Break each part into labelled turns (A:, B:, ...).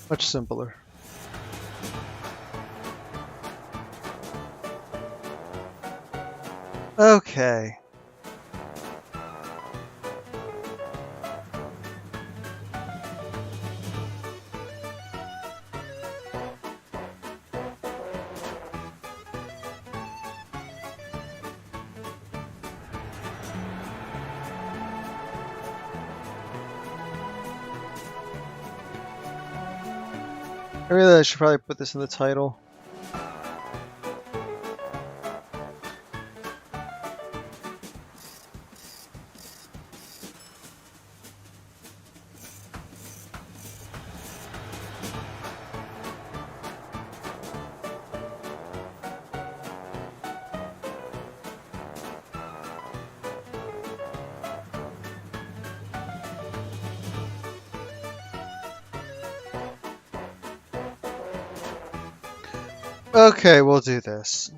A: Much simpler. Okay. I should probably put this in the title. Okay, we'll do this.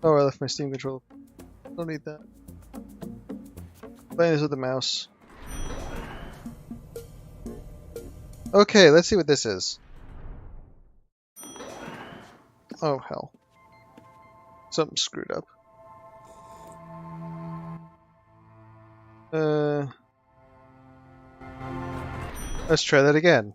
A: Oh, I left my Steam controller. Don't need that. Playing this with the mouse. Okay, let's see what this is. Oh, hell. Something screwed up. Let's try that again.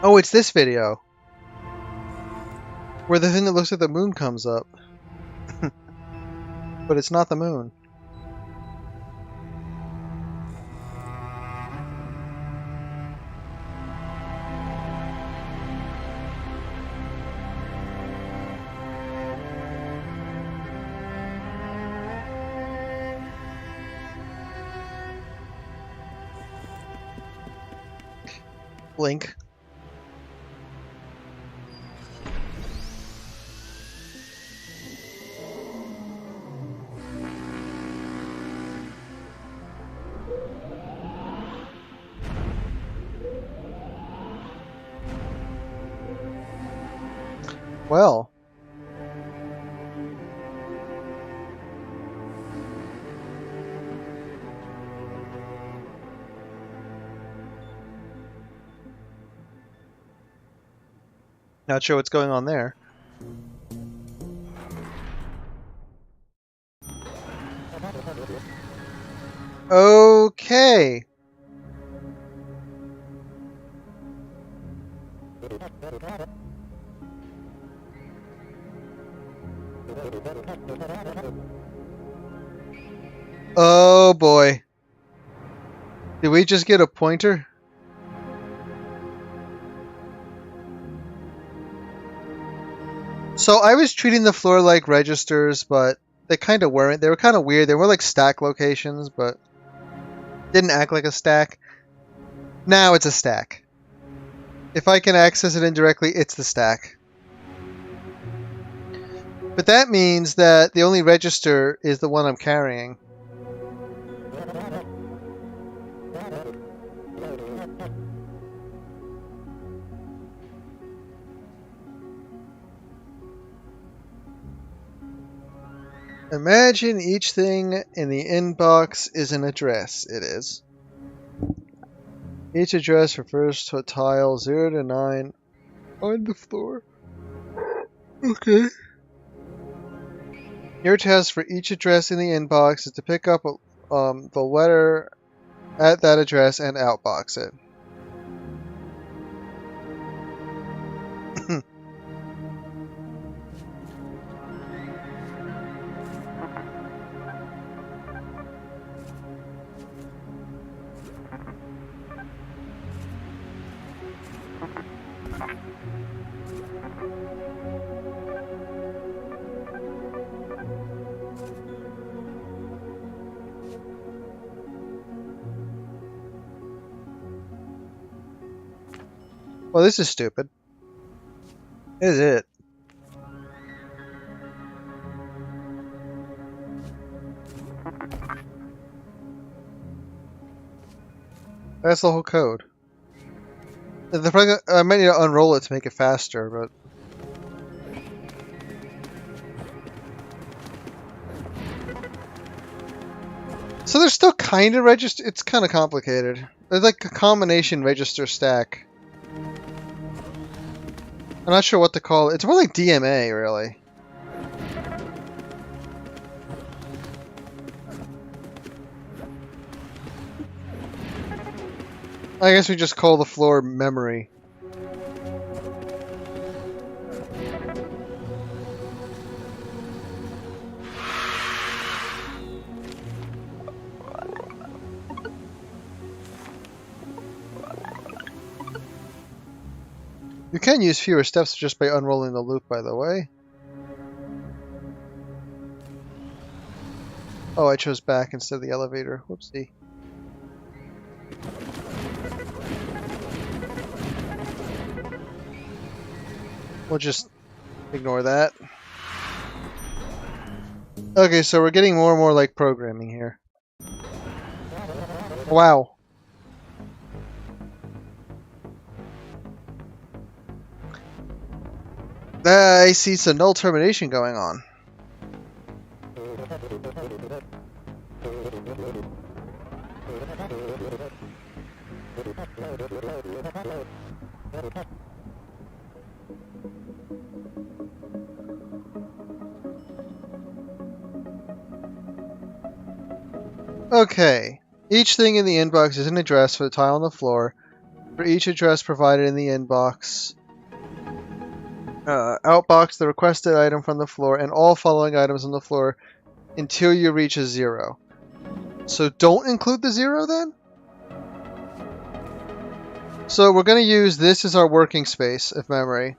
A: Oh, it's this video. Where the thing that looks like the moon comes up. But it's not the moon. Link. Well. Not sure what's going on there. Okay. Oh boy. Did we just get a pointer? So I was treating the floor like registers, but they kind of weren't. They were kind of weird. They were like stack locations, but didn't act like a stack. Now it's a stack. If I can access it indirectly, it's the stack. But that means that the only register is the one I'm carrying. Imagine each thing in the inbox is an address. It is. Each address refers to a tile 0 to 9 on the floor. Okay. Your task for each address in the inbox is to pick up the letter at that address and outbox it. Well, this is stupid. Is it? That's the whole code. I might need to unroll it to make it faster, but... So there's still kind of register... It's kind of complicated. There's like a combination register stack. I'm not sure what to call it. It's more like DMA, really. I guess we just call the floor memory. You can use fewer steps just by unrolling the loop, by the way. Oh, I chose back instead of the elevator. Whoopsie. We'll just ignore that. Okay, so we're getting more and more like programming here. Wow. I see some null termination going on. Okay. Each thing in the inbox is an address for the tile on the floor. For each address provided in the inbox, outbox the requested item from the floor and all following items on the floor until you reach a 0. So don't include the 0 then? So we're going to use this as our working space of memory.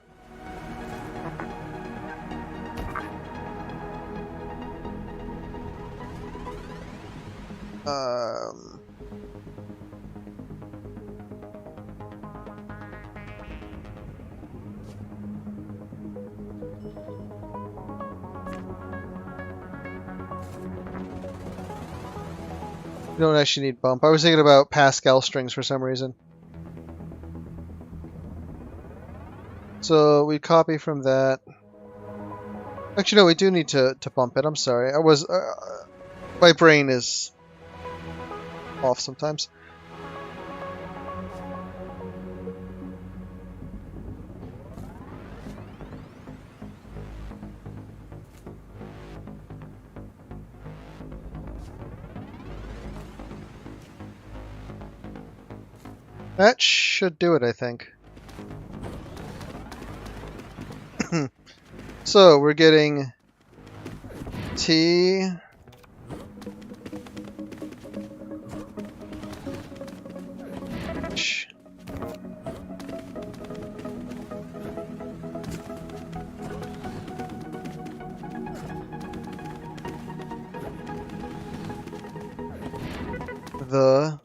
A: You don't actually need bump. I was thinking about Pascal strings for some reason. So we copy from that. Actually, no, we do need to bump it. I'm sorry. I was... my brain is off sometimes. That should do it, I think. So, we're getting T... H... The...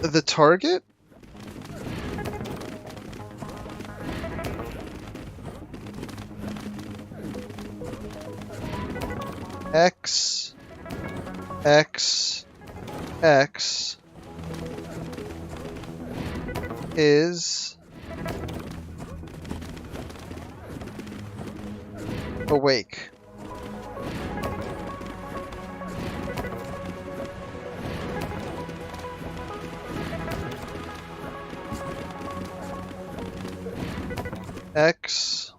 A: The target? X, X, X is awake. X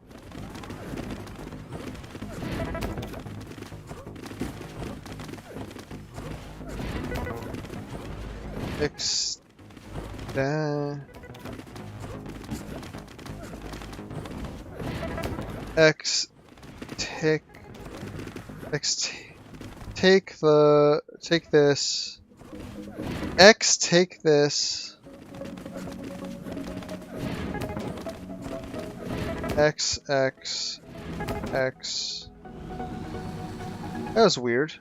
A: X X take this X take this X X X. That was weird.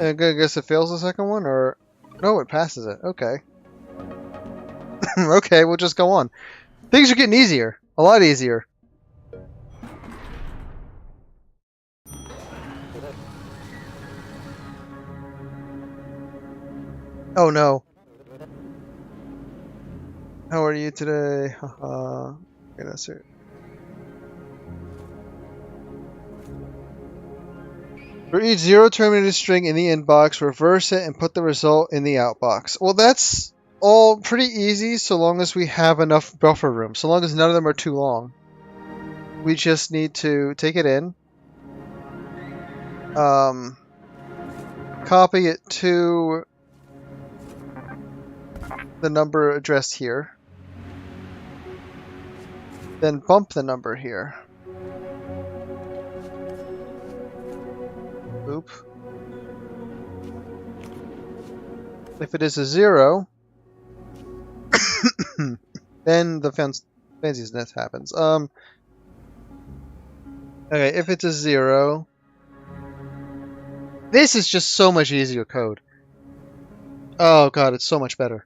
A: I guess it fails the second one, or no, it passes it. Okay. Okay, we'll just go on. Things are getting easier. A lot easier. Oh no. How are you today? Haha. Okay, that's it. For each zero terminated string in the inbox, reverse it and put the result in the outbox. Well, that's all pretty easy so long as we have enough buffer room. So long as none of them are too long. We just need to take it in. Copy it to the number addressed here. Then bump the number here. Oop. If it is a 0, then the fanciness happens. Okay, if it's a 0, this is just so much easier code. Oh god, it's so much better.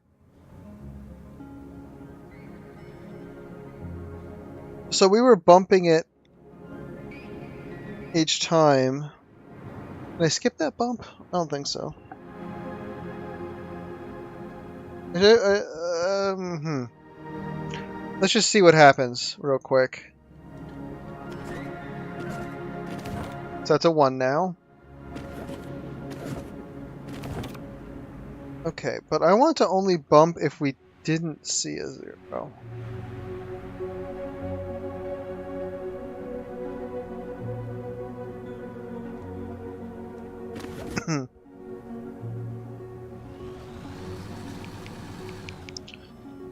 A: So we were bumping it each time. Did I skip that bump? I don't think so. Let's just see what happens real quick. So that's a 1 now. Okay, but I want to only bump if we didn't see a 0.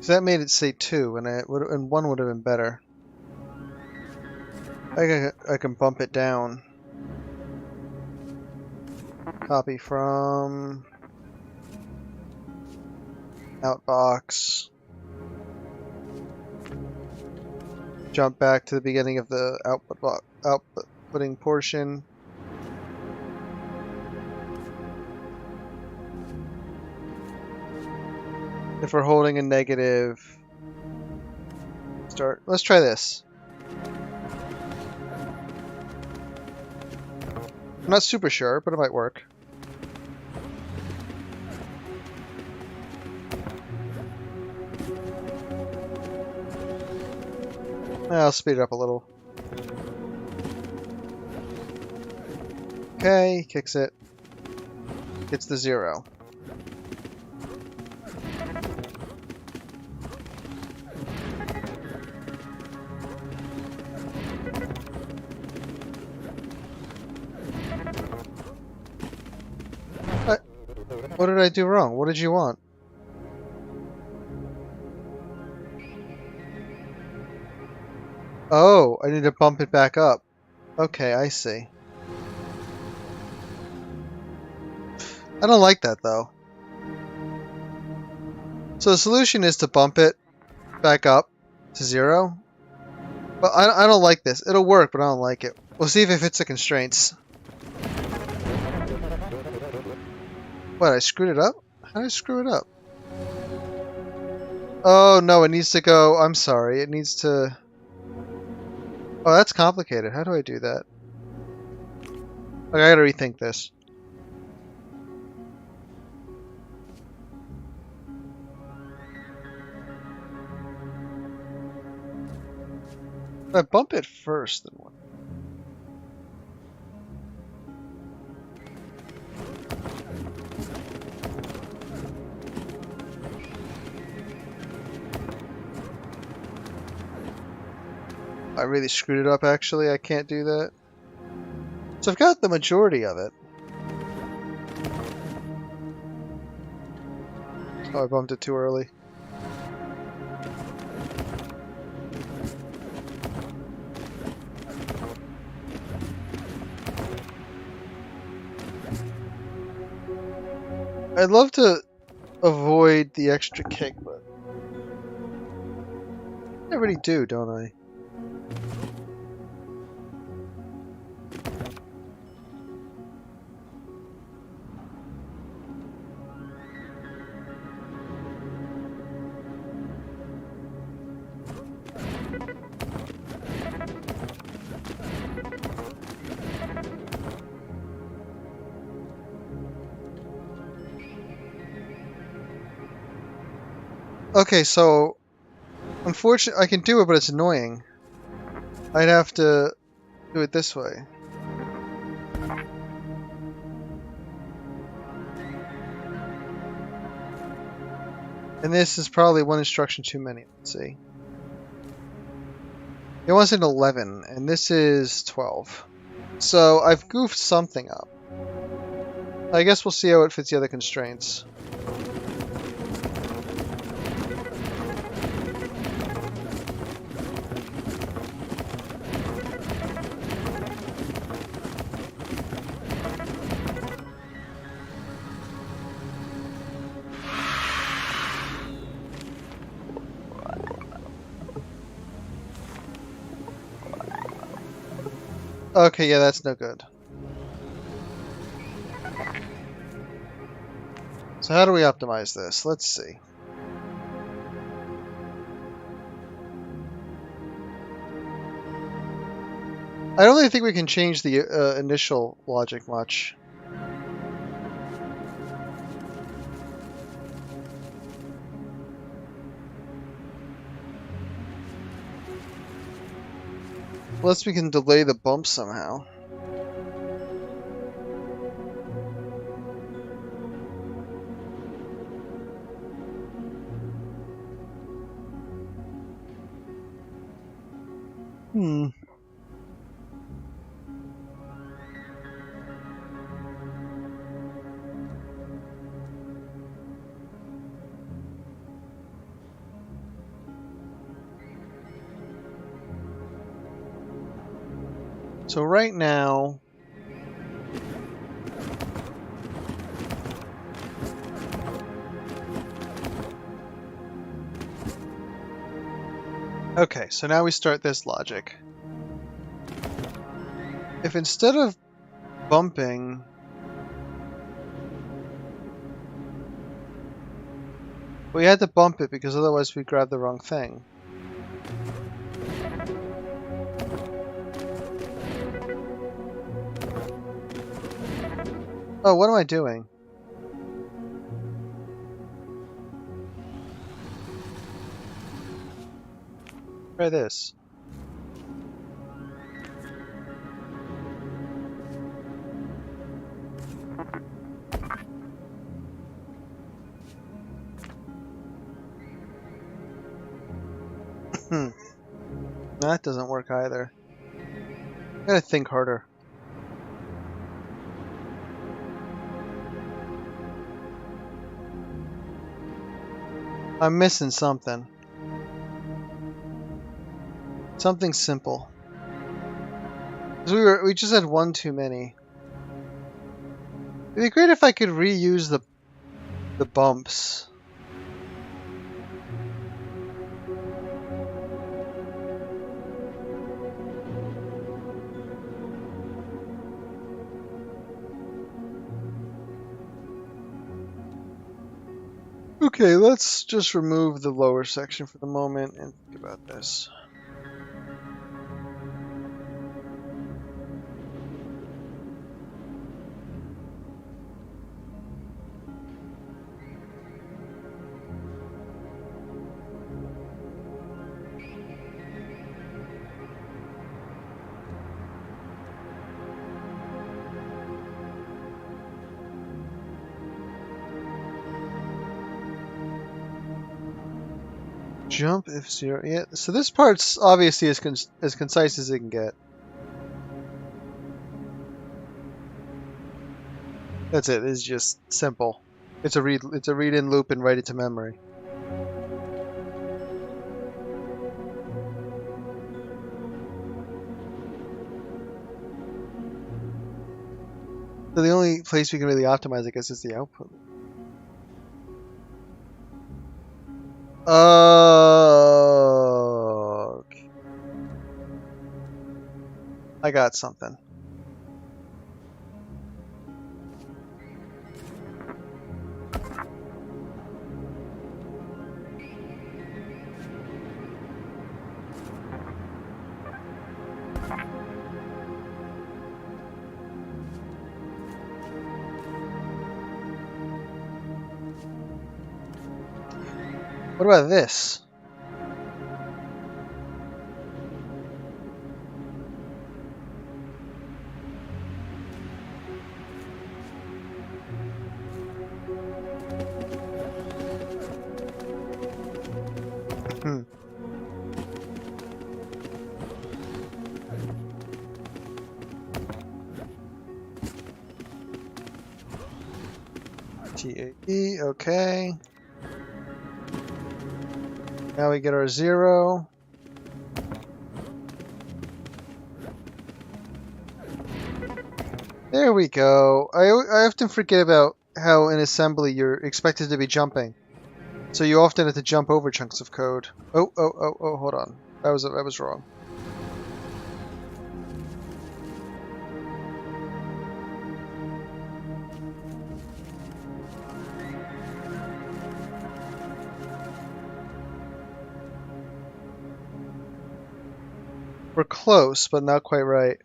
A: So that made it say 2, and 1 would have been better. I can bump it down. Copy from outbox. Jump back to the beginning of the outputting portion. If we're holding a negative, start. Let's try this. I'm not super sure, but it might work. I'll speed it up a little. Okay, kicks it. Gets the 0. What did I do wrong? What did you want? Oh, I need to bump it back up. Okay, I see. I don't like that, though. So the solution is to bump it back up to 0. But I don't like this. It'll work, but I don't like it. We'll see if it fits the constraints. What, I screwed it up? How did I screw it up? Oh, no, it needs to go... I'm sorry, it needs to... Oh, that's complicated. How do I do that? Okay, I gotta rethink this. If I bump it first, then what? I really screwed it up, actually. I can't do that. So I've got the majority of it. Oh, I bumped it too early. I'd love to avoid the extra kick, but I already do, don't I? Okay, so unfortunately, I can do it, but it's annoying. I'd have to do it this way. And this is probably one instruction too many. Let's see. It wants an 11, and this is 12. So I've goofed something up. I guess we'll see how it fits the other constraints. Okay, yeah, that's no good. So how do we optimize this? Let's see. I don't really think we can change the initial logic much. Unless we can delay the bump somehow. Hmm. So right now, okay, so now we start this logic. If instead of bumping, we had to bump it because otherwise we grab the wrong thing. Oh, what am I doing? Try this. Hmm. That doesn't work either. Gotta think harder. I'm missing something. Something simple. 'Cause we just had one too many. It'd be great if I could reuse the bumps. Okay, let's just remove the lower section for the moment and think about this. Jump if 0. Yeah, so this part's obviously as concise as it can get. That's it. It's just simple. It's a read in loop and write it to memory. So the only place we can really optimize, I guess, is the output. Okay. I got something. What about this? Hmm. TAE, okay. Now we get our 0. There we go. I often forget about how in assembly you're expected to be jumping. So you often have to jump over chunks of code. Oh, hold on. I was wrong. We're close, but not quite right.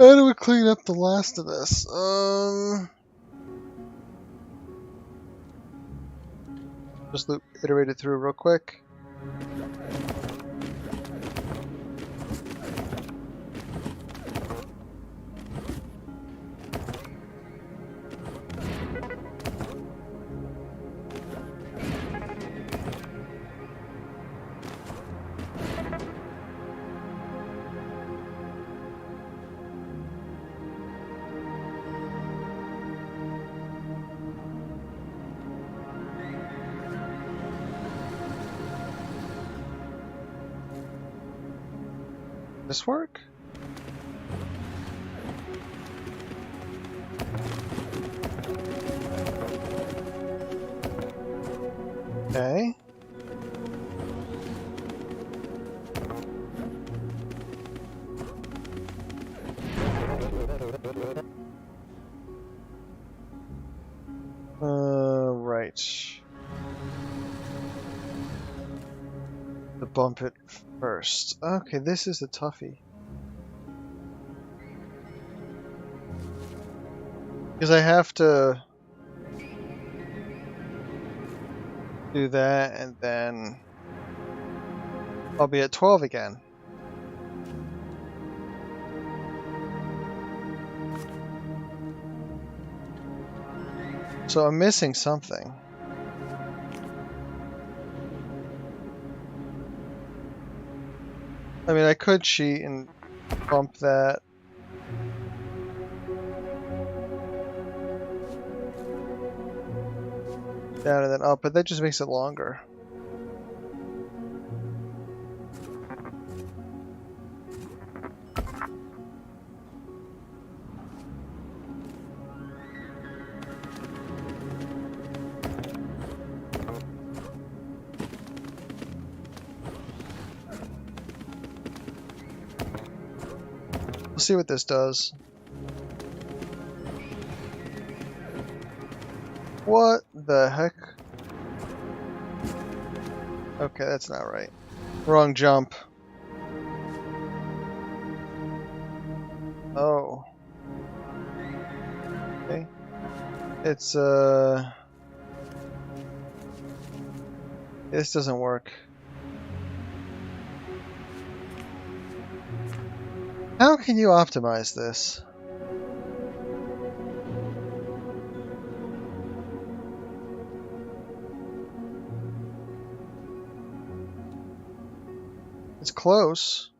A: How do we clean up the last of this? Just iterate it through real quick. This work? Okay. Right. To bump it first. Okay, this is a toughie. Because I have to do that and then I'll be at 12 again. So I'm missing something. I mean, I could cheat and bump that. Down and then up, but that just makes it longer. We'll see what this does. What the heck? Okay, that's not right. Wrong jump. Oh. Okay. It's, this doesn't work. How can you optimize this? It's close.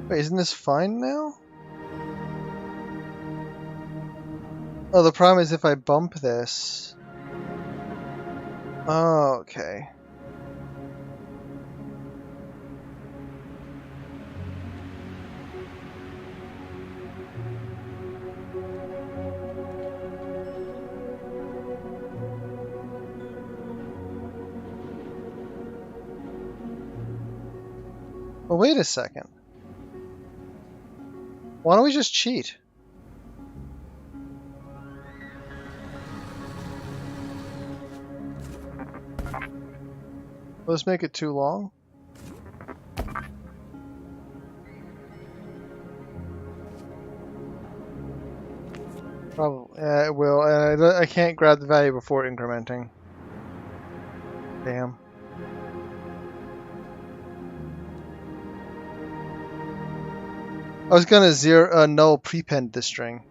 A: Wait, isn't this fine now? Oh, the problem is if I bump this. Oh, okay. Well, wait a second. Why don't we just cheat? Let's make it too long. Probably. Yeah, it will. And I can't grab the value before incrementing. Damn. I was gonna null prepend this string.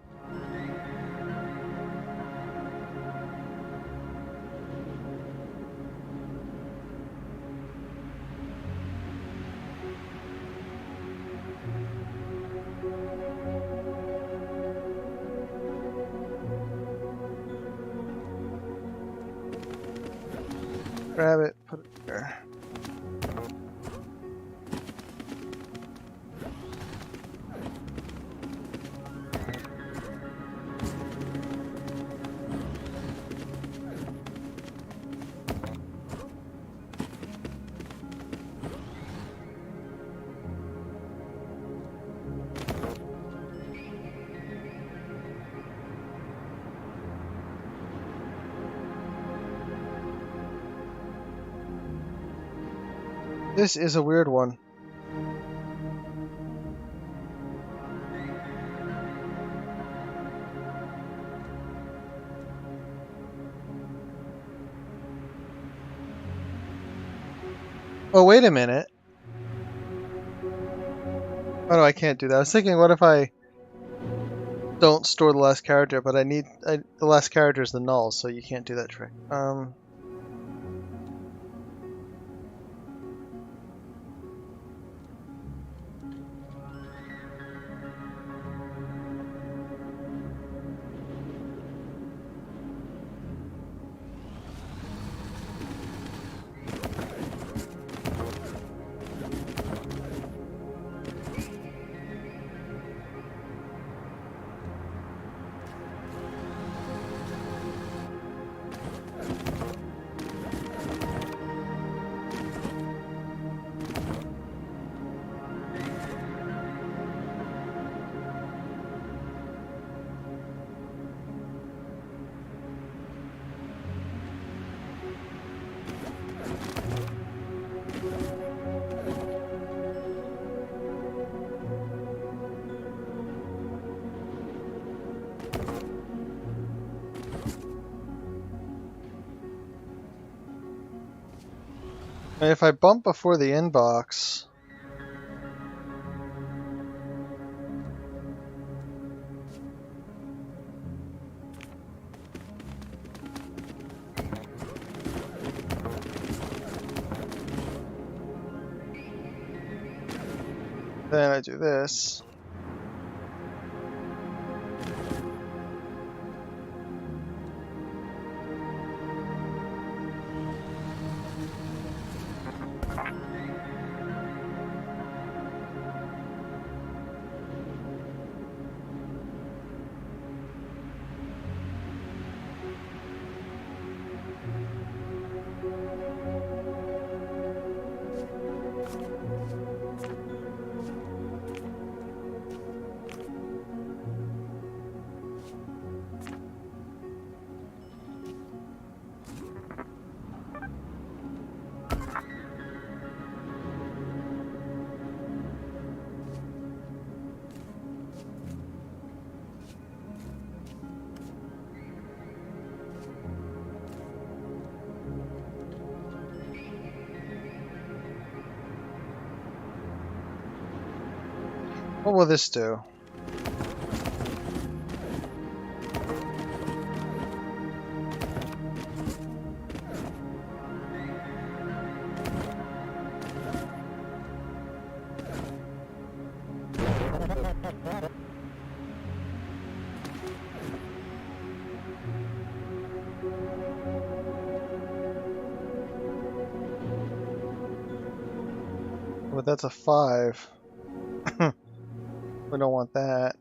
A: Grab it, put it there. This is a weird one. Oh, wait a minute. Oh no, I can't do that. I was thinking, what if I don't store the last character, but the last character is the null, so you can't do that trick. And if I bump before the inbox, then I do this. What will this do? But that's a 5. We don't want that.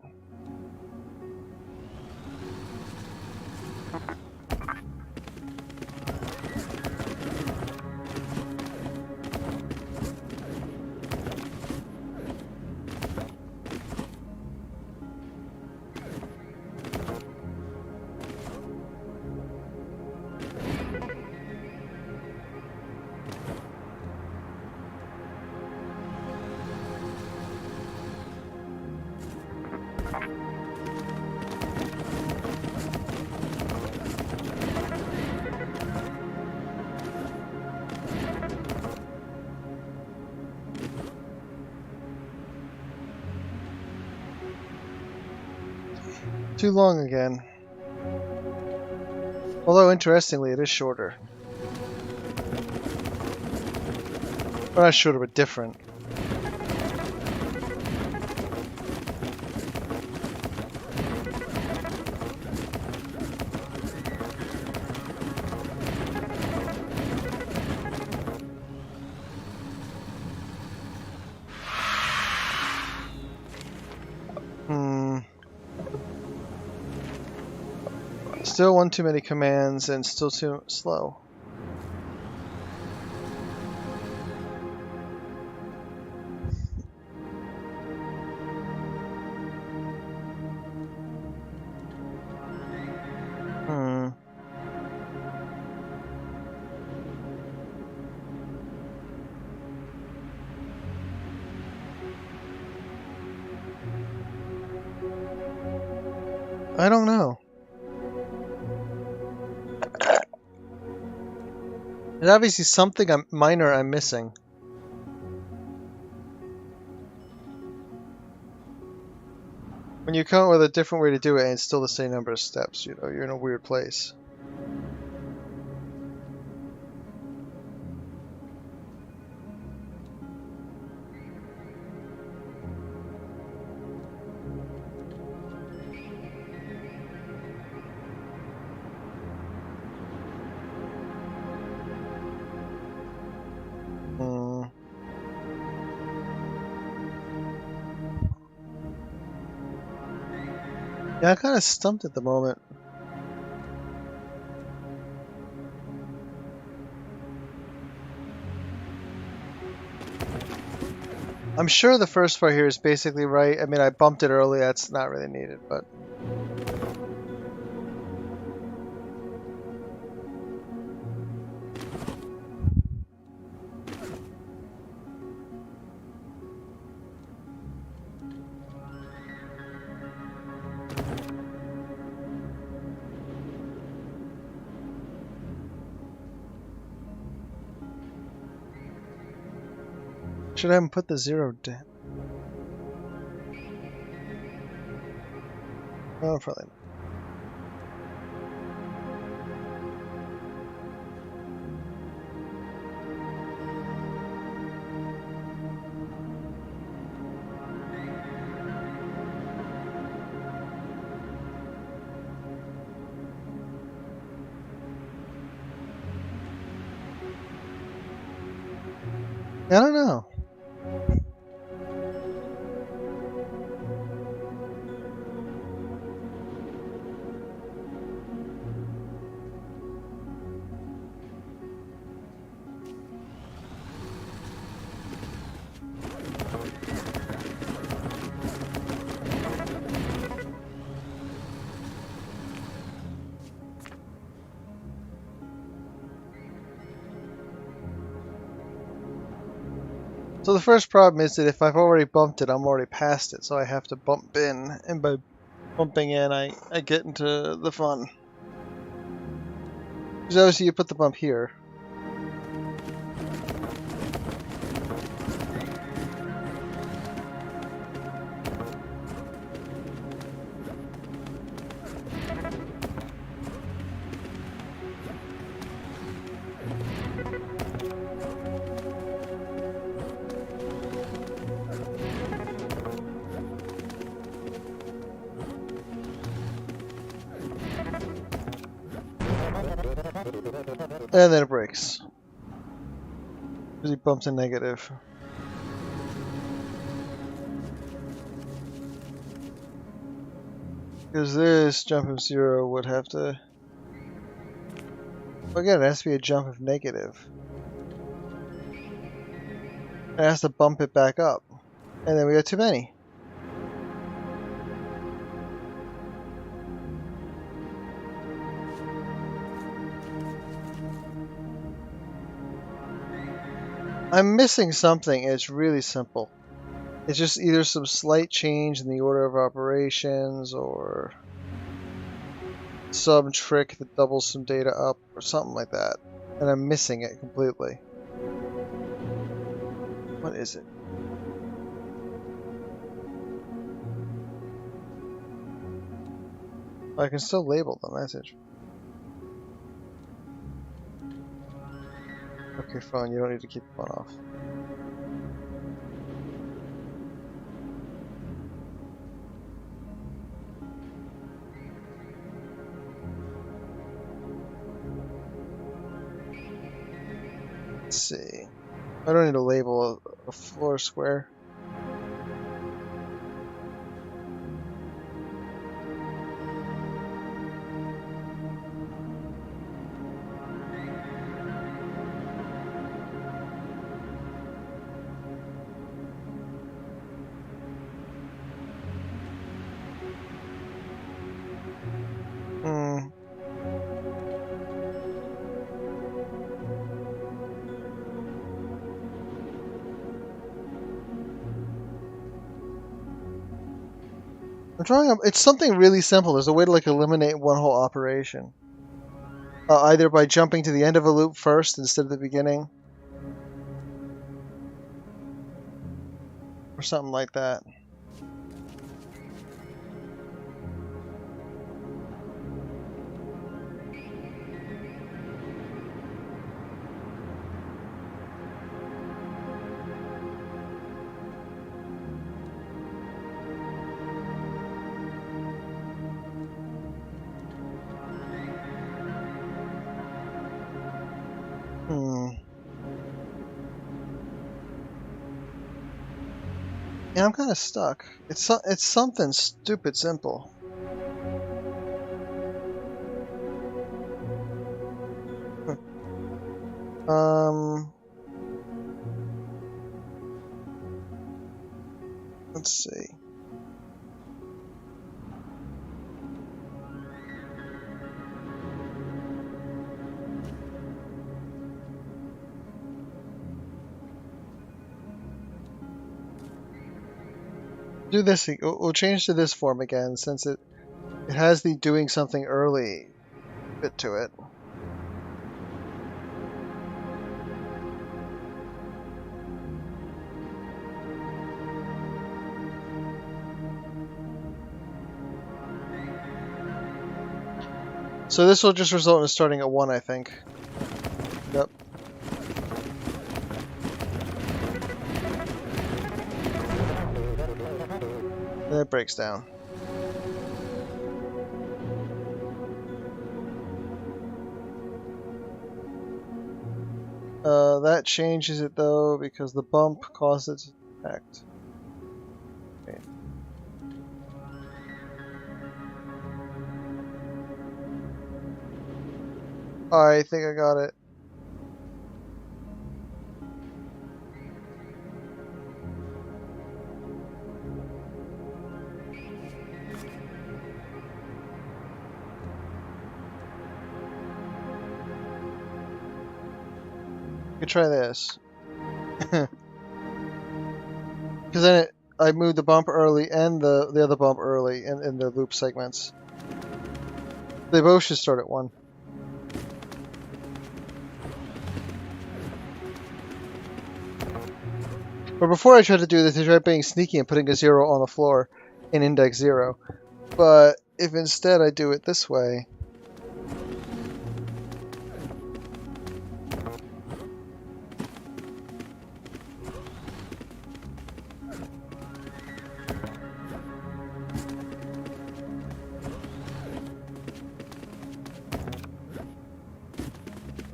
A: Too long again. Although, interestingly, it is shorter. Or not shorter, but different. Still one too many commands and still too slow. I don't know. There's obviously something minor I'm missing. When you come up with a different way to do it and it's still the same number of steps, you know, you're in a weird place. Yeah, I'm kind of stumped at the moment. I'm sure the first part here is basically right. I mean, I bumped it early. That's not really needed, but... Should I have put the 0 down? Oh, probably not. I don't know. So the first problem is that if I've already bumped it, I'm already past it, so I have to bump in, and by bumping in, I get into the fun. Because obviously you put the bump here. And then it breaks. Because he bumps a negative. Because this jump of 0 would have to... Well, again, it has to be a jump of negative. It has to bump it back up. And then we got too many. I'm missing something, and it's really simple. It's just either some slight change in the order of operations, or some trick that doubles some data up, or something like that. And I'm missing it completely. What is it? I can still label the message. Okay, fine. You don't need to keep the phone off. Let's see. I don't need to label a floor square. Hmm. I'm drawing up. It's something really simple. There's a way to like eliminate one whole operation. Either by jumping to the end of a loop first instead of the beginning, or something like that. Hmm. Yeah, I'm kind of stuck. It's something stupid simple. Um. Let's see. Do this. We'll change to this form again since it has the doing something early bit to it. So this will just result in starting at 1, I think. Yep. And it breaks down. That changes it though because the bump caused it to detect. Okay. I think I got it. You could try this. Because then I moved the bump early and the other bump early in the loop segments. They both should start at 1. But before I tried to do this, I tried being sneaky and putting a 0 on the floor in index 0. But if instead I do it this way,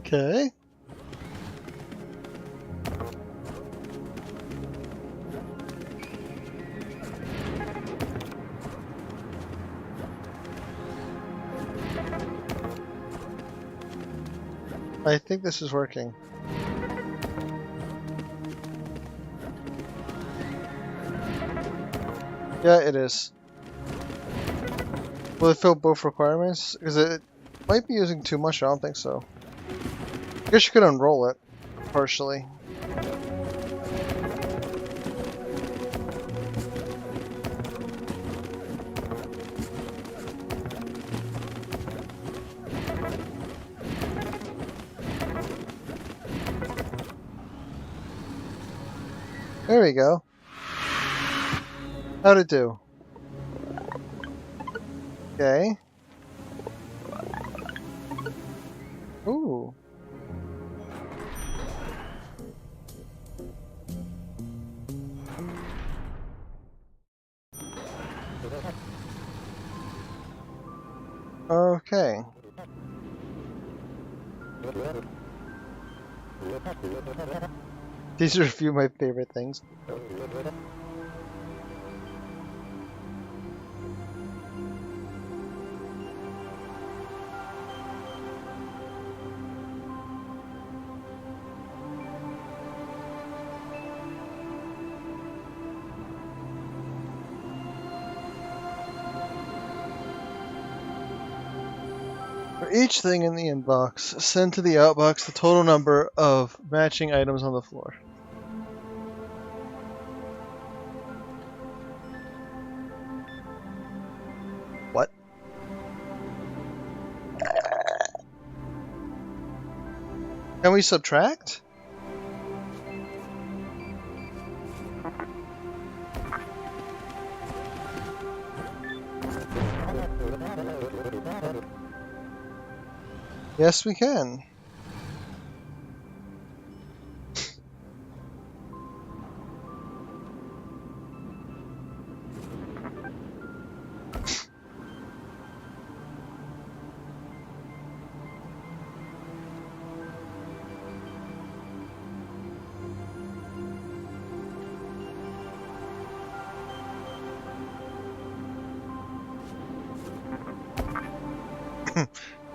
A: okay. I think this is working. Yeah, it is. Will it fill both requirements? Because it might be using too much. I don't think so. I guess you could unroll it partially. There we go. How'd it do? Okay. Okay. These are a few of my favorite things. For each thing in the inbox, send to the outbox the total number of matching items on the floor. What? Can we subtract? Yes, we can.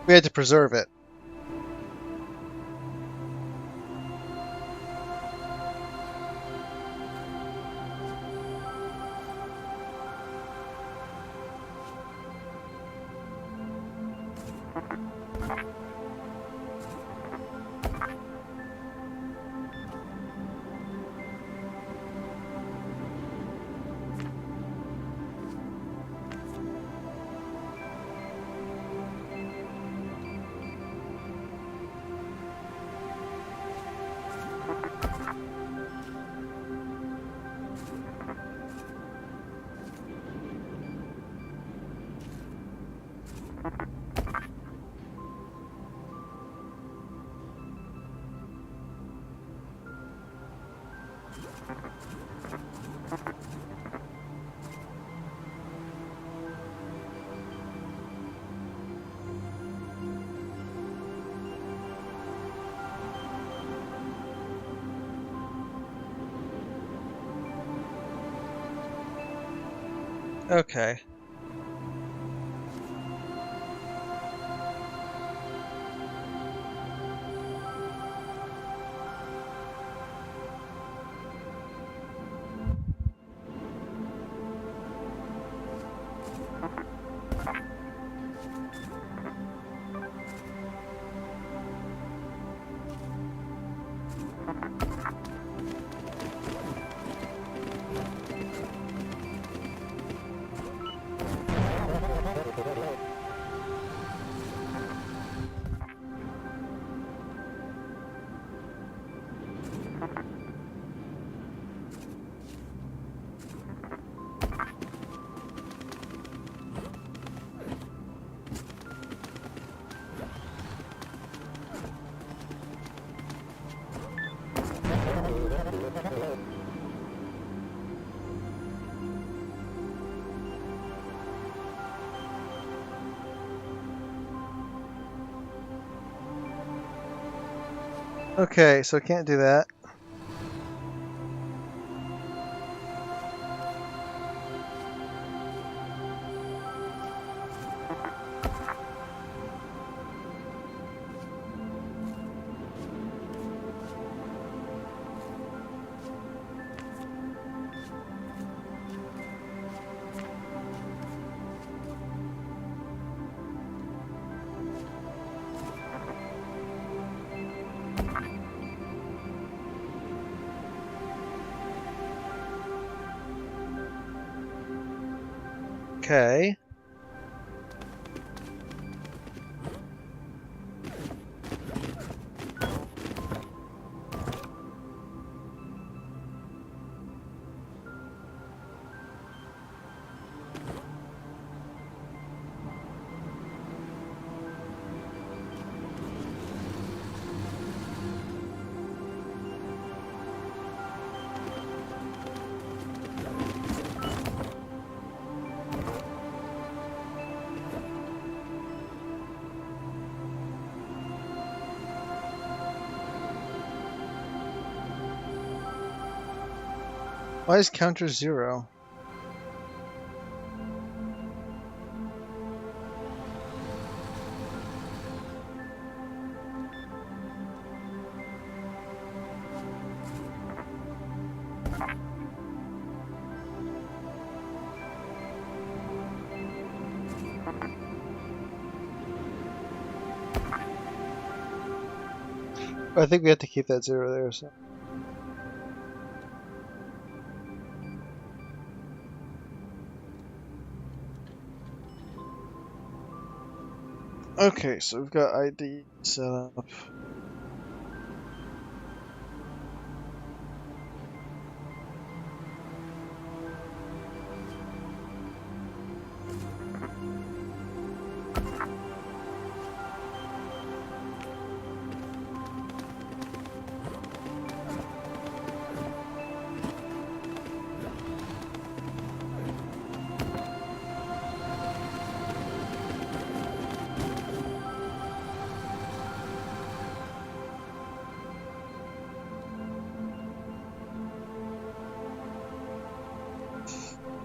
A: We had to preserve it. Okay. Okay, so can't do that. Okay. Why is counter 0? I think we have to keep that 0 there. So. Okay, so we've got ID set up.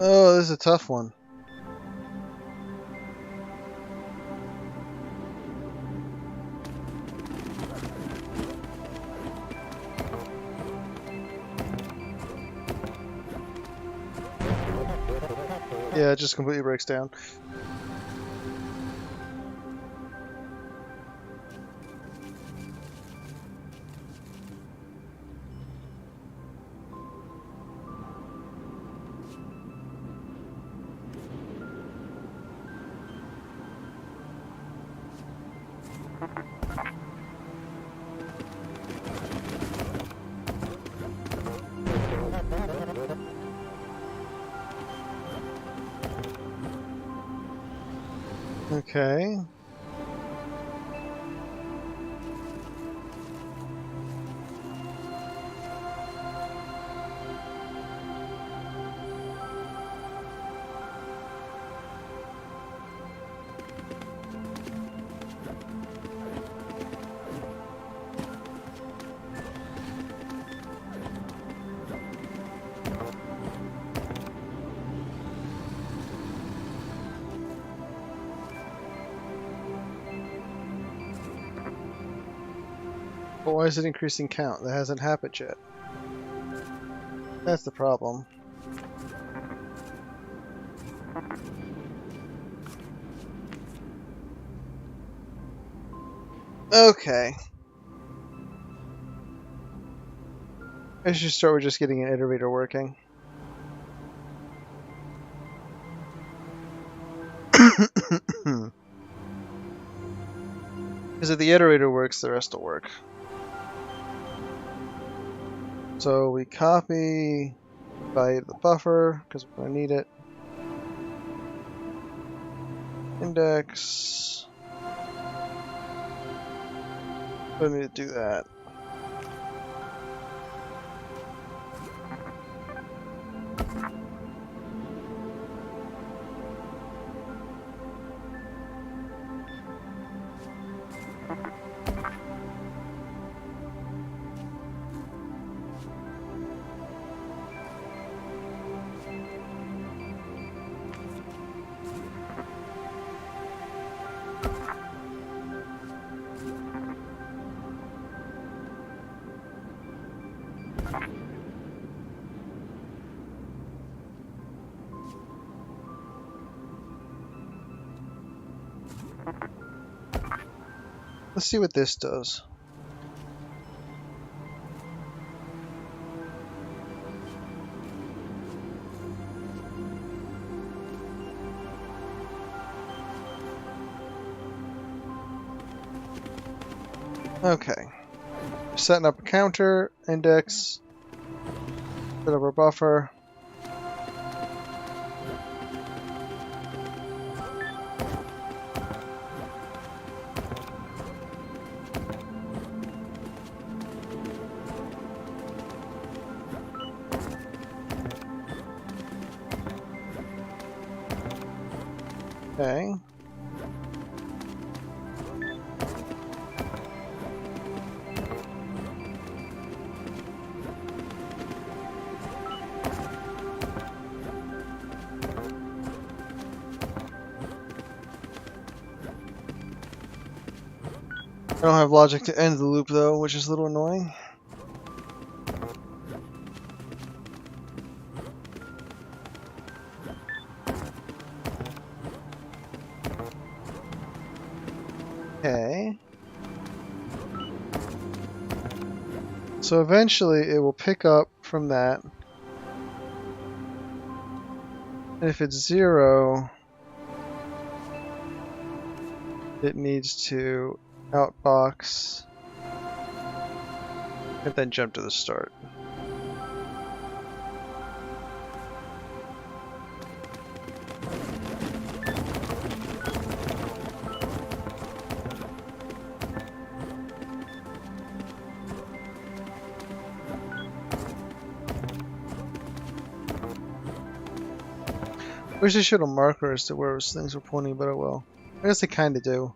A: Oh, this is a tough one. Yeah, it just completely breaks down. Okay. But why is it increasing count? That hasn't happened yet. That's the problem. Okay. I should start with just getting an iterator working. Because if the iterator works, the rest will work. So we copy value of the buffer, because we're going to need it. Index. We need to do that. Let's see what this does. Okay. Setting up a counter, index, set up our buffer. Okay. I don't have logic to end the loop though, which is a little annoying. Okay. So eventually it will pick up from that. And if it's 0, it needs to outbox and then jump to the start. Wish they showed a marker as to where those things were pointing, but oh well. I guess they kind of do.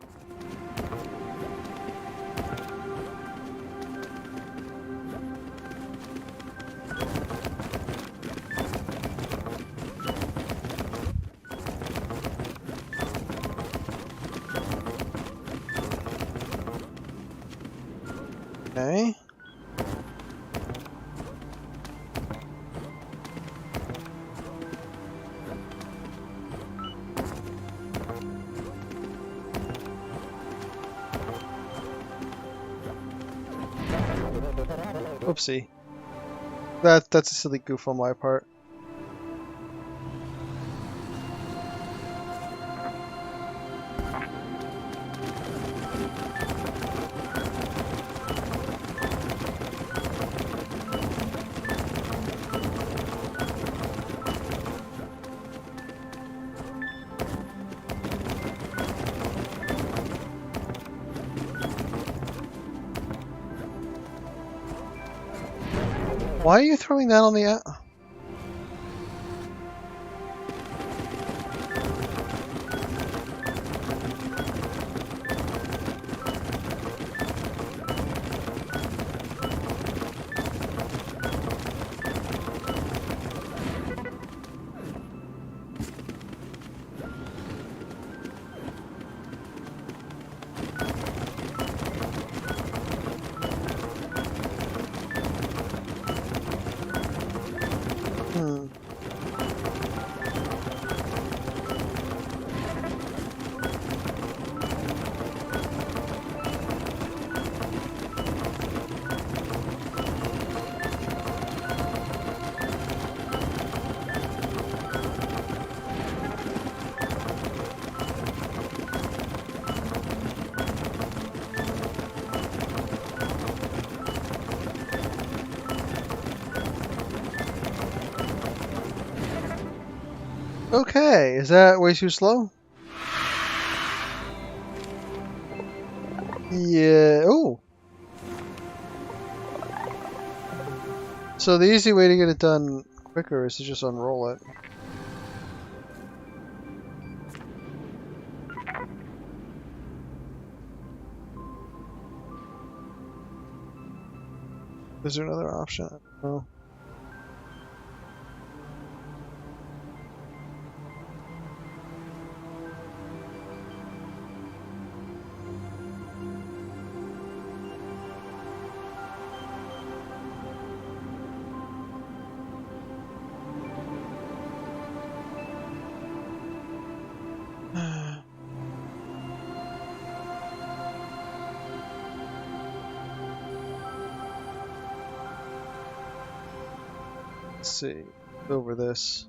A: Okay. Oopsie. That's a silly goof on my part. Why are you throwing that on the Okay, is that way too slow? Yeah. Oh. So the easy way to get it done quicker is to just unroll it. Is there another option? Oh. Let's see. Over this.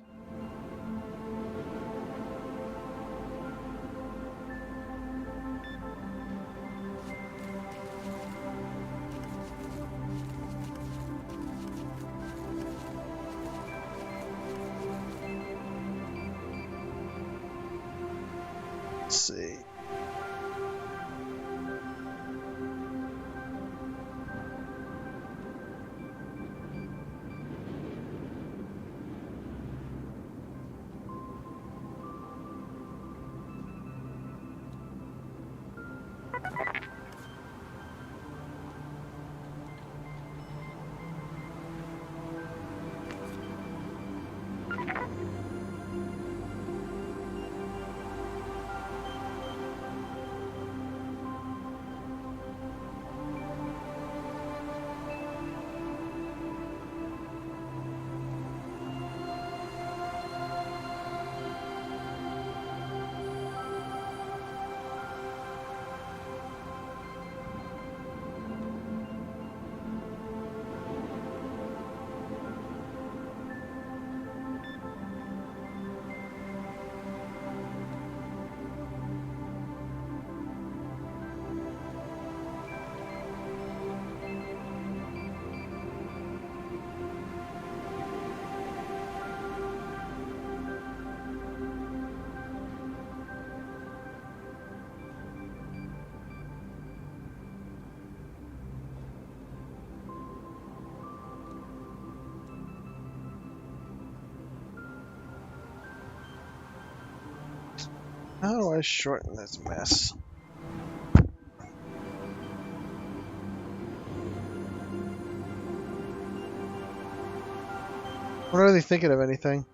A: Let's see. How do I shorten this mess? I'm not really thinking of anything.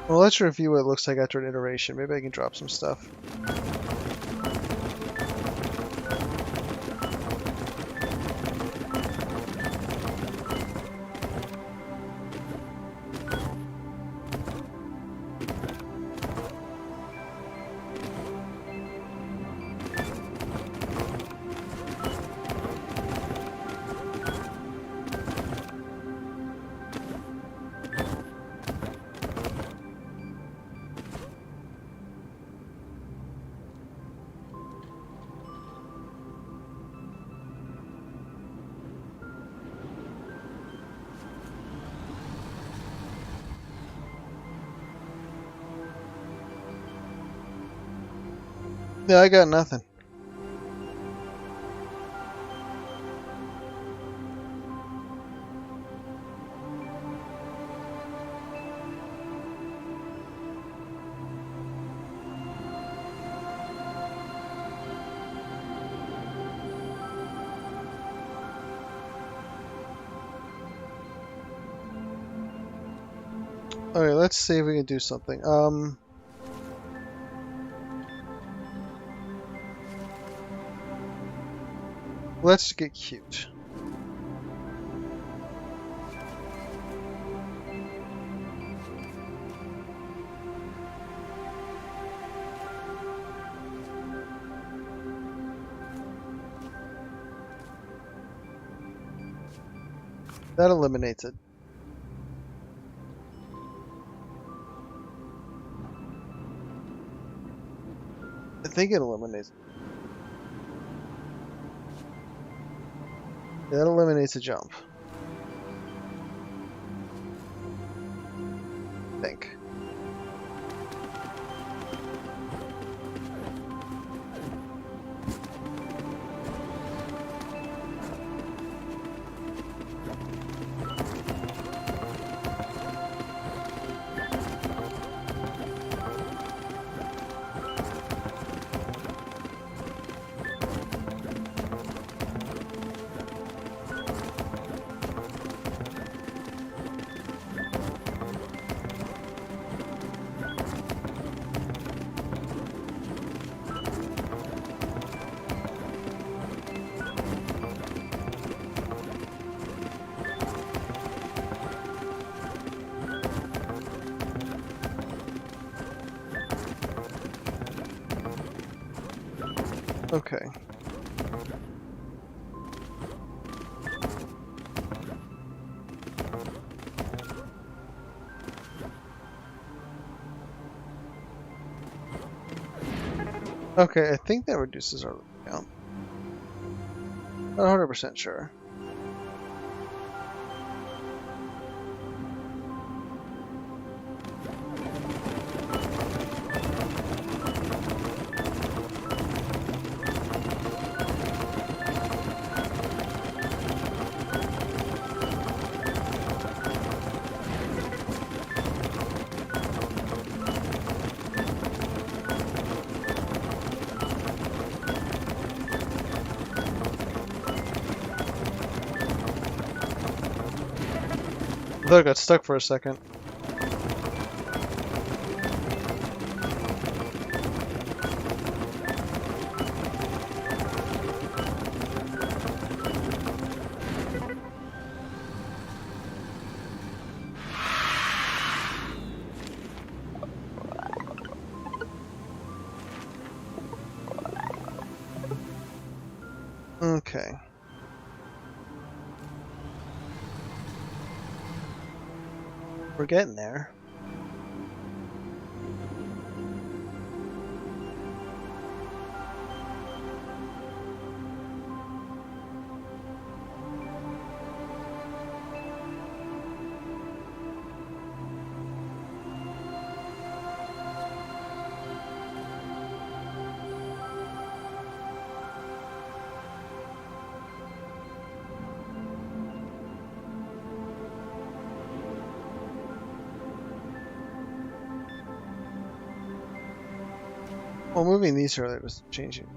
A: Well, let's review what it looks like after an iteration. Maybe I can drop some stuff. Yeah, I got nothing. Okay, let's see if we can do something. Let's get cute. That eliminates it. I think it eliminates it. That eliminates a jump. I think. Okay. Okay, I think that reduces our count. Not 100% sure. I thought I got stuck for a second. Okay. We're getting there. Well, moving these earlier was changing.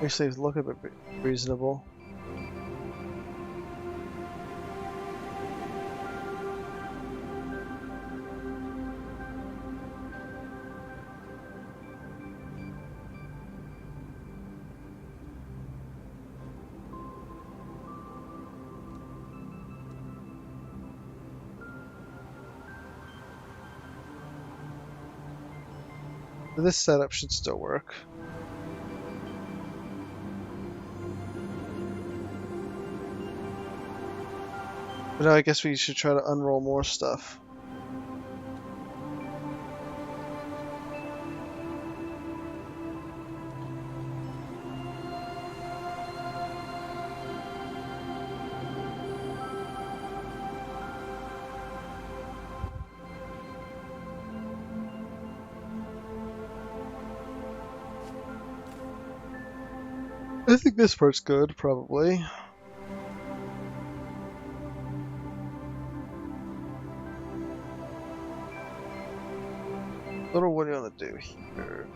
A: Actually, look a bit reasonable. This setup should still work. But now I guess we should try to unroll more stuff. I think this part's good, probably. Little, what do you want to do here?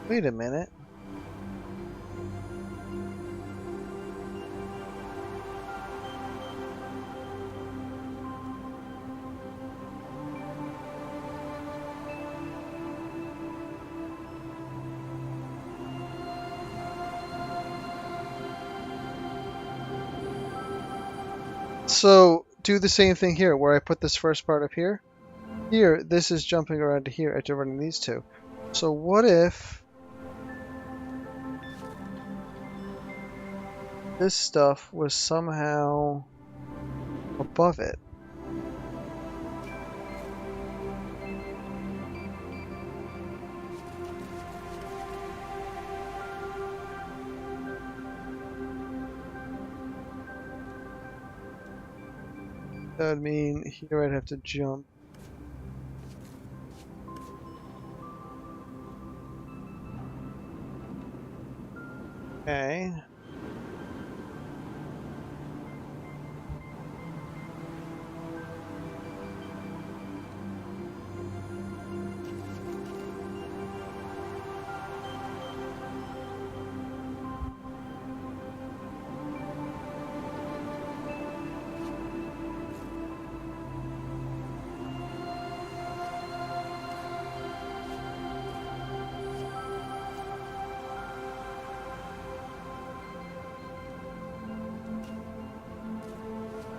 A: Wait a minute. So, do the same thing here, where I put this first part up here. Here, this is jumping around to here after running these two. So what if this stuff was somehow above it? That would mean here I'd have to jump. Okay.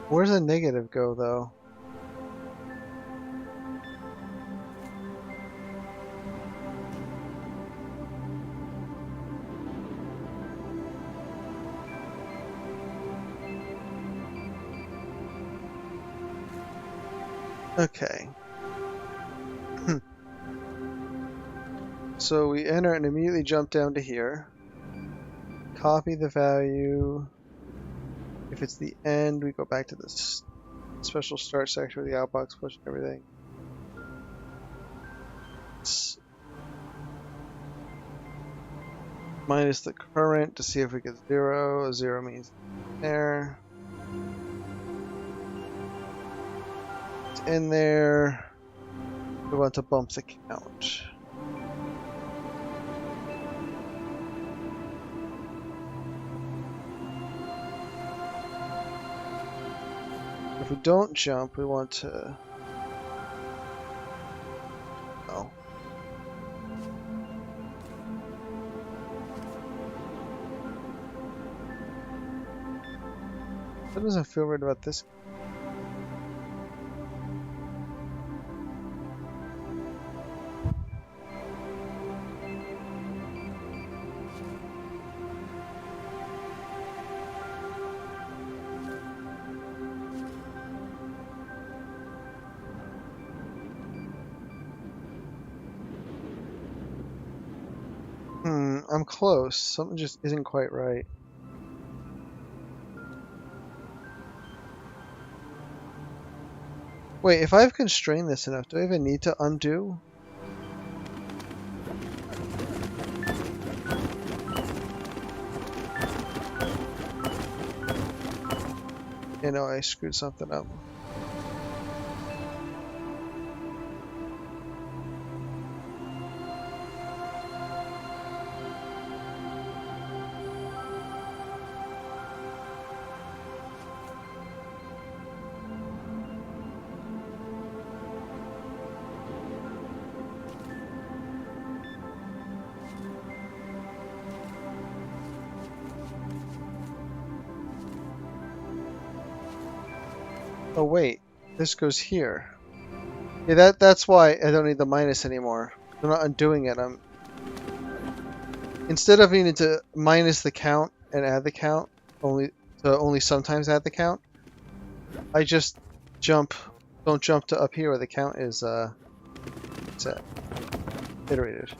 A: Where's the negative go, though? Okay. So we enter and immediately jump down to here. Copy the value. If it's the end, we go back to this special start section with the outbox push and everything. Minus the current to see if we get 0. 0 means there. It's in there. We want to bump the count. If we don't jump, we want to... Oh. That doesn't feel right about this. I'm close. Something just isn't quite right. Wait, if I've constrained this enough, do I even need to undo? You know, I screwed something up. Oh wait, this goes here. Yeah, that's why I don't need the minus anymore. I'm not undoing it. I'm instead of needing to minus the count and add the count, only sometimes add the count. I just don't jump to up here where the count is set, iterated.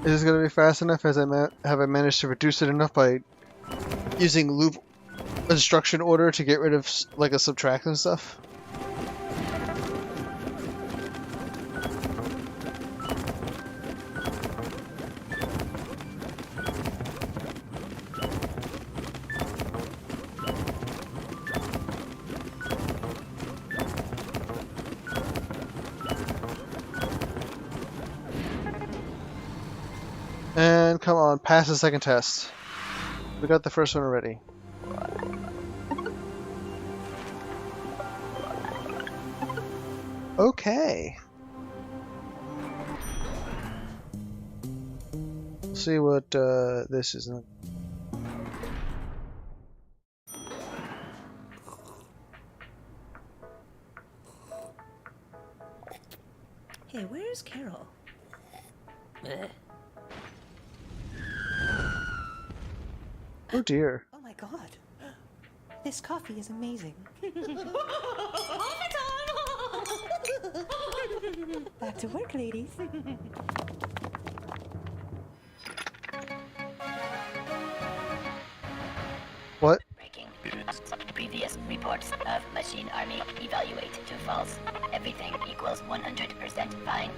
A: Is this gonna be fast enough? Have I managed to reduce it enough by using loop instruction order to get rid of like a subtract and stuff? And come on, pass the second test. We got the first one already. Okay. We'll see what this is.
B: Hey, where's Carol?
A: Oh dear.
B: Oh my god. This coffee is amazing. Back to work, ladies.
A: What?
C: Breaking. Previous reports of machine army evaluate to false. Everything equals 100% fine.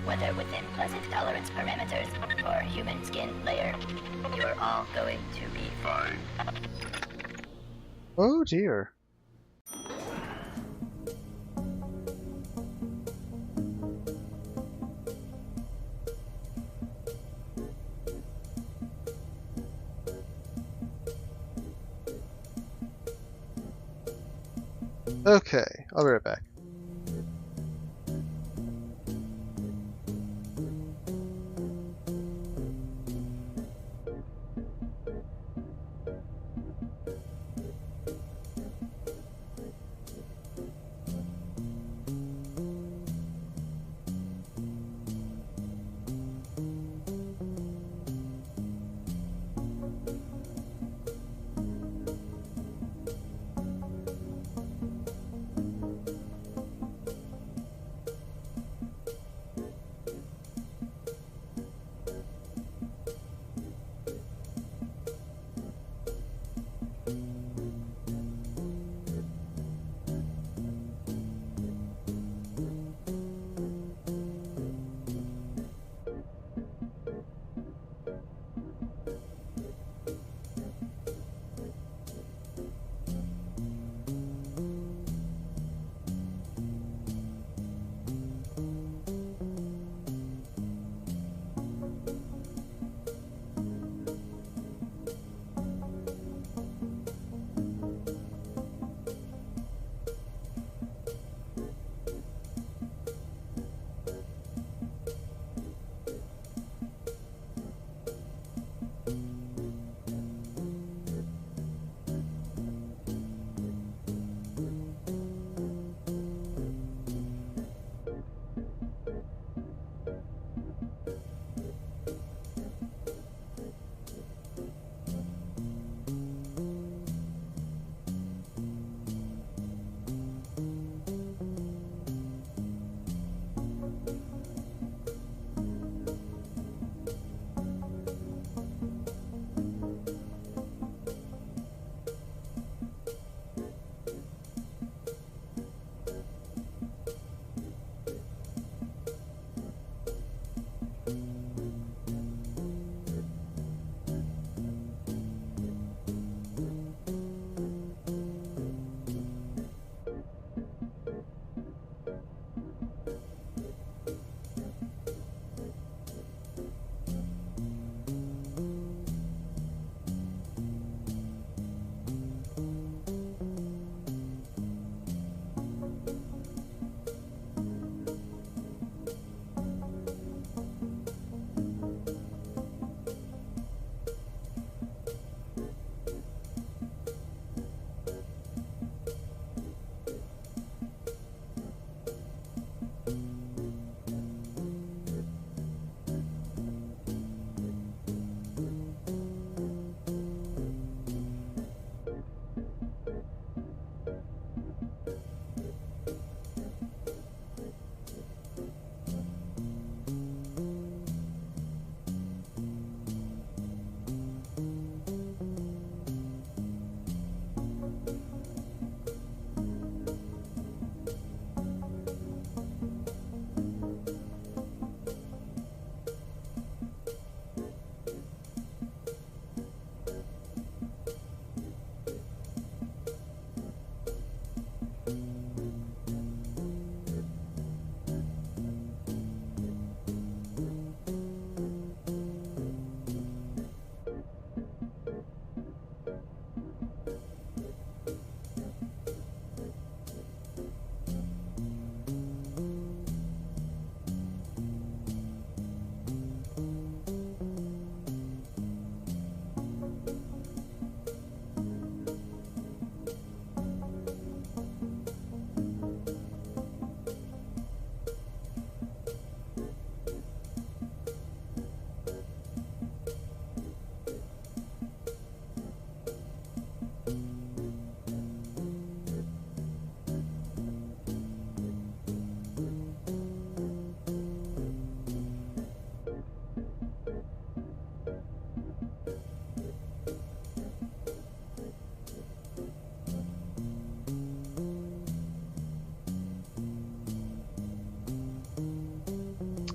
C: Whether within pleasant tolerance parameters or human skin layer, you're all going to be fine.
A: Oh dear. Okay, I'll be right back.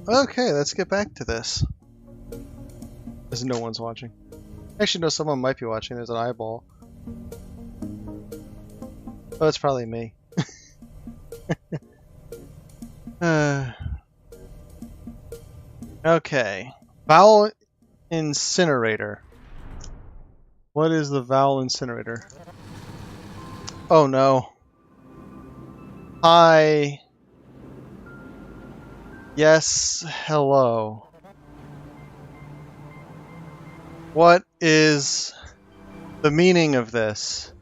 A: Okay, let's get back to this. As no one's watching. Actually, no, someone might be watching. There's an eyeball. Oh, it's probably me. Okay. Vowel incinerator. What is the vowel incinerator? Oh no. Hi. Yes, hello. What is the meaning of this?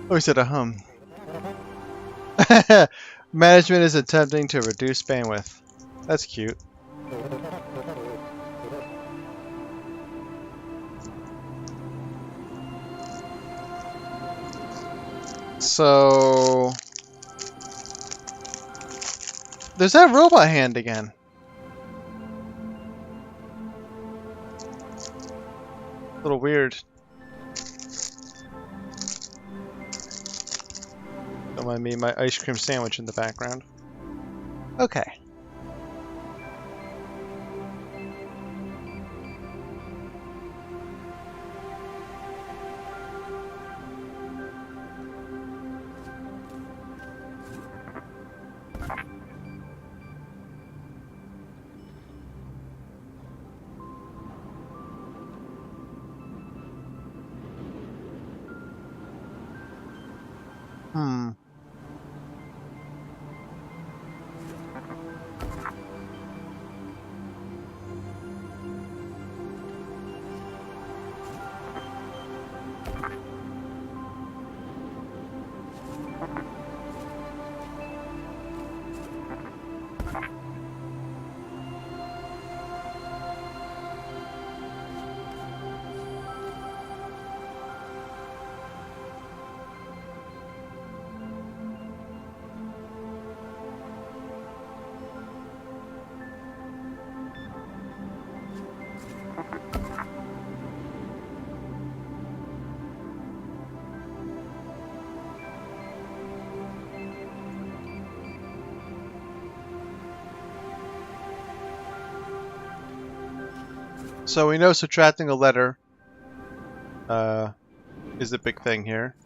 A: Oh, he said a hum. Management is attempting to reduce bandwidth. That's cute. So... there's that robot hand again. A little weird. Don't mind me, my ice cream sandwich in the background. Okay. Hmm. So we know subtracting a letter is the big thing here.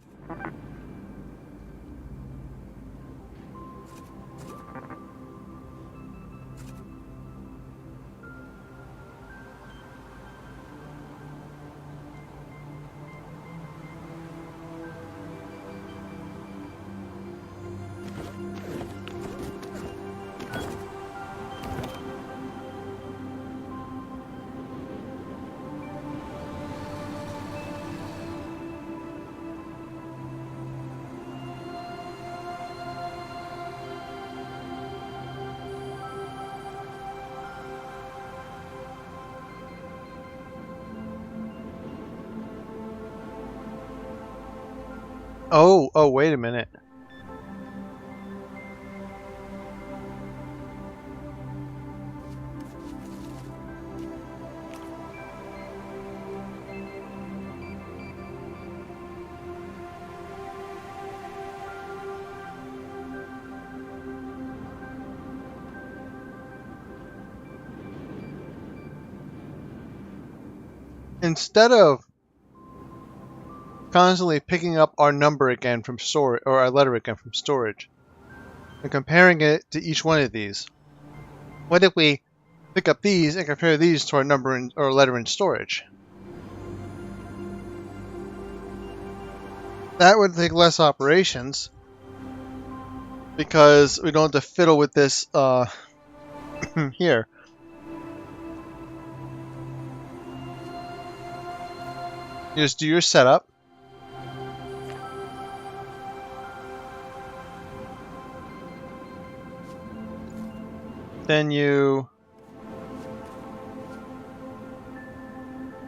A: Oh, wait a minute. Instead of constantly picking up our number again from storage, or our letter again from storage, and comparing it to each one of these, what if we pick up these and compare these to our number in, or letter in storage? That would take less operations because we don't have to fiddle with this here. You just do your setup. Then you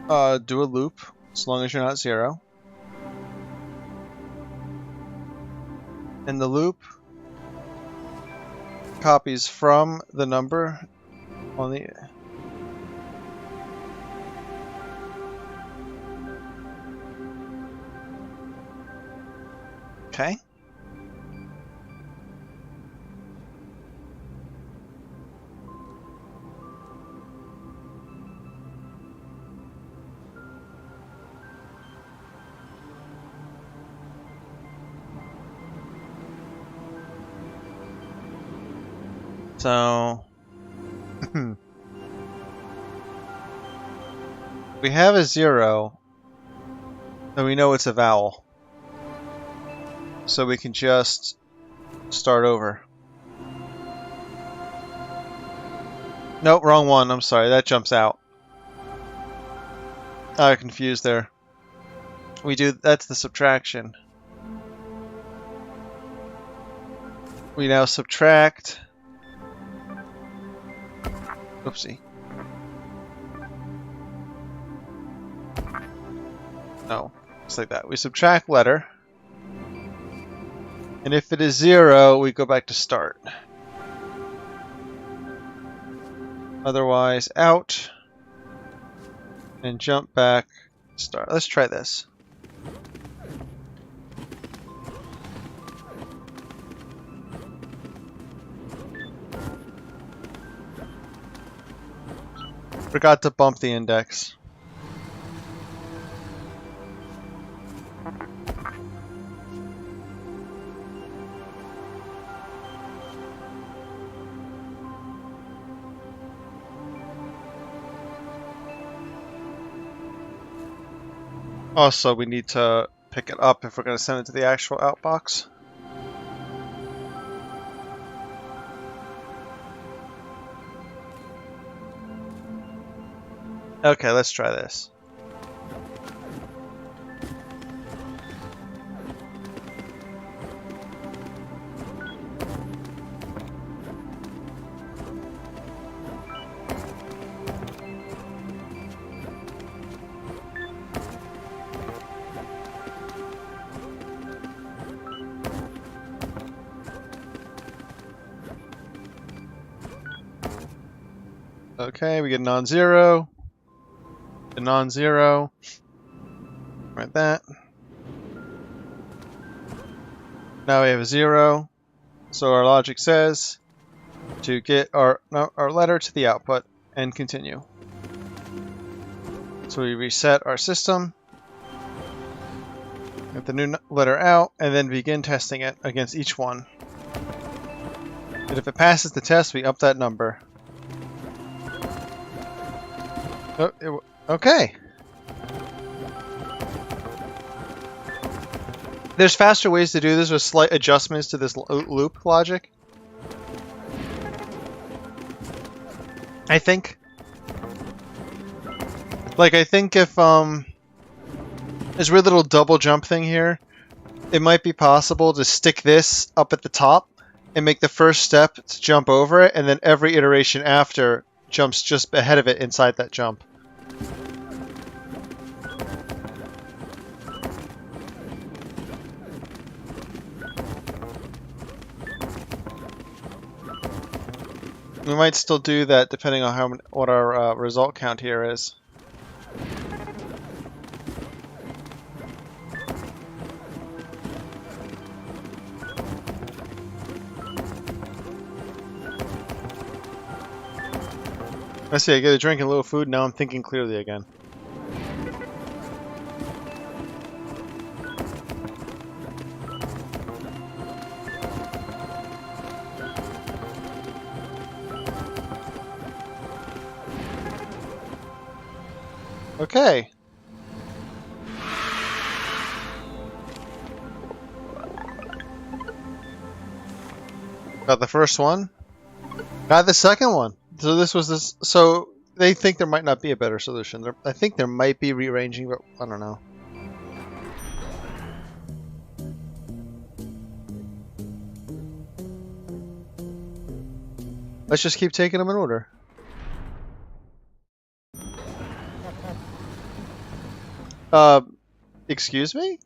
A: do a loop, as long as you're not 0. And the loop copies from the number on the... Okay. So we have a 0, then we know it's a vowel. So we can just start over. Nope, wrong one. I'm sorry, that jumps out. I got confused there. That's the subtraction. We now subtract. Oopsie. No, it's like that. We subtract letter. And if it is 0, we go back to start. Otherwise, out. And jump back. Start. Let's try this. Forgot to bump the index. Also, we need to pick it up if we're going to send it to the actual outbox. Okay, let's try this. Okay, we get non-zero. A non-zero. Like that. Now we have a 0. So our logic says to get our letter to the output and continue. So we reset our system. Get the new letter out and then begin testing it against each one. And if it passes the test, we up that number. Oh, okay. There's faster ways to do this with slight adjustments to this loop logic. I think. Like, I think if, there's a weird little double jump thing here. It might be possible to stick this up at the top and make the first step to jump over it, and then every iteration after jumps just ahead of it inside that jump. We might still do that depending on what our result count here is. I see, I get a drink and a little food, now I'm thinking clearly again. Okay. Got the first one. Got the second one. So this was this. So they think there might not be a better solution. I think there might be rearranging, but I don't know. Let's just keep taking them in order. Excuse me?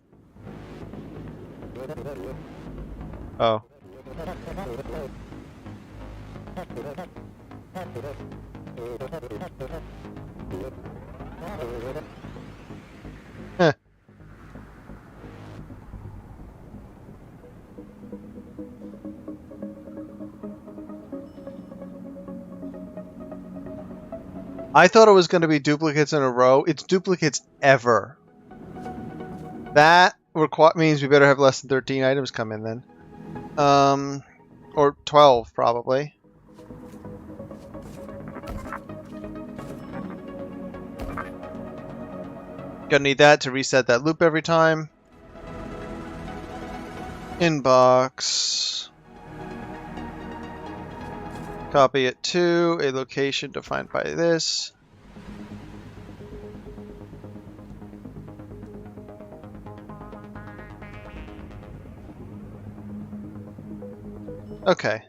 A: Oh. Heh. I thought it was going to be duplicates in a row. It's duplicates ever. That means we better have less than 13 items come in then. Or 12 probably. Gonna need that to reset that loop every time. Inbox. Copy it to a location defined by this. Okay.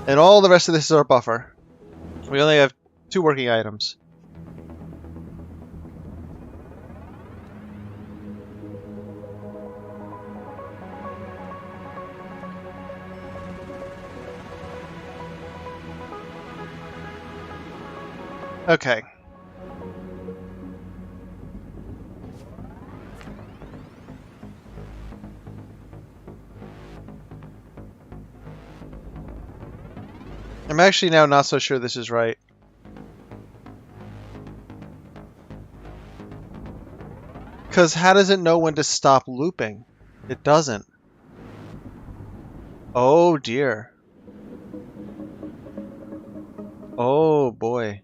A: And all the rest of this is our buffer. We only have 2 working items. Okay. I'm actually now not so sure this is right. Because how does it know when to stop looping? It doesn't. Oh dear. Oh boy.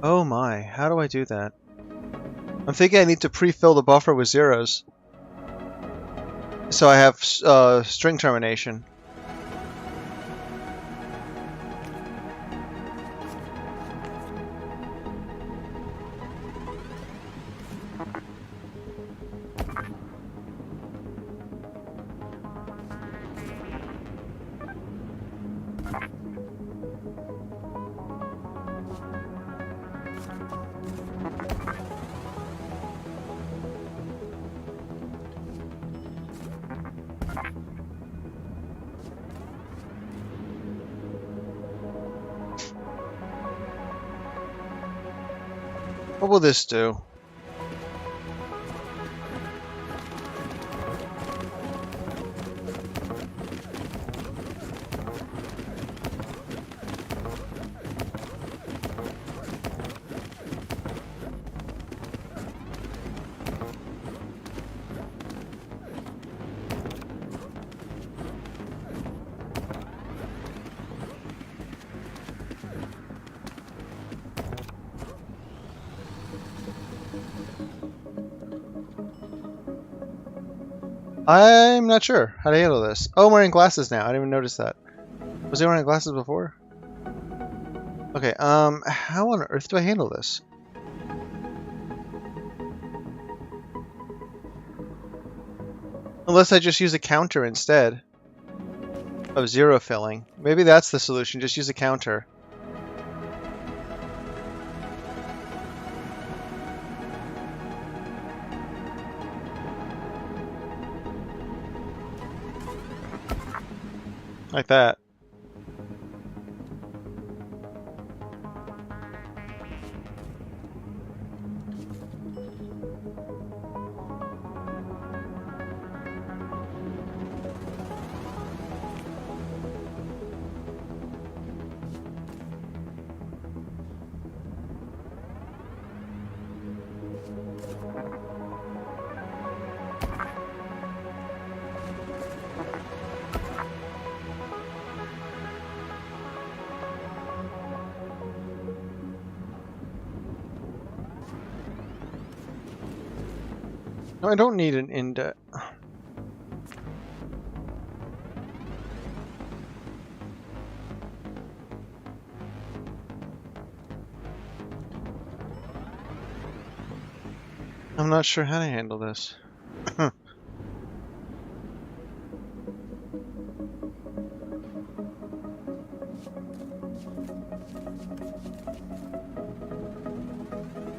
A: Oh my, how do I do that? I'm thinking I need to pre-fill the buffer with zeros. So I have string termination. What will this do? I'm not sure how to handle this. Oh, I'm wearing glasses now. I didn't even notice that. Was I wearing glasses before? Okay, how on earth do I handle this? Unless I just use a counter instead of zero filling. Maybe that's the solution, just use a counter. Like that. No, I don't need an index. I'm not sure how to handle this.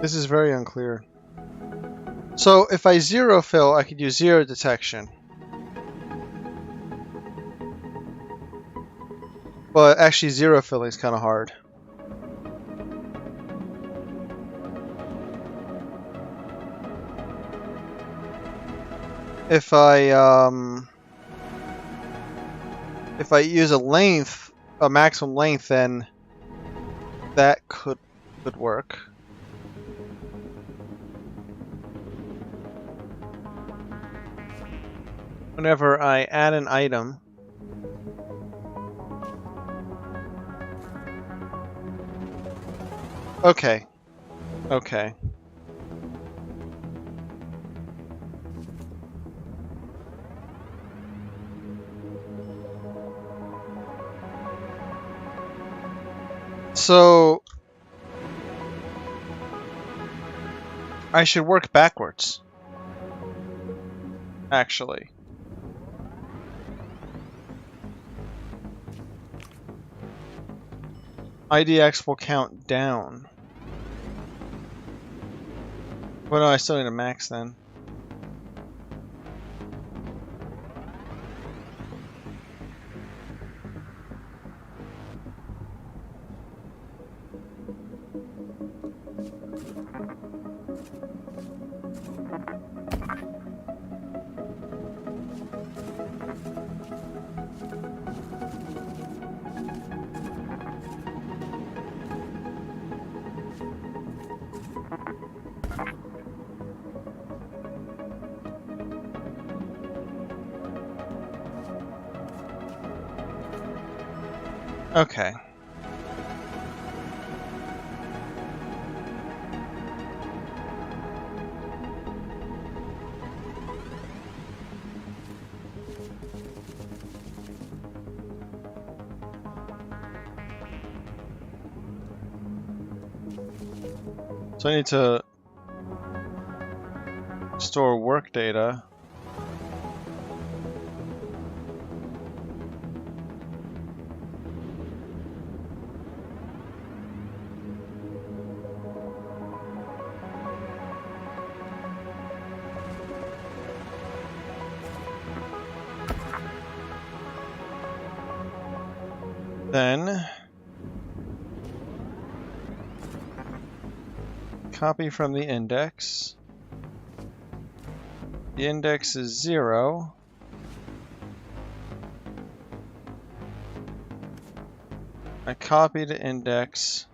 A: This is very unclear. So if I zero fill, I could use zero detection. But actually zero filling is kind of hard. If I use a length, a maximum length, then that could Good work. Whenever I add an item, okay, okay. So I should work backwards, actually. IDX will count down. Well, no, I still need a max then. Okay. So I need to store work data. Then copy from the index. The index is 0. I copy the index,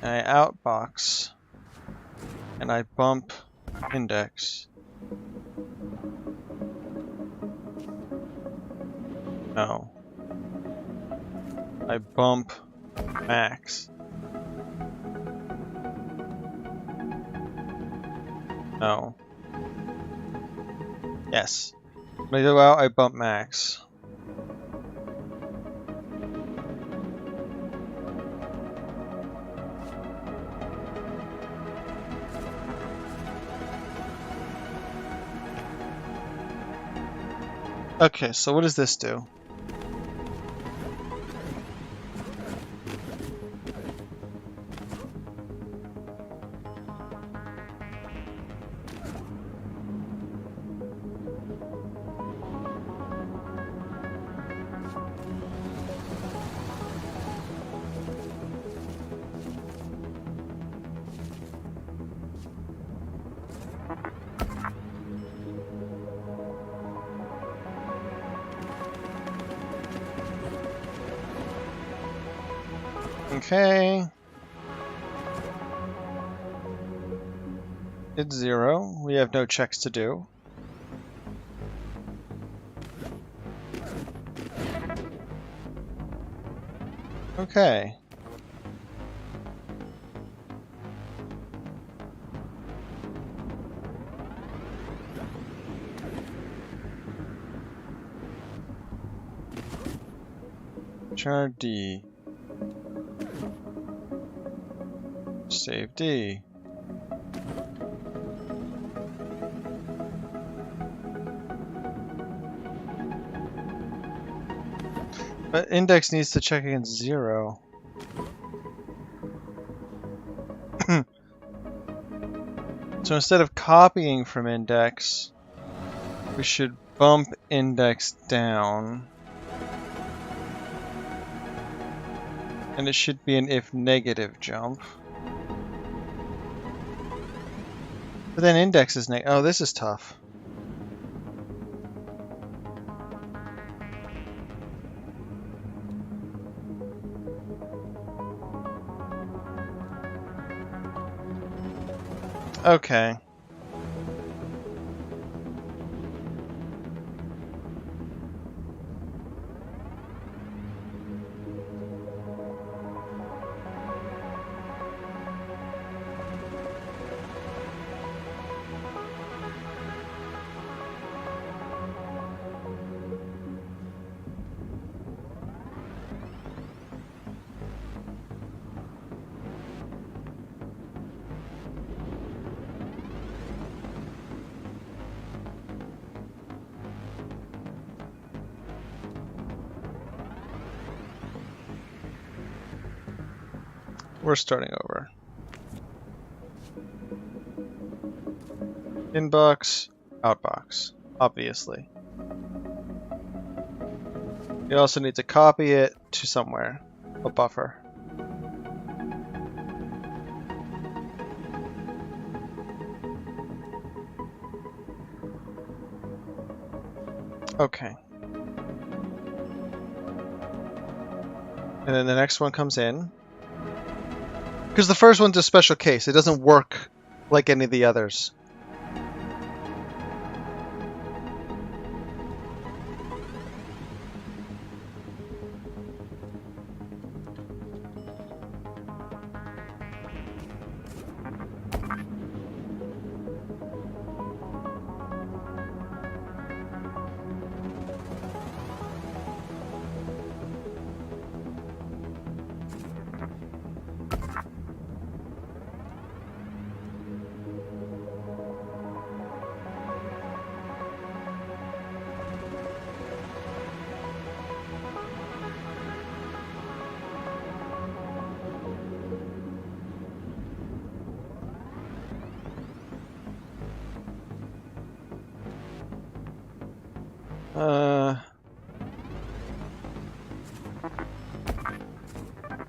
A: and I outbox, and I bump index. No. I bump max. No. Yes. When I go out, I bump max. Okay, so what does this do? Okay. It's 0. We have no checks to do. Okay. Char D. Save D. But index needs to check against 0. So instead of copying from index, we should bump index down. And it should be an if negative jump. But then index is negative. Oh, this is tough. Okay. We're starting over. Inbox, outbox, obviously. You also need to copy it to somewhere, a buffer. Okay. And then the next one comes in. Because the first one's a special case. It doesn't work like any of the others.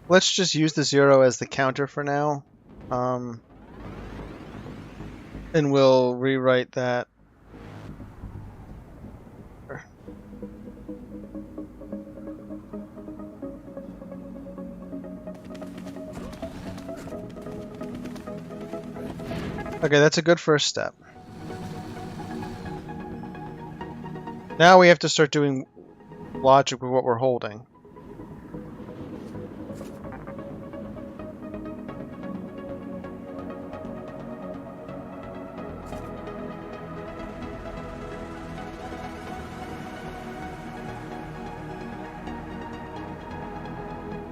A: Let's just use the 0 as the counter for now. And we'll rewrite that. Okay, that's a good first step. Now we have to start doing logic with what we're holding.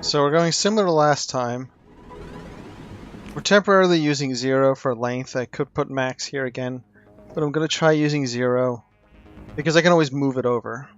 A: So we're going similar to last time. We're temporarily using 0 for length. I could put max here again, but I'm going to try using 0 because I can always move it over.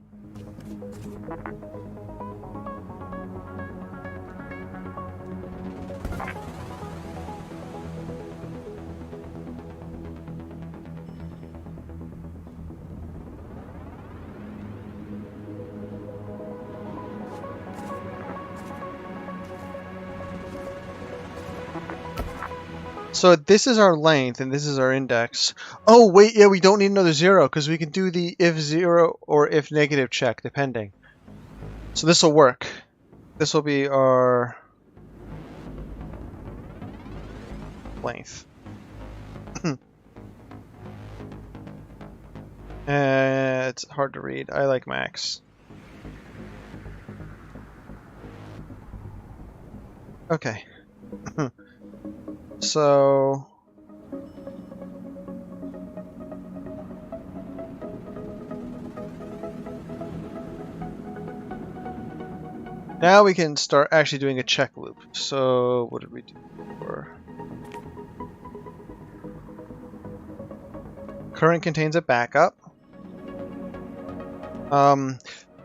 A: So this is our length and this is our index. Oh wait, yeah, we don't need another 0 because we can do the if 0 or if negative check depending. So this will work. This will be our length. It's hard to read. I like max. Okay. So now we can start actually doing a check loop. So what did we do before? Current contains a backup.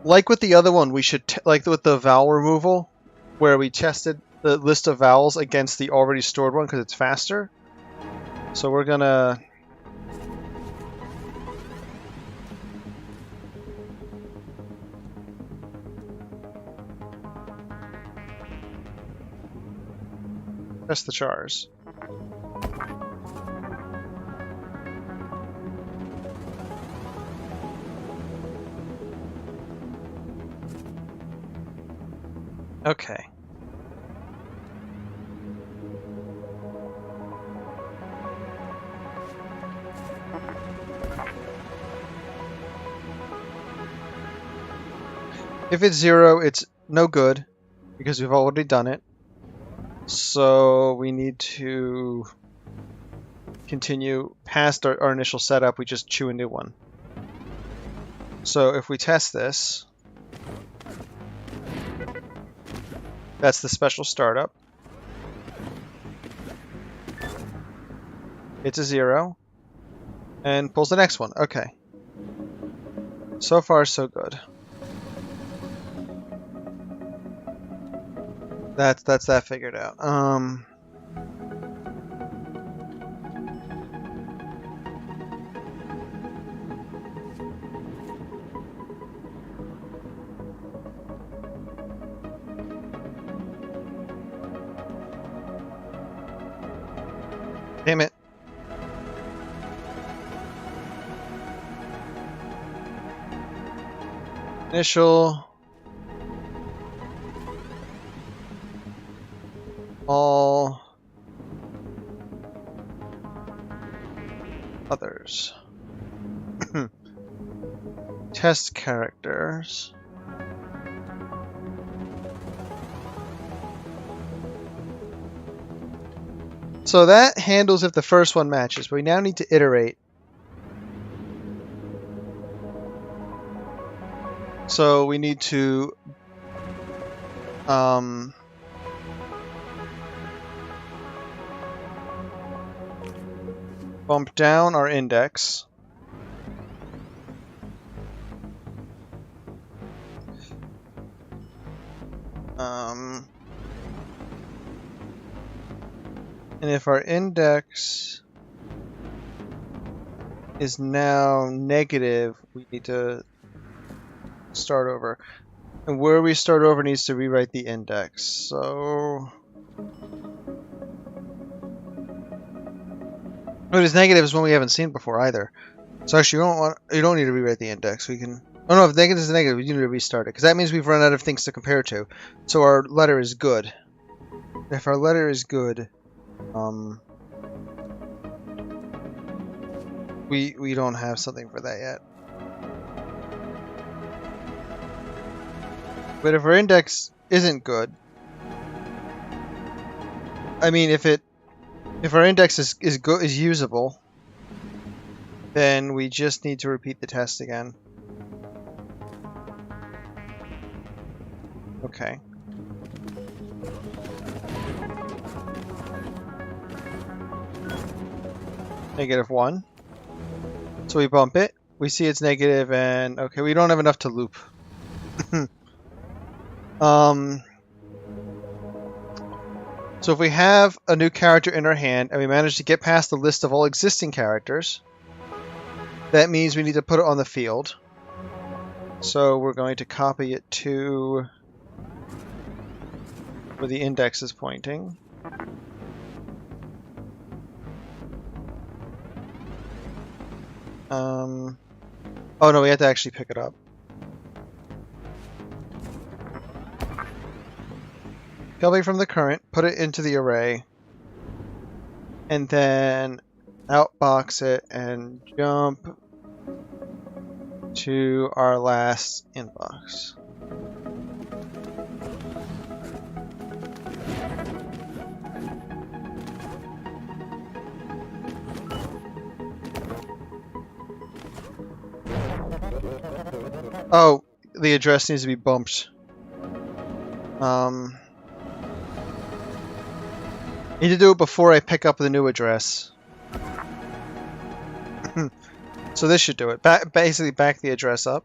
A: Like with the other one, we should like with the vowel removal, where we tested the list of vowels against the already stored one because it's faster. So we're gonna test the chars. Okay. If it's 0, it's no good because we've already done it. So we need to continue past our initial setup. We just chew a new one. So if we test this, that's the special startup. It's a 0 and pulls the next one. Okay. So far, so good. That's that figured out. Damn it. Initial. All others. Test characters. So that handles if the first one matches, but we now need to iterate. So we need to bump down our index. And if our index is now negative, we need to start over. And where we start over needs to rewrite the index. So what is negative is one we haven't seen before either. So actually, you don't need to rewrite the index. We can. Oh no, if negative is negative, we need to restart it because that means we've run out of things to compare to. So our letter is good. If our letter is good, we don't have something for that yet. But if our index isn't good, I mean, if our index is usable, then we just need to repeat the test again. Okay. -1. So we bump it. We see it's negative, and okay, we don't have enough to loop. So if we have a new character in our hand and we manage to get past the list of all existing characters, that means we need to put it on the field. So we're going to copy it to where the index is pointing. Oh no, we have to actually pick it up. Copy from the current, put it into the array, and then outbox it and jump to our last inbox. Oh, the address needs to be bumped. Need to do it before I pick up the new address. So this should do it. Basically back the address up.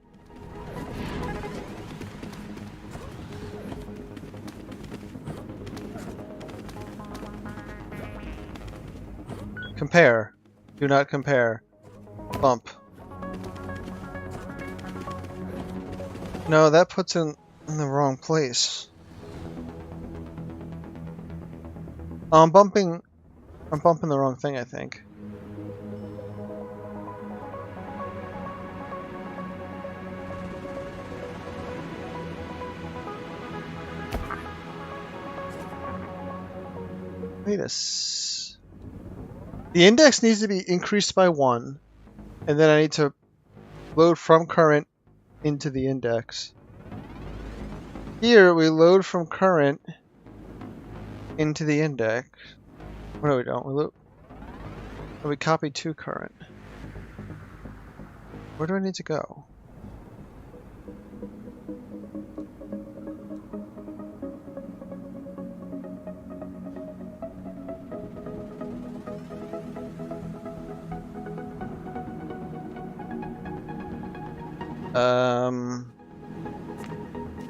A: Compare. Do not compare. Bump. No, that puts it in the wrong place. I'm bumping the wrong thing, I think. Wait a s... The index needs to be increased by 1, and then I need to load from current into the index. here we load from current into the index. Oh, no, we don't. We copy to current. Where do I need to go?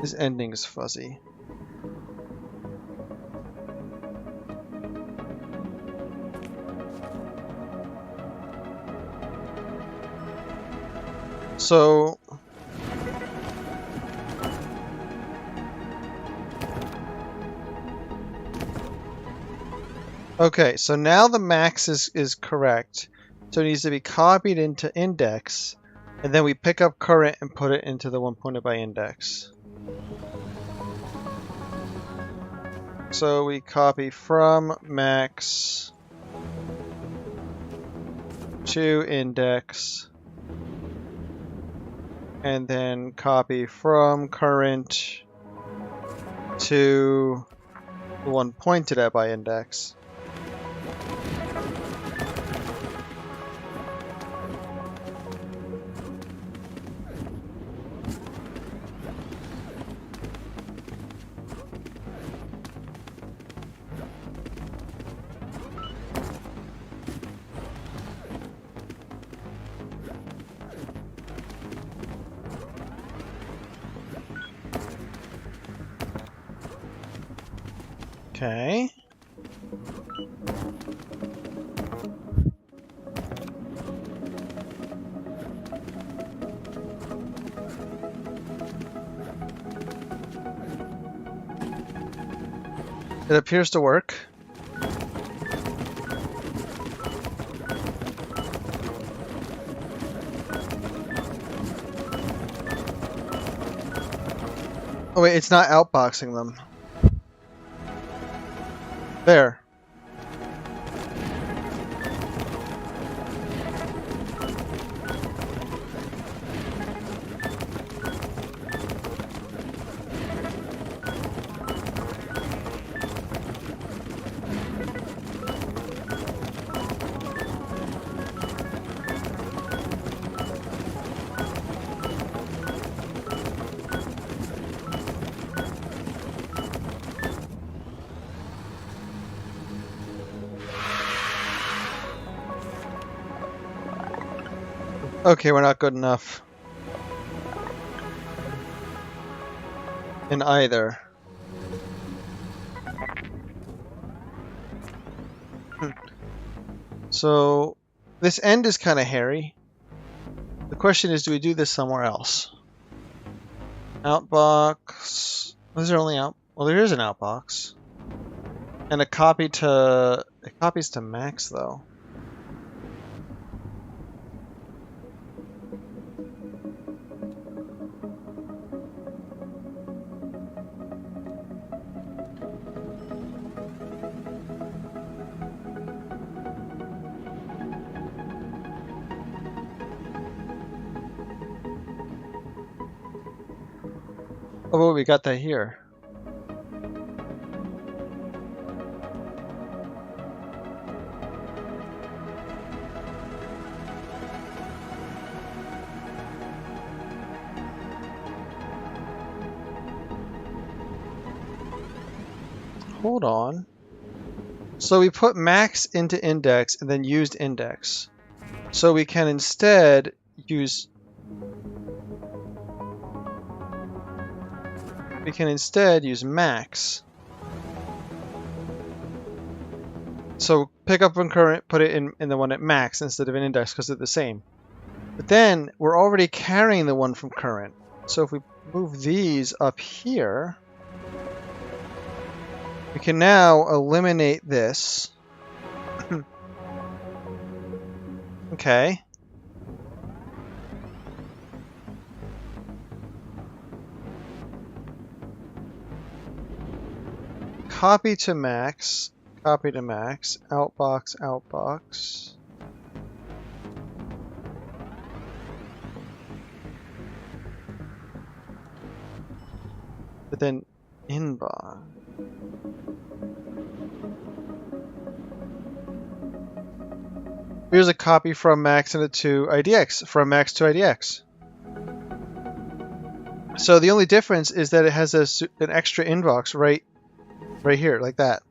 A: This ending is fuzzy. So okay, so now the max is correct. So it needs to be copied into index, and then we pick up current and put it into the one pointed by index. So we copy from max to index, and then copy from current to the one pointed at by index. Okay. It appears to work. Oh wait, it's not outboxing them. There. Okay, we're not good enough in either. So this end is kind of hairy. The question is, do we do this somewhere else? Outbox. Was there only out? Well, there is an outbox. And a copy to. It copies to max though. Oh, well, we got that here. Hold on. So we put max into index and then used index. So we can instead use max. So pick up from current, put it in the one at max instead of an index because they're the same. But then we're already carrying the one from current. So if we move these up here, we can now eliminate this. Okay. Copy to max, outbox, outbox. but then inbox. Here's a copy from Max and a to IDX, from Max to IDX. So the only difference is that it has an extra inbox right here, like that.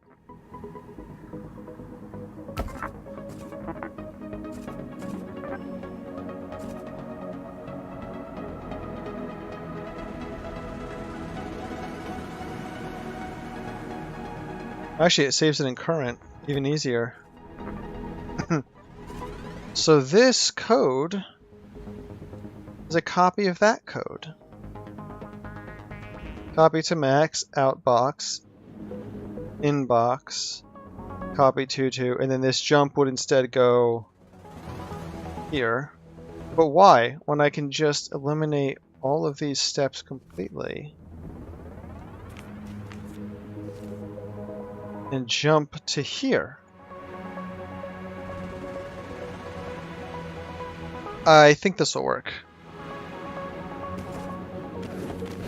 A: Actually, it saves it in current, even easier. So this code is a copy of that code. Copy to Max, outbox, inbox, copy to, and then this jump would instead go here. But why? When I can just eliminate all of these steps completely and jump to here. I think this will work.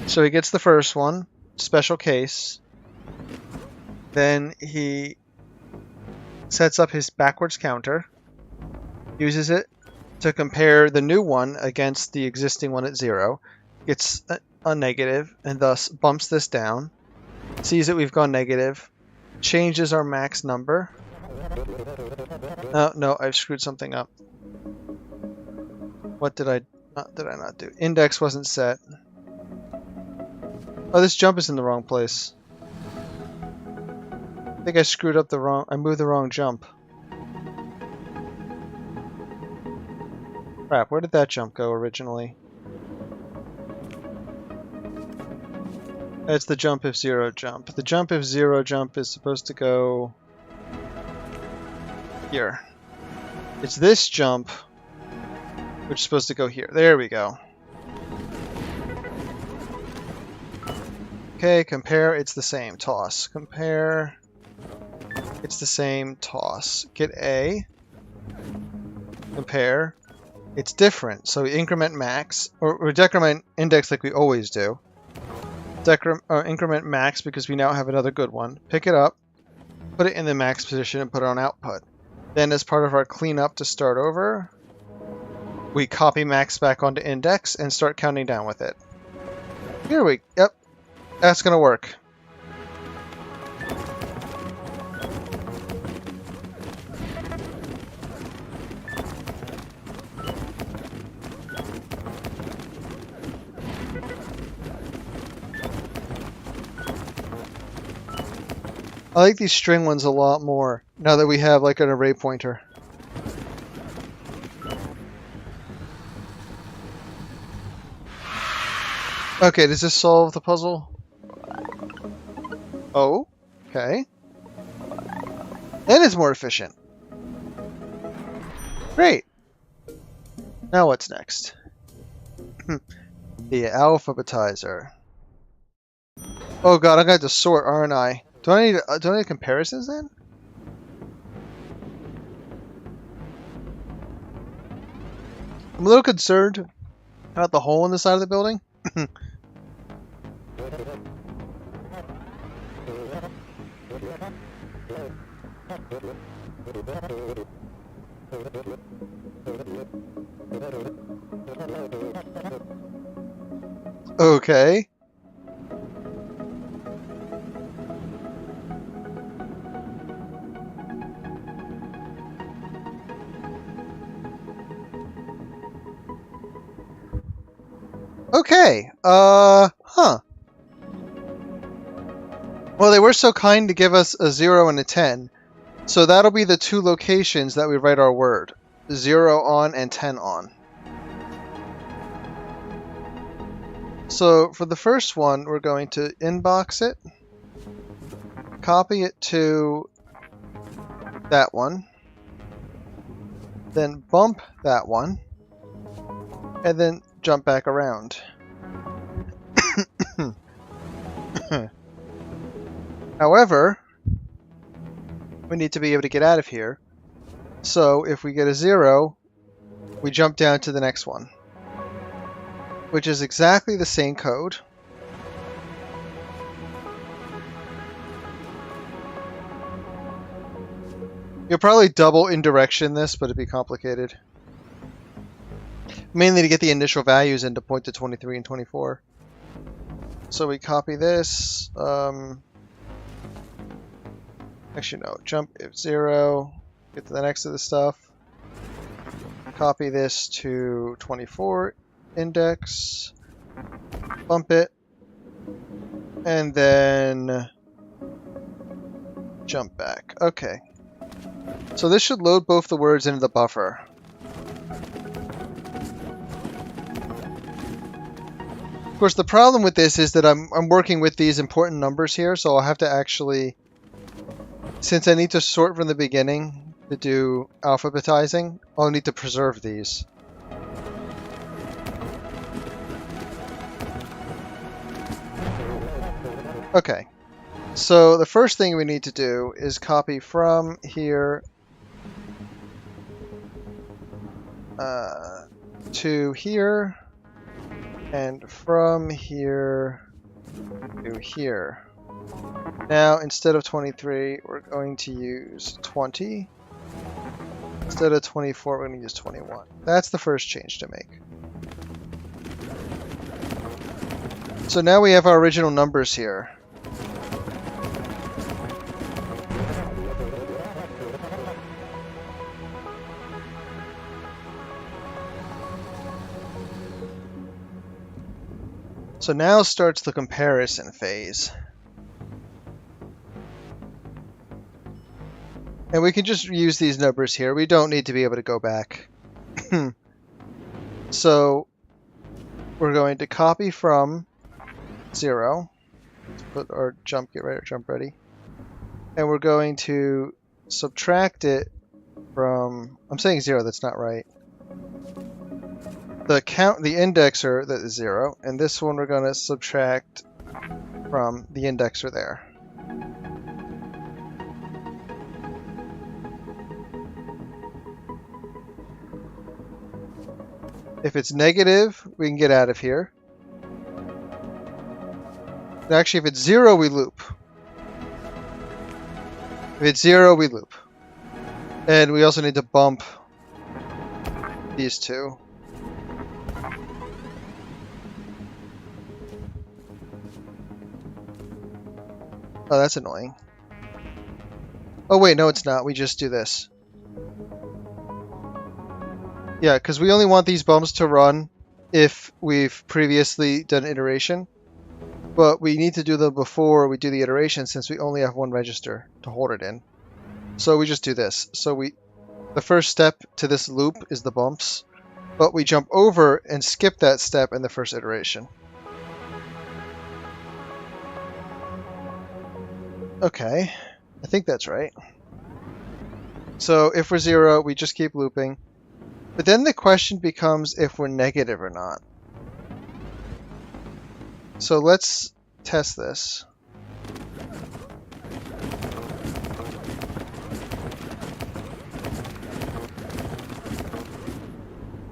A: So he gets the first one, special case. Then he sets up his backwards counter, uses it to compare the new one against the existing one at 0, gets a negative, and thus bumps this down, sees that we've gone negative, changes our max number. Oh, no, I've screwed something up. What did I not do? Index wasn't set. Oh, this jump is in the wrong place. I think I screwed up I moved the wrong jump. Crap, where did that jump go originally? That's the jump if 0 jump. The jump if 0 jump is supposed to go here. It's this jump which is supposed to go here. There we go. Okay, compare, it's the same. Toss. Compare, it's the same. Toss. Get A. Compare, it's different. So we increment max, or decrement index like we always do. Increment max because we now have another good one. Pick it up, put it in the max position, and put it on output. Then as part of our cleanup to start over, we copy max back onto index and start counting down with it. Yep, that's gonna work. I like these string ones a lot more now that we have like an array pointer. Okay, does this solve the puzzle? Oh, okay. Then it's more efficient. Great. Now what's next? The alphabetizer. Oh god, I'm gonna have to sort, aren't I? Do I need comparisons then? I'm a little concerned about the hole in the side of the building. Okay. Okay, huh. Well, they were so kind to give us a 0 and a 10. So that'll be the two locations that we write our word. 0 on and 10 on. So for the first one, we're going to inbox it, copy it to that one, then bump that one, and then jump back around. However, we need to be able to get out of here. So if we get a 0, we jump down to the next one, which is exactly the same code. You'll probably double indirection this, but it'd be complicated. Mainly to get the initial values in to point to 23 and 24. So we copy this. Actually, no. Jump if 0. Get to the next of the stuff. Copy this to 24 index. Bump it. And then jump back. Okay. So this should load both the words into the buffer. Of course, the problem with this is that I'm working with these important numbers here, so I'll have to actually, since I need to sort from the beginning to do alphabetizing, I'll need to preserve these. Okay, so the first thing we need to do is copy from here to here, and from here to here. Now, instead of 23, we're going to use 20. Instead of 24, we're going to use 21. That's the first change to make. So now we have our original numbers here. So now starts the comparison phase. And we can just use these numbers here. We don't need to be able to go back. So we're going to copy from 0. Let's put our jump ready. And we're going to subtract it from, I'm saying 0, that's not right. The indexer that is 0, and this one we're going to subtract from the indexer there. If it's negative, we can get out of here. Actually, if it's 0, we loop. If it's 0, we loop. And we also need to bump these two. Oh, that's annoying. Oh wait, no it's not. We just do this. Yeah, because we only want these bumps to run if we've previously done iteration. But we need to do them before we do the iteration since we only have one register to hold it in. So we just do this. So the first step to this loop is the bumps, but we jump over and skip that step in the first iteration. Okay, I think that's right. So if we're 0, we just keep looping. But then the question becomes if we're negative or not. So let's test this.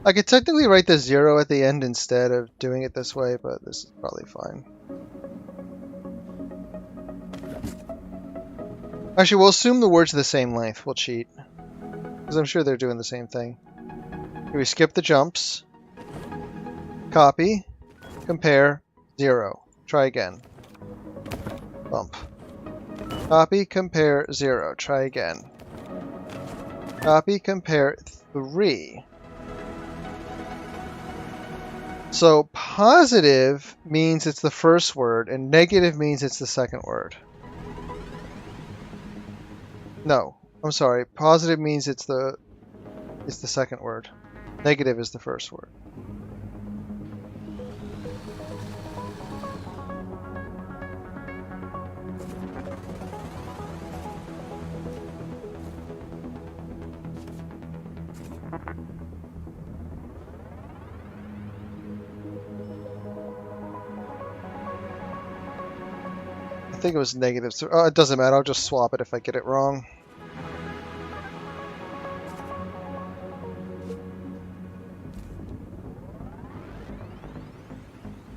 A: I could technically write the 0 at the end instead of doing it this way, but this is probably fine. Actually, we'll assume the words are the same length. We'll cheat. Because I'm sure they're doing the same thing. We skip the jumps. Copy. Compare. 0. Try again. Bump. Copy. Compare. 0. Try again. Copy. Compare. 3. So positive means it's the first word, and negative means it's the second word. No, I'm sorry. Positive means it's the second word. Negative is the first word. I think it was negative. Oh, it doesn't matter. I'll just swap it if I get it wrong.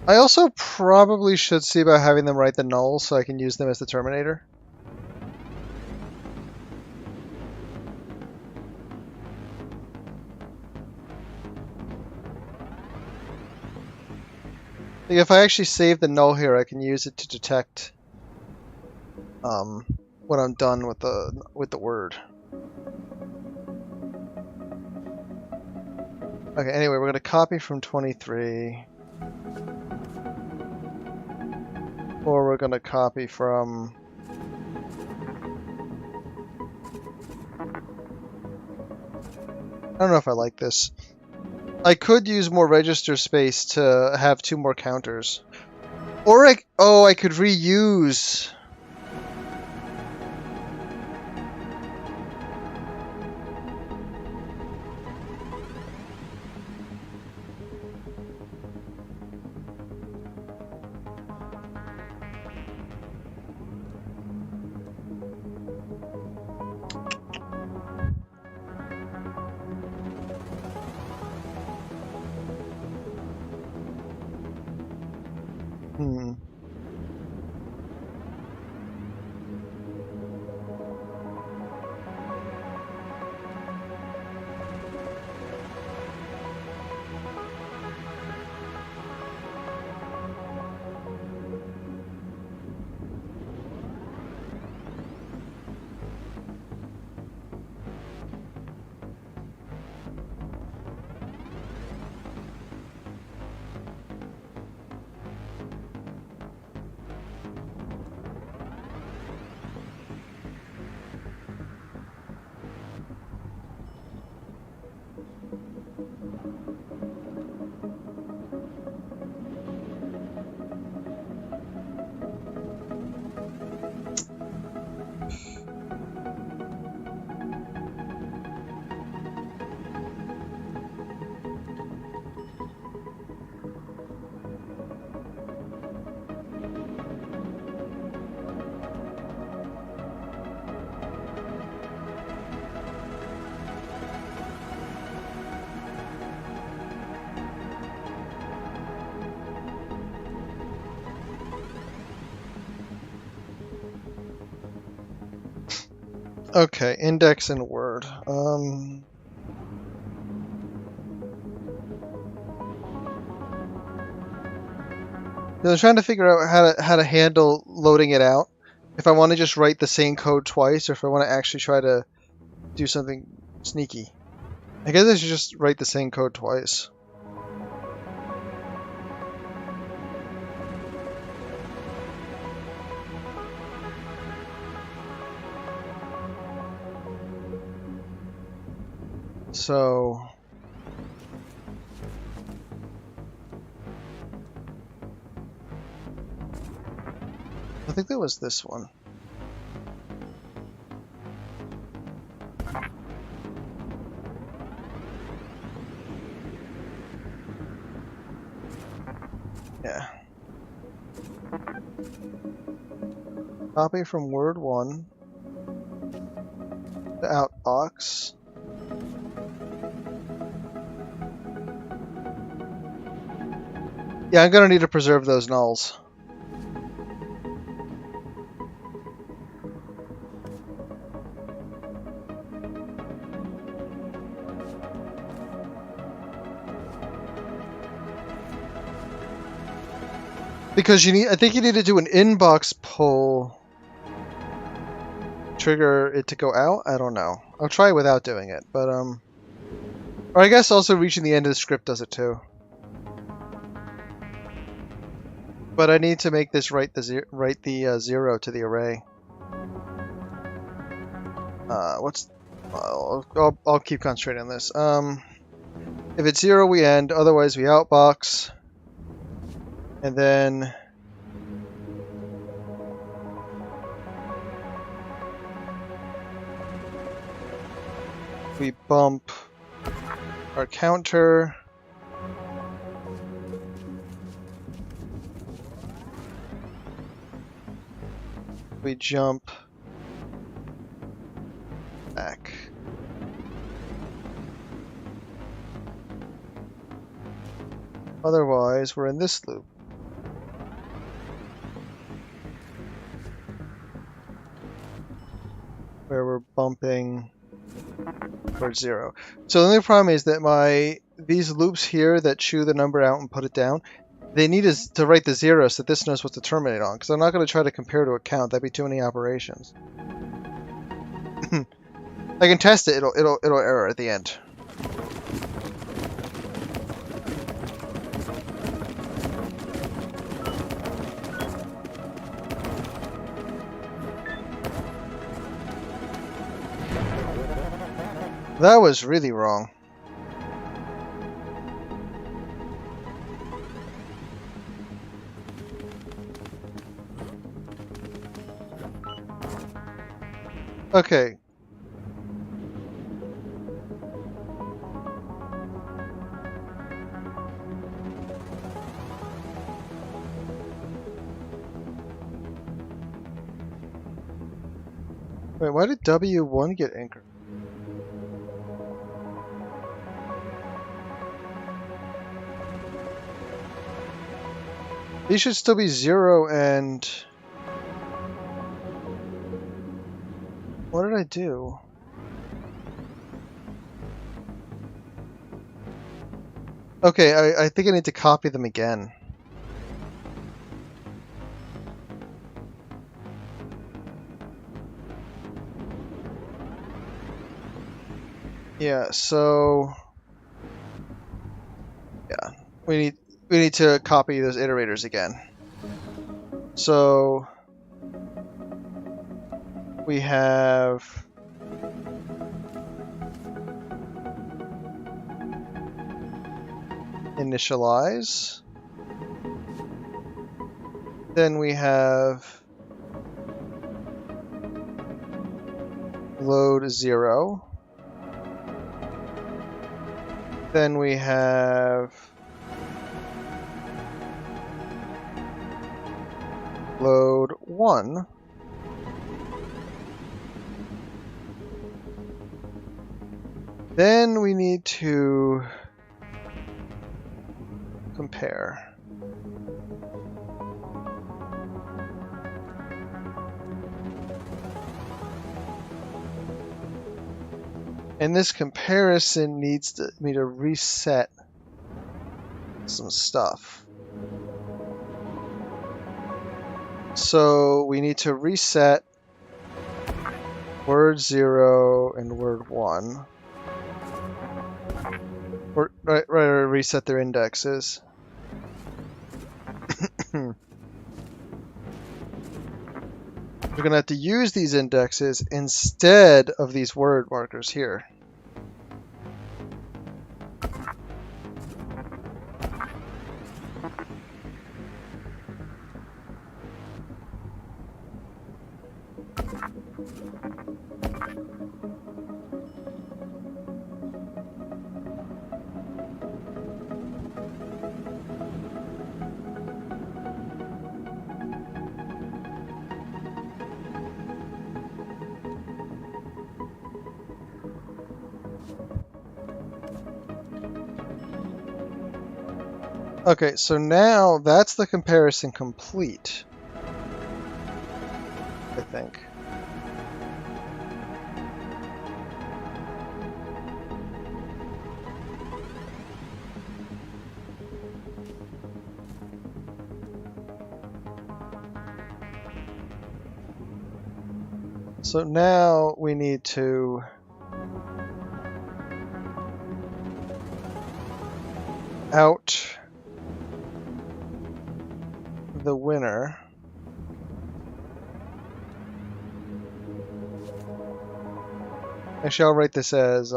A: I also probably should see about having them write the nulls so I can use them as the terminator. If I actually save the null here, I can use it to detect when I'm done with the word. Okay, anyway, we're gonna copy from 23. Or we're gonna copy from I don't know if I like this. I could use more register space to have 2 more counters. Or I could reuse. Hmm. Okay, index and word. I'm trying to figure out how to handle loading it out. If I want to just write the same code twice, or if I want to actually try to do something sneaky. I guess I should just write the same code twice. So I think that was this one. Yeah. Copy from word 1 to outbox. Yeah, I'm gonna need to preserve those nulls. Because I think you need to do an inbox pull. Trigger it to go out? I don't know. I'll try without doing it, but or I guess also reaching the end of the script does it too. But I need to make this write the 0 to the array. I'll keep concentrating on this. If it's 0, we end. Otherwise, we outbox, and then we bump our counter. We jump back. Otherwise, we're in this loop. Where we're bumping towards 0. So the only problem is that these loops here that chew the number out and put it down, they need is to write the zero so this knows what to terminate on. Because I'm not going to try to compare to a count. That'd be too many operations. I can test it. It'll error at the end. That was really wrong. Okay. Wait, why did W1 get anchored? These should still be 0 and... What did I do? Okay, I think I need to copy them again. Yeah, so... Yeah, we need to copy those iterators again. So... We have... Initialize. Then we have... Load 0. Then we have... Load 1. Then we need to compare. And this comparison needs me to reset some stuff. So we need to reset word 0 and word 1. Right, reset their indexes. We're going to have to use these indexes instead of these word markers here. Okay, so now that's the comparison complete, I think. So now we need to out the winner. Actually, I'll write this as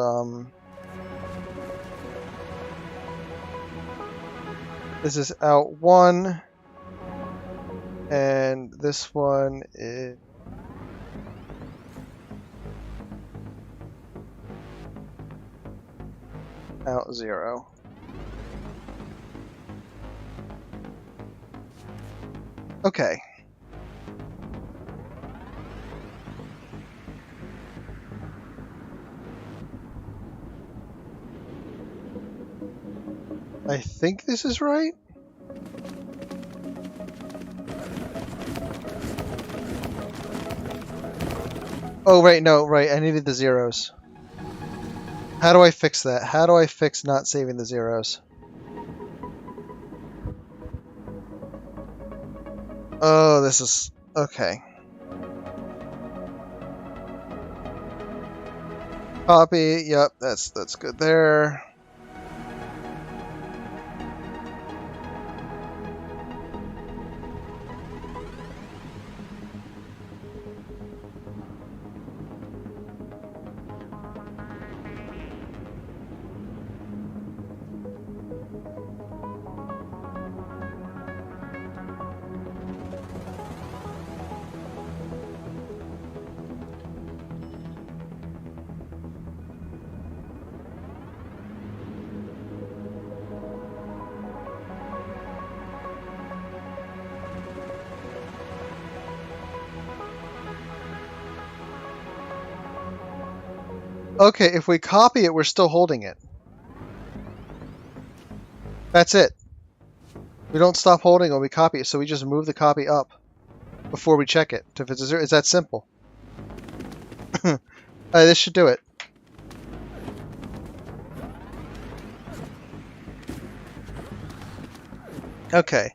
A: this is out 1, and this one is out 0. Okay. I think this is right. Oh, right, no, right. I needed the zeros. How do I fix that? How do I fix not saving the zeros? Oh, this is okay. Copy. Yep, that's good there. Okay, if we copy it, we're still holding it. That's it. We don't stop holding it when we copy it, so we just move the copy up before we check it. If it's a zero, it's that simple. This should do it. Okay,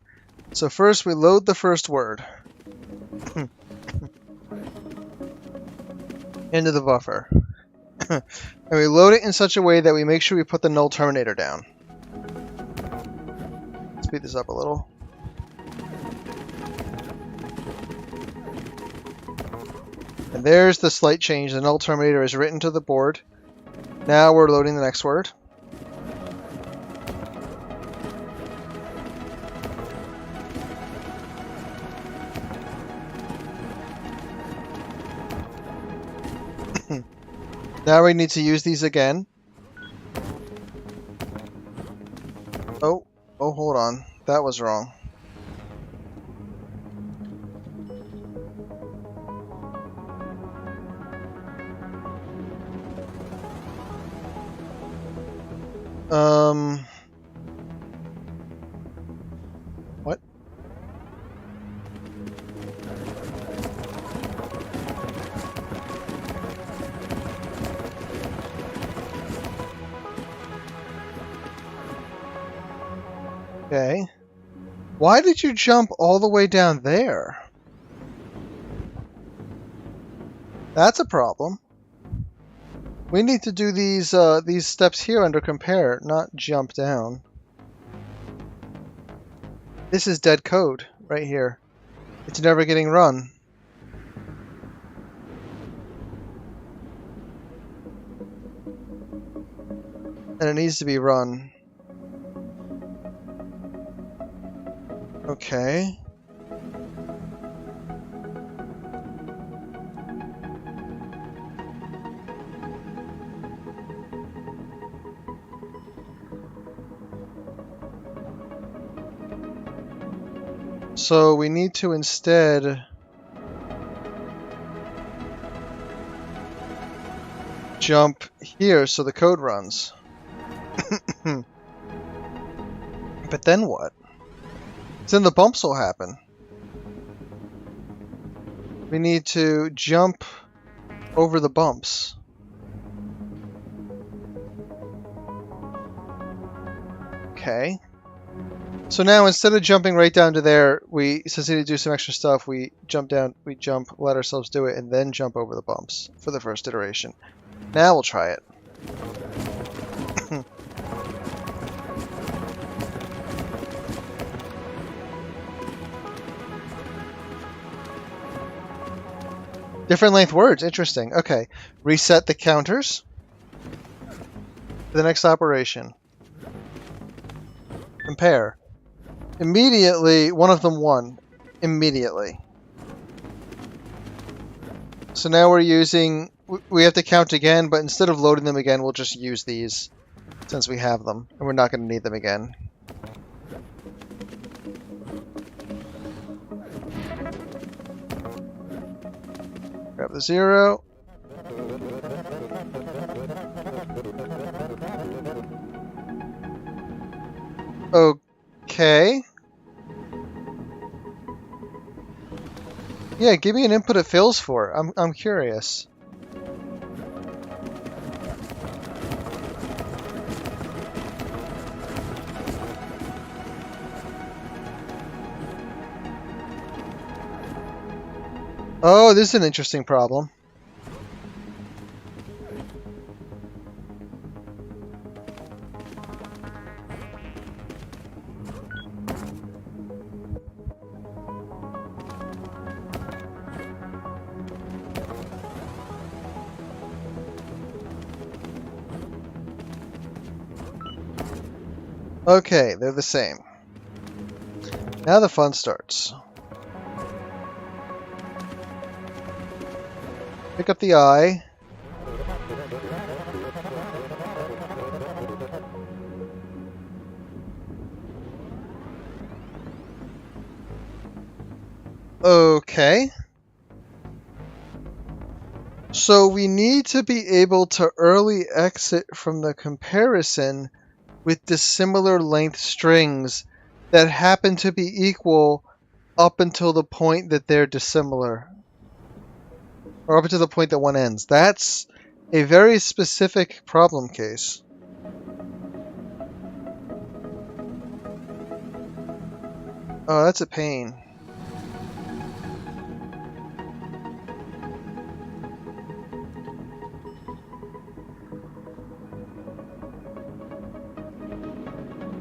A: so first we load the first word into the buffer. And we load it in such a way that we make sure we put the null terminator down. Speed this up a little. And there's the slight change. The null terminator is written to the board. Now we're loading the next word. Now we need to use these again. Oh, hold on. That was wrong. What? Okay. Why did you jump all the way down there? That's a problem. We need to do these steps here under compare, not jump down. This is dead code right here. It's never getting run. And it needs to be run. Okay. So we need to instead jump here so the code runs. But then what? Then the bumps will happen. We need to jump over the bumps. Okay. So now instead of jumping right down to there, since we need to do some extra stuff, we jump down, let ourselves do it, and then jump over the bumps for the first iteration. Now we'll try it. Different length words, interesting. Okay, reset the counters for the next operation. Compare. Immediately, one of them won. Immediately. So now we're using... We have to count again, but instead of loading them again, we'll just use these since we have them, and we're not going to need them again. Grab the 0. Okay. Yeah, give me an input it fills for. I'm curious. Oh, this is an interesting problem. Okay, they're the same. Now the fun starts. Pick up the eye. Okay. So we need to be able to early exit from the comparison with dissimilar length strings that happen to be equal up until the point that they're dissimilar. Or up until the point that one ends. That's a very specific problem case. Oh, that's a pain.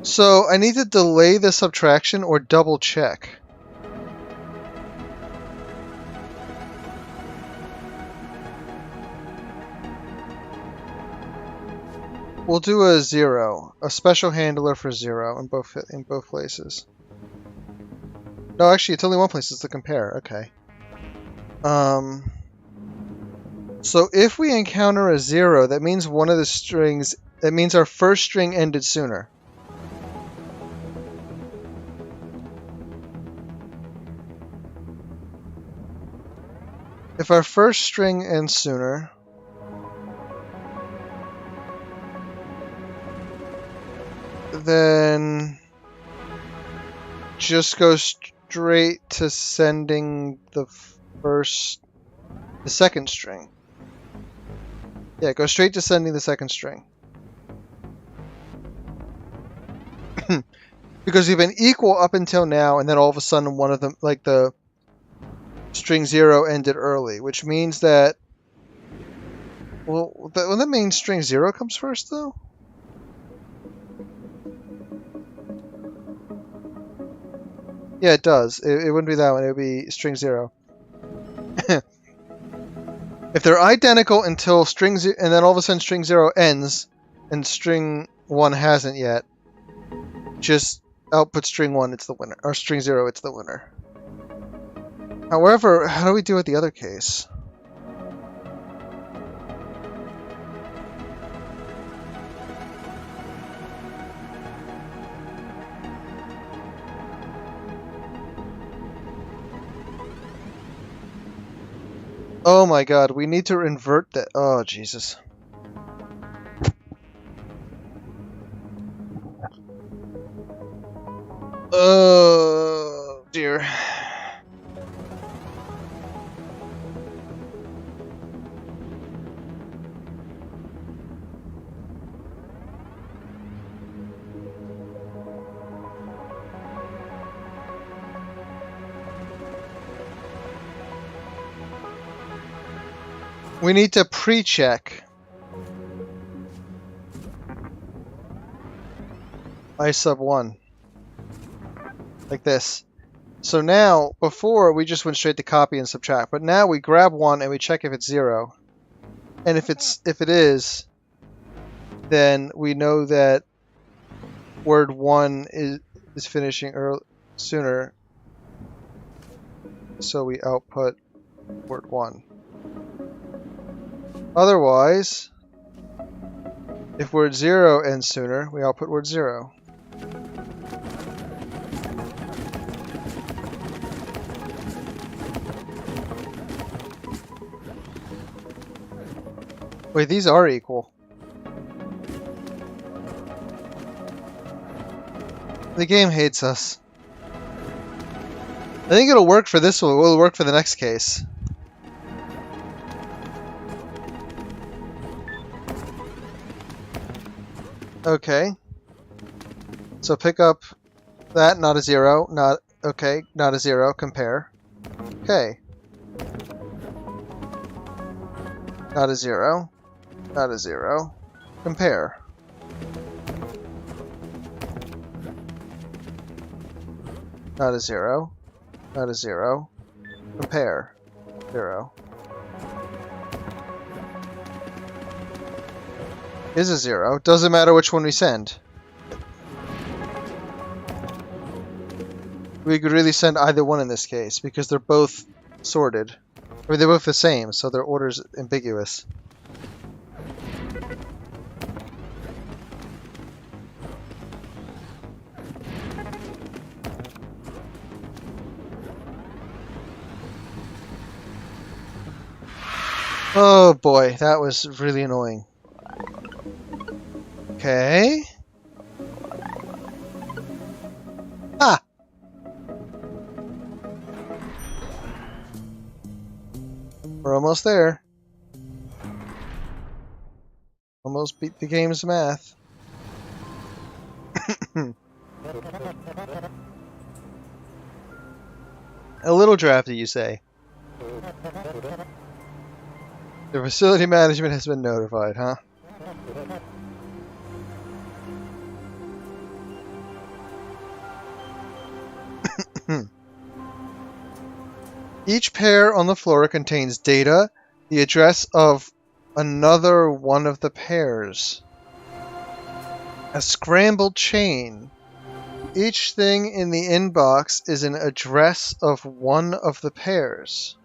A: So I need to delay the subtraction or double check. We'll do a 0, a special handler for 0 in both places. No, actually, it's only one place. It's to compare. Okay. So if we encounter a 0, that means one of the strings. That means our first string ended sooner. If our first string ends sooner, then just go straight to sending the second string. Yeah, go straight to sending the second string. Because we've been equal up until now, and then all of a sudden one of them, like the string 0 ended early, which means that, well, that means string 0 comes first, though? Yeah, it does. It wouldn't be that one. It would be string 0. If they're identical until string 0, and then all of a sudden string 0 ends, and string 1 hasn't yet, just output string 1, it's the winner. Or string 0, it's the winner. However, how do we do with the other case? Oh my god, we need to invert that. Oh, Jesus. Oh, dear. We need to pre-check. I sub 1. Like this. So now, before we just went straight to copy and subtract, but now we grab 1 and we check if it's 0. And if it is, then we know that word 1 is finishing sooner. So we output word 1. Otherwise, if word 0 ends sooner, we output word 0. Wait, these are equal. The game hates us. I think it'll work for this one. It will work for the next case. Okay. So pick up that, not a 0. Not a 0. Compare. Okay. Not a 0. Not a 0. Compare. Not a 0. Not a 0. Compare. 0. Is a 0. Doesn't matter which one we send. We could really send either one in this case because they're both sorted. I mean, they're both the same, so their order's ambiguous. Oh boy, that was really annoying. Okay. Ah! We're almost there. Almost beat the game's math. A little drafty, you say? The facility management has been notified, huh? Each pair on the floor contains data, the address of another one of the pairs. A scrambled chain. Each thing in the inbox is an address of one of the pairs.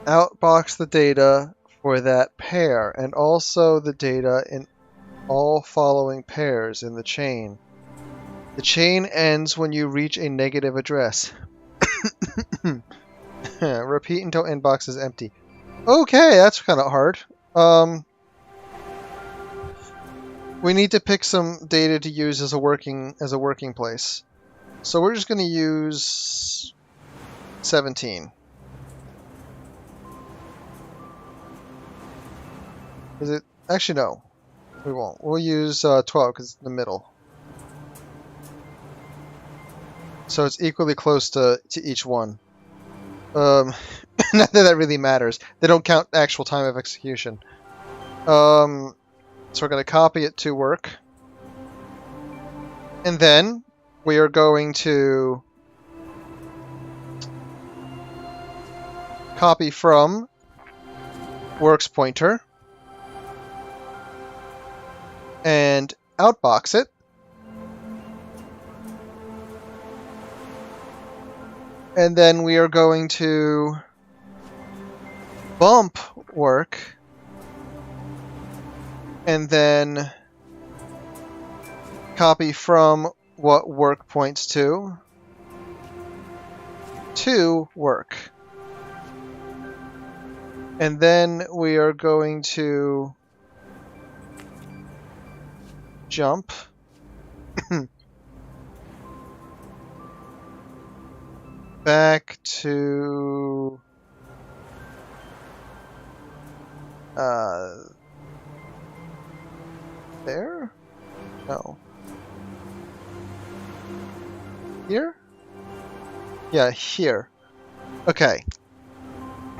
A: Outbox the data for that pair, and also the data in all following pairs in the chain. The chain ends when you reach a negative address. Repeat until inbox is empty. Okay, that's kind of hard. We need to pick some data to use as a working place. So we're just going to use 17. Is it? Actually, no. We won't. We'll use 12 because it's in the middle. So it's equally close to each one. Not that that really matters. They don't count actual time of execution. So we're going to copy it to work. And then we are going to copy from works pointer and outbox it. And then we are going to bump work and then copy from what work points to work. And then we are going to jump back to there? No. Here? Yeah, here. Okay.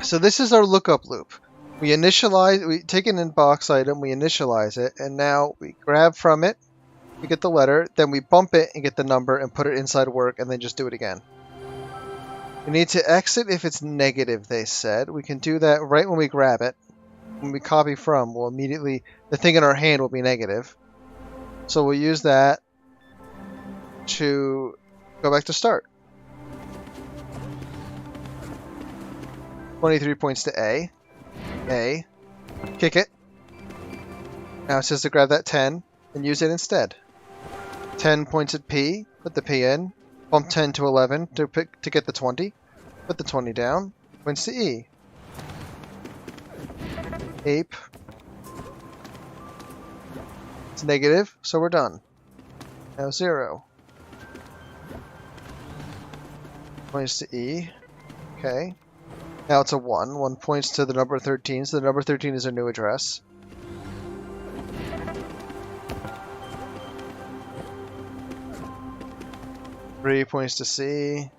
A: So this is our lookup loop. We take an inbox item, we initialize it, and now we grab from it, we get the letter, then we bump it and get the number and put it inside work, and then just do it again. We need to exit if it's negative, they said. We can do that right when we grab it. When we copy from, we'll immediately, the thing in our hand will be negative. So we'll use that to go back to start. 23 points to A. A. Kick it. Now it says to grab that 10 and use it instead. 10 points at P. Put the P in. Bump 10 to 11 to get the 20. Put the 20 down. Points to E. Ape. It's negative, so we're done. Now 0. Points to E. Okay. Now it's a 1. 1 points to the number 13, so the number 13 is our new address. Three points to C.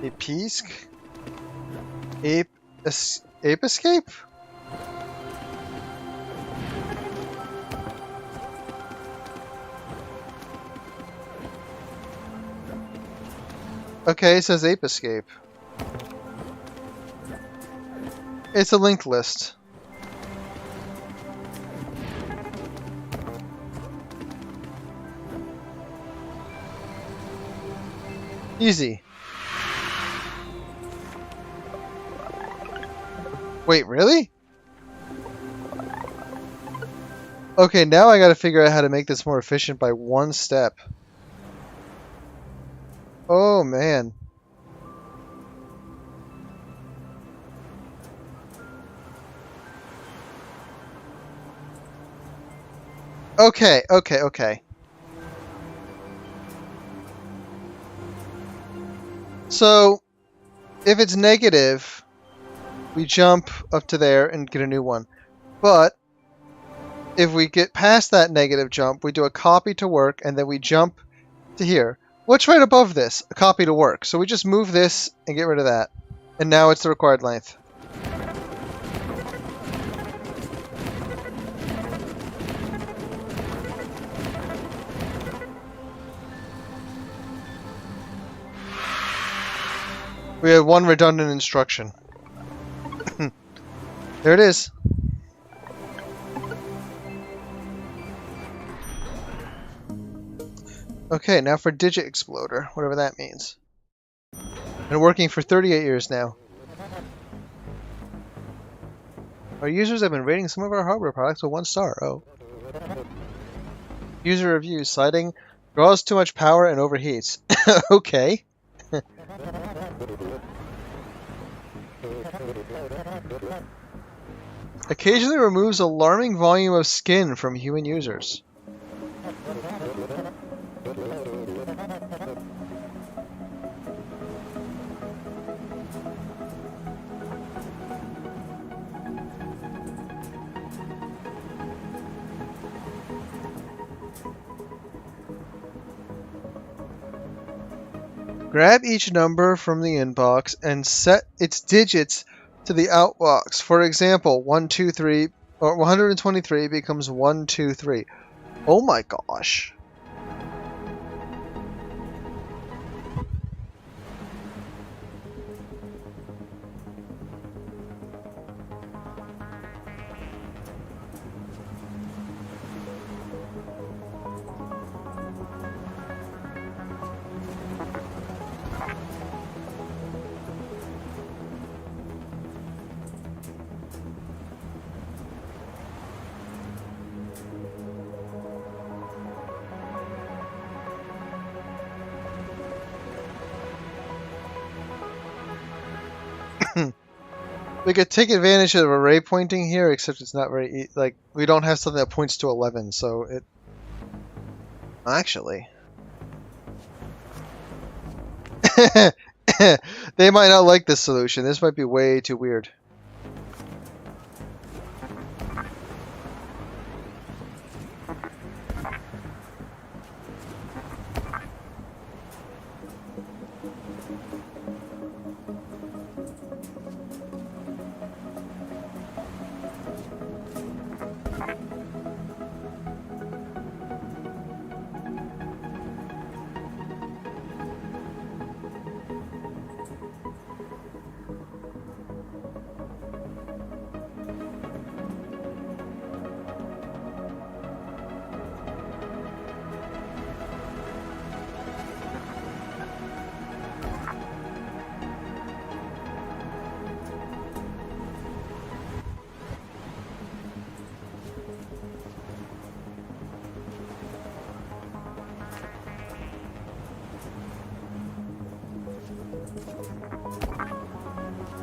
A: A Pisk. Ape Ape escape? Okay, it says ape escape. It's a linked list. Easy. Wait, really? Okay, now I gotta figure out how to make this more efficient by one step. Oh, man. Okay. So, if it's negative, we jump up to there and get a new one. But, if we get past that negative jump, we do a copy to work, and then we jump to here. What's right above this? A copy to work. So we just move this and get rid of that. And now it's the required length. We have one redundant instruction. There it is. Okay, now for Digit Exploder, whatever that means. Been working for 38 years now. Our users have been rating some of our hardware products with 1 star. Oh. User reviews citing draws too much power and overheats. Okay. Occasionally removes alarming volume of skin from human users. Grab each number from the inbox and set its digits to the outbox. For example, 123 or 123 becomes 123. Oh my gosh. We could take advantage of array pointing here, except it's not very like we don't have something that points to 11, so it actually they might not like this solution. This might be way too weird.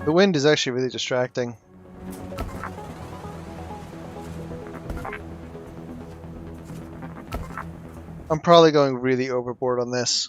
A: The wind is actually really distracting. I'm probably going really overboard on this.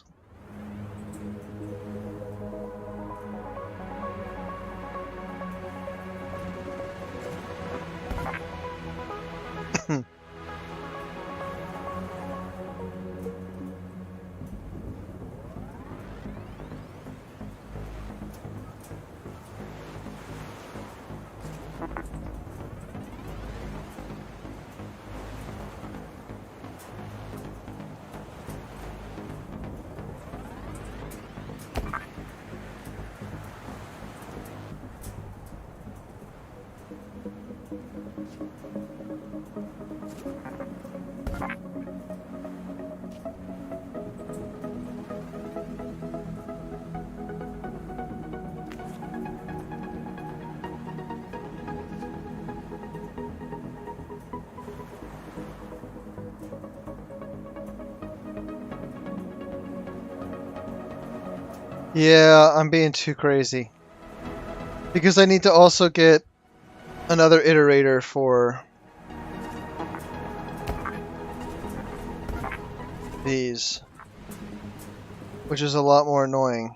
A: Yeah, I'm being too crazy. Because I need to also get another iterator for these, which is a lot more annoying.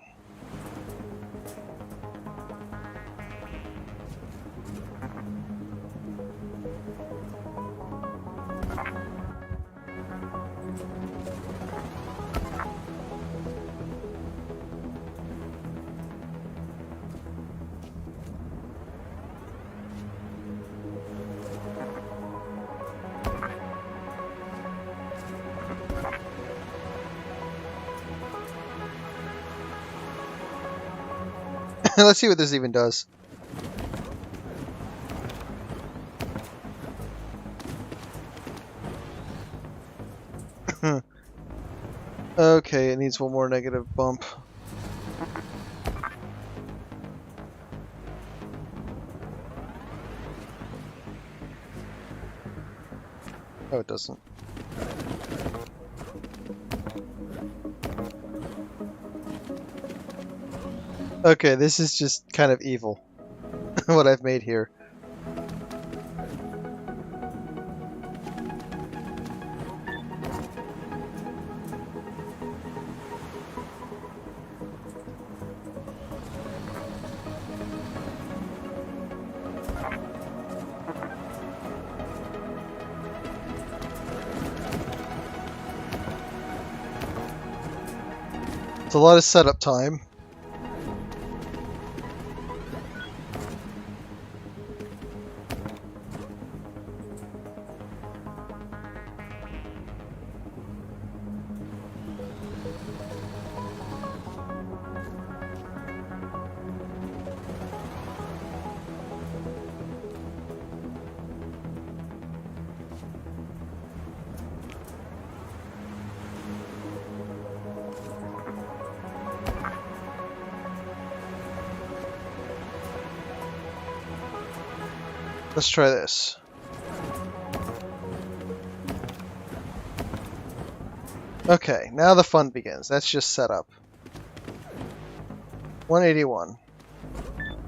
A: Let's see what this even does. Okay, it needs one more negative bump. Oh, it doesn't. Okay, this is just kind of evil, what I've made here. It's a lot of setup time. Let's try this. Okay, now the fun begins. That's just setup. 181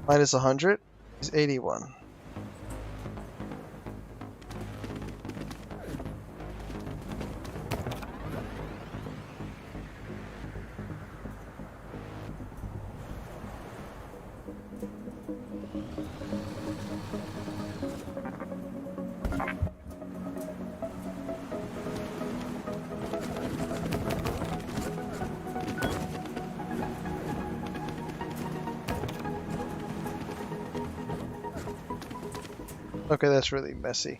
A: minus 100 is 81. Okay, that's really messy.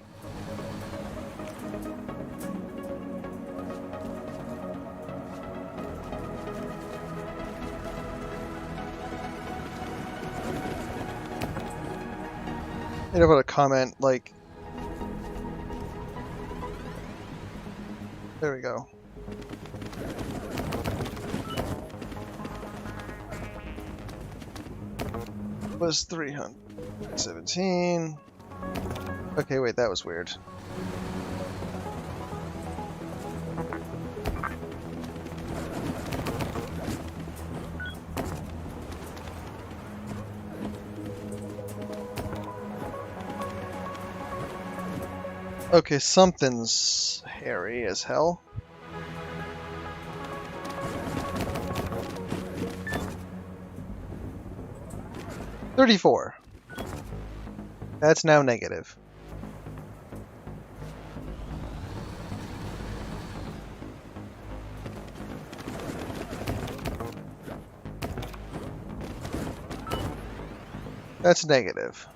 A: I don't want to comment, like... There we go. Was 317. Okay, wait, that was weird. Okay, something's hairy as hell. $34. That's now negative. That's negative.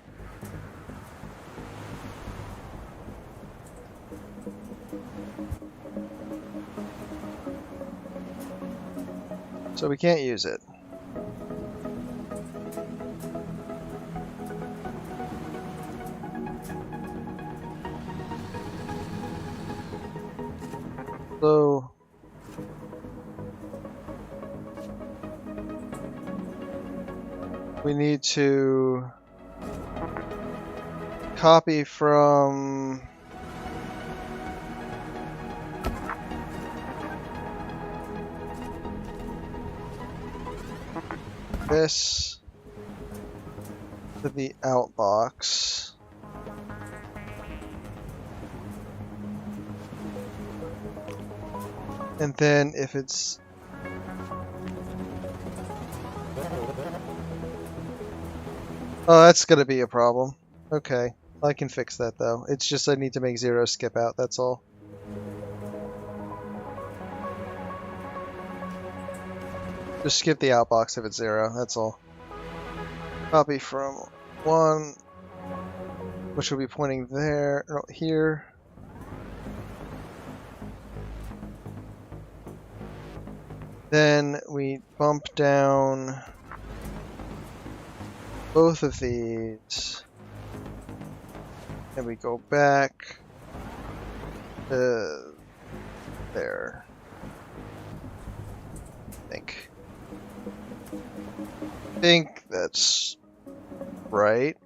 A: So we can't use it. So we need to copy from this to the outbox. And then if it's... Oh, that's gonna be a problem. Okay, I can fix that though. It's just I need to make 0 skip out, that's all. Just skip the outbox if it's 0, that's all. Copy from 1, which will be pointing there, no, here. Then we bump down both of these, and we go back to there. I think that's right.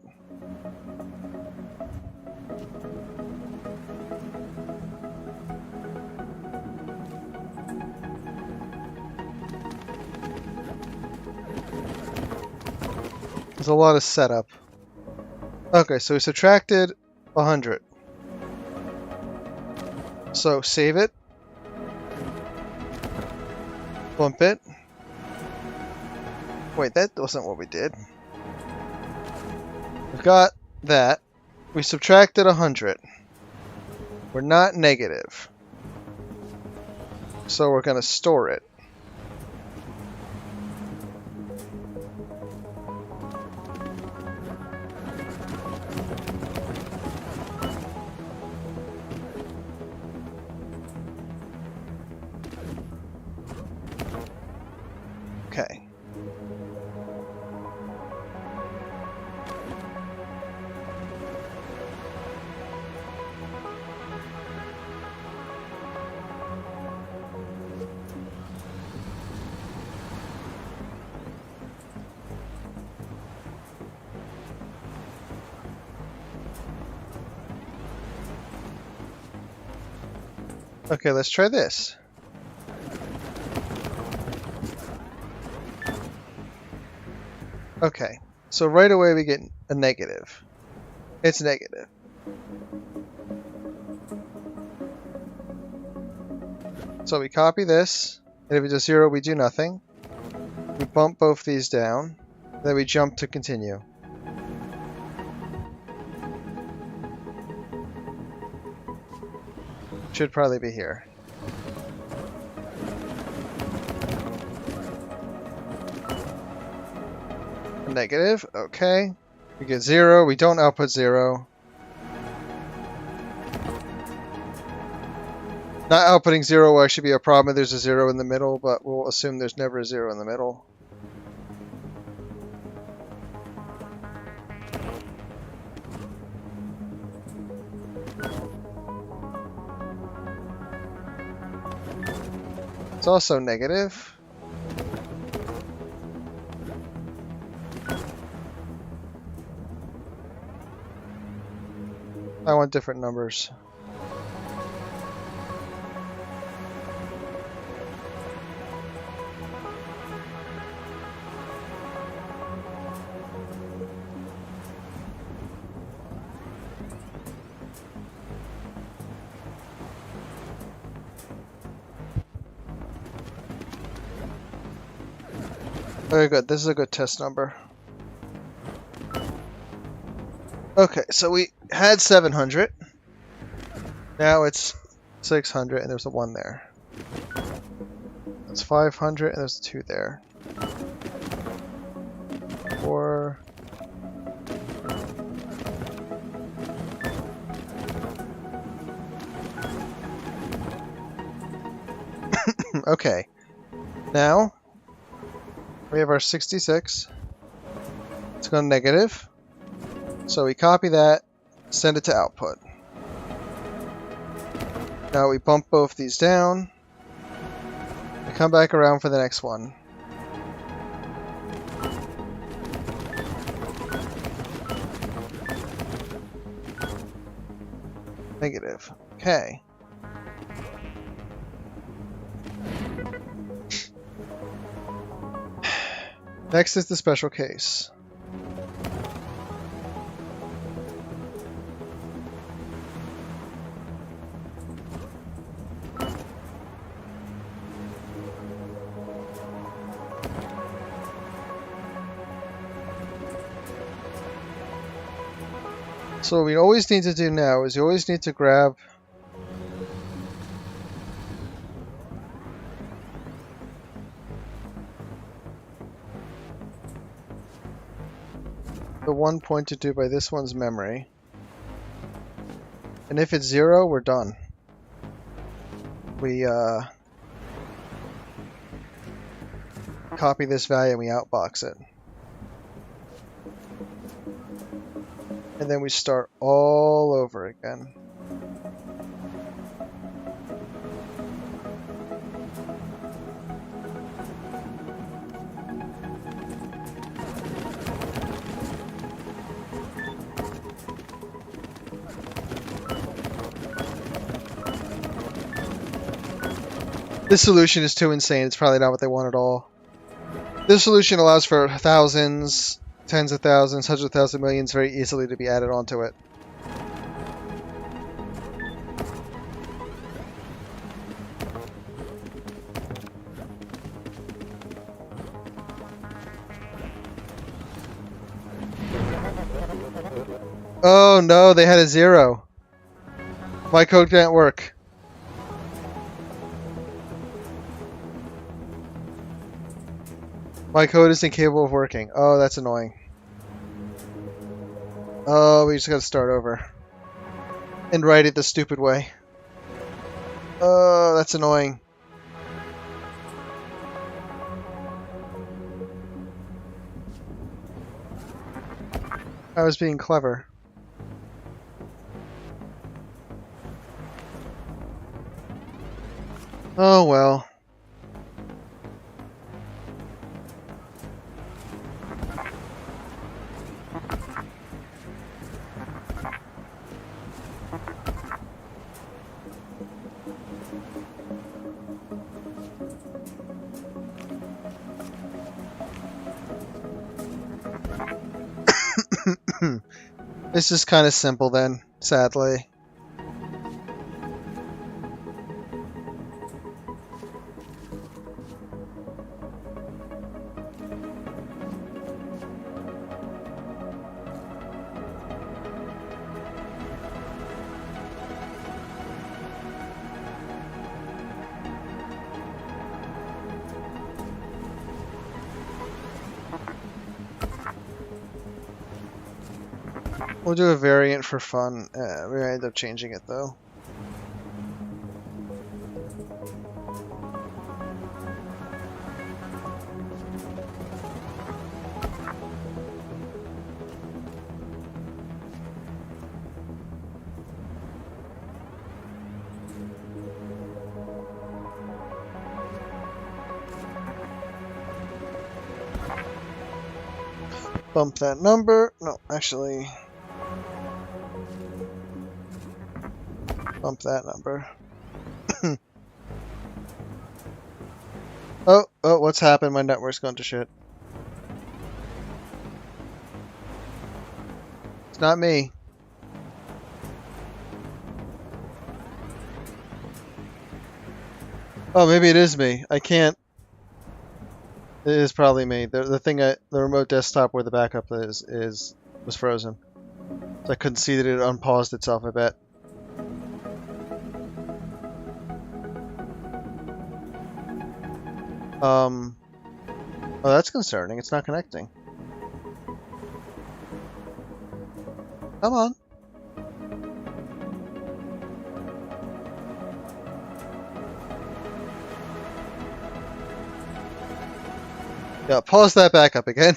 A: There's a lot of setup. Okay, so we subtracted 100. So save it. Bump it. Wait, that wasn't what we did. We've got that. We subtracted 100. We're not negative. So we're going to store it. Okay. Okay, let's try this. Okay, so right away we get a negative. It's negative. So we copy this, and if it's a 0, we do nothing. We bump both these down, then we jump to continue. Should probably be here. Negative, okay. We get 0, we don't output 0. Not outputting 0 will actually be a problem if there's a 0 in the middle, but we'll assume there's never a 0 in the middle. It's also negative. I want different numbers. Very good. This is a good test number. Okay, so we had 700. Now it's 600, and there's a 1 there. It's 500, and there's a 2 there. 4. Okay. Now we have our 66. It's going negative. So we copy that, send it to output. Now we bump both these down. We come back around for the next one. Negative. Okay. Next is the special case. So what we always need to do now is you always need to grab the one pointed to by this one's memory. And if it's 0, we're done. We copy this value and we outbox it. And then we start all over again. This solution is too insane. It's probably not what they want at all. This solution allows for thousands, tens of thousands, hundreds of thousands, millions very easily to be added onto it. Oh no, they had a 0. My code can't work. My code is incapable of working. Oh, that's annoying. Oh, we just gotta start over. And write it the stupid way. Oh, that's annoying. I was being clever. Oh well. This is kind of simple then, sadly. We'll do a variant for fun. We're gonna end up changing it though. Bump that number. No, actually. Bump that number. Oh, what's happened? My network's gone to shit. It's not me. Oh, maybe it is me. I can't. It is probably me. The thing the remote desktop where the backup was frozen. So I couldn't see that it unpaused itself, I bet. Oh, that's concerning. It's not connecting. Come on. Yeah, pause that back up again.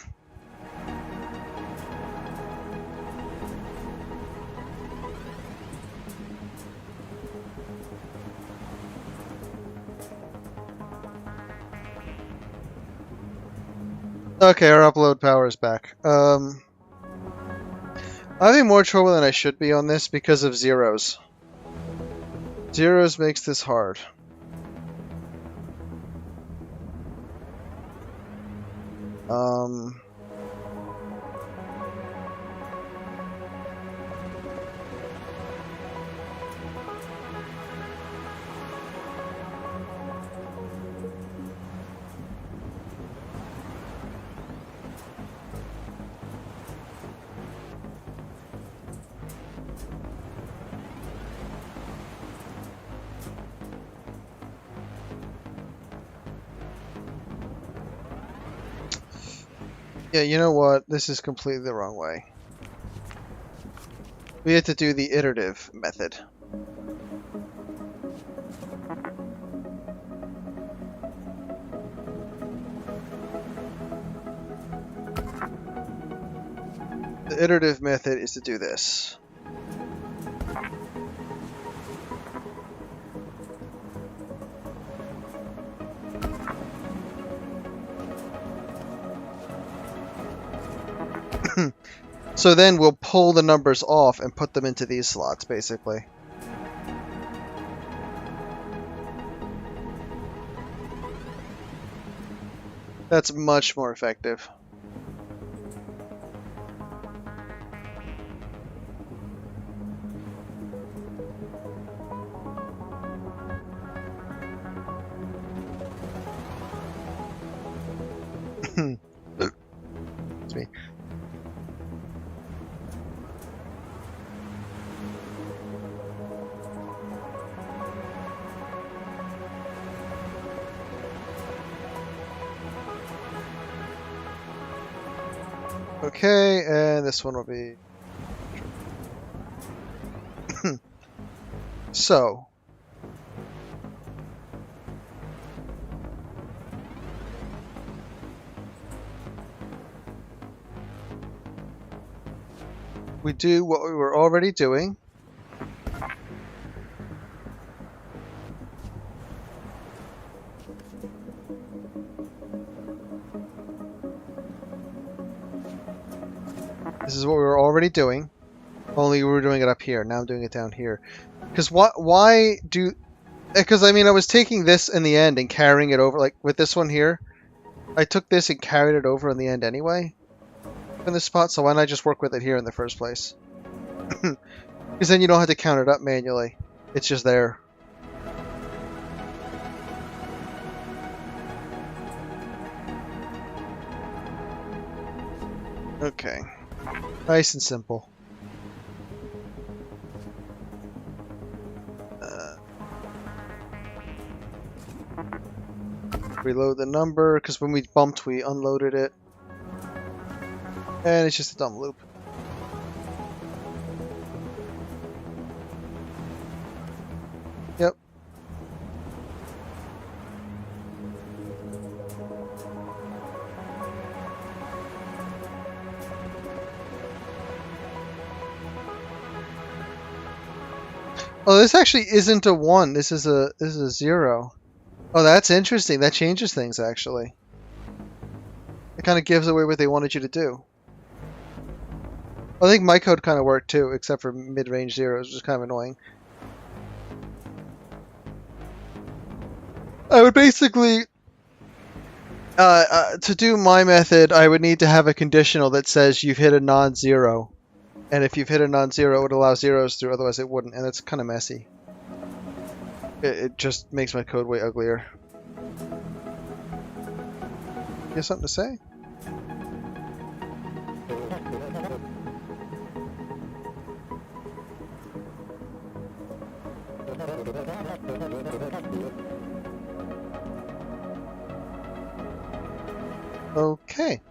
A: Okay, our upload power is back. I'm having more trouble than I should be on this because of zeros. Zeros makes this hard. Um, yeah, you know what? This is completely the wrong way. We have to do the iterative method. The iterative method is to do this. So then we'll pull the numbers off and put them into these slots, basically. That's much more effective. It's me. Okay, and this one will be... So... we do what we were already doing. This is what we were already doing. Only we were doing it up here. Now I'm doing it down here. Because why do... Because, I mean, I was taking this in the end and carrying it over. Like, with this one here, I took this and carried it over in the end anyway. In this spot, so why not just work with it here in the first place? Because then you don't have to count it up manually. It's just there. Okay. Nice and simple. Reload the number, because when we bumped, we unloaded it. And it's just a dumb loop. Yep. Oh, this actually isn't a 1. This is a 0. Oh, that's interesting. That changes things, actually. It kind of gives away what they wanted you to do. I think my code kind of worked too, except for mid-range zeros, which is kind of annoying. I would basically, to do my method, I would need to have a conditional that says you've hit a non-zero. And if you've hit a non-zero, it would allow zeros through, otherwise it wouldn't, and it's kind of messy. It just makes my code way uglier. You have something to say? Okay.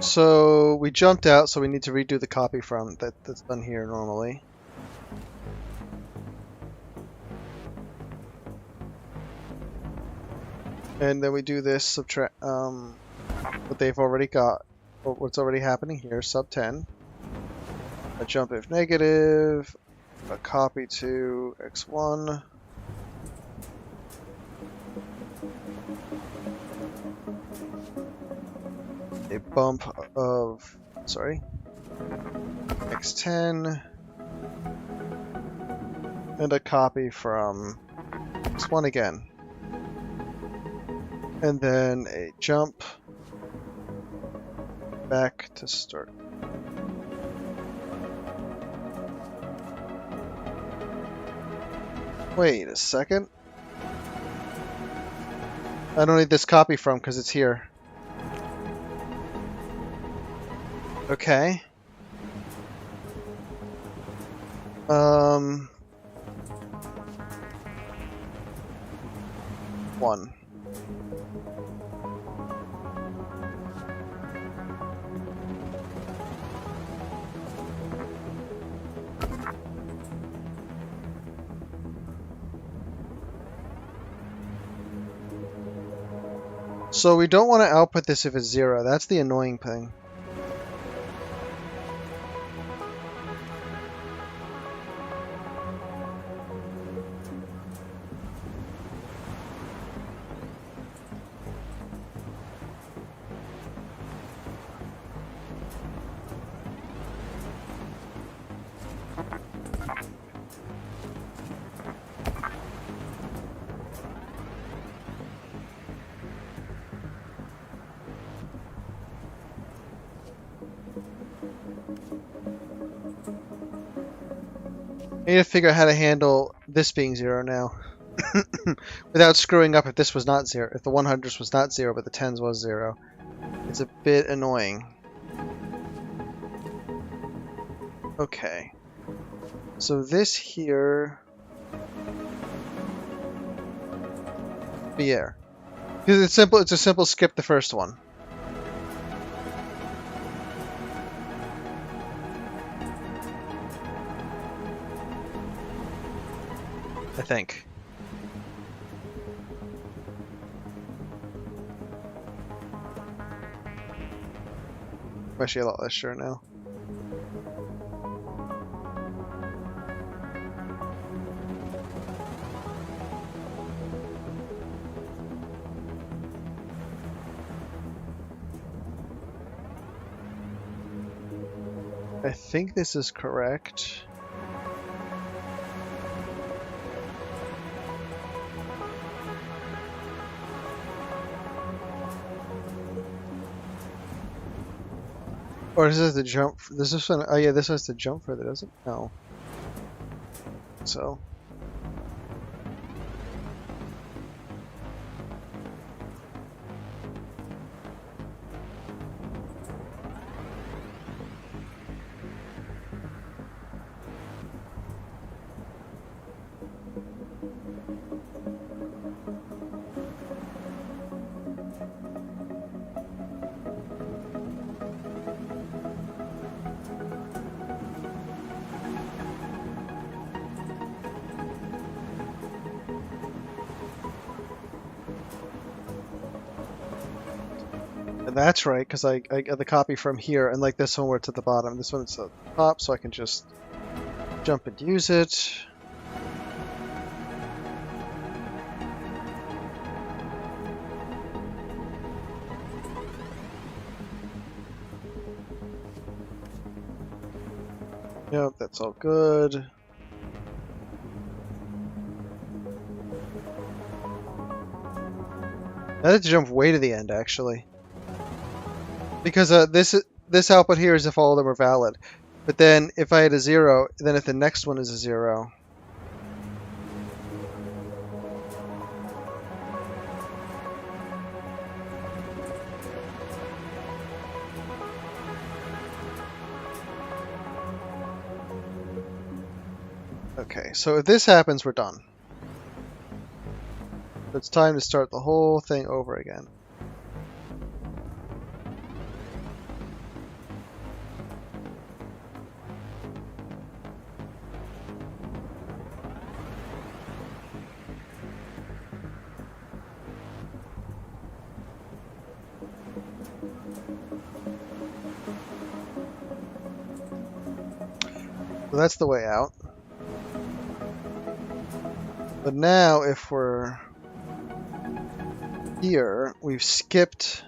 A: So we jumped out, so we need to redo the copy from that's done here normally. And then we do this subtract what they've already got, or what's already happening here, sub 10. A jump if negative, a copy to x1. A bump of, sorry, x10. And a copy from x1 again. And then a jump back to start. Wait a second. I don't need this copy from because it's here. Okay. One. So we don't want to output this if it's 0. That's the annoying thing. I need to figure out how to handle this being 0 now. Without screwing up if this was not 0. If the 100s was not 0, but the 10s was 0. It's a bit annoying. Okay. So this here... Yeah. Because it's simple. It's a simple skip the first one. I think. I'm actually a lot less sure now. I think this is correct. Or is this the jump? This is one. Oh yeah, this has to jump further, doesn't it? No. So. And that's right, because I got the copy from here, and like this one where it's at the bottom. This one's at the top, so I can just jump and use it. Yep, that's all good. I had to jump way to the end, actually. Because this output here is if all of them are valid. But then if I had a 0, then if the next one is a 0. Okay, so if this happens, we're done. It's time to start the whole thing over again. So that's the way out. But now if we're here, we've skipped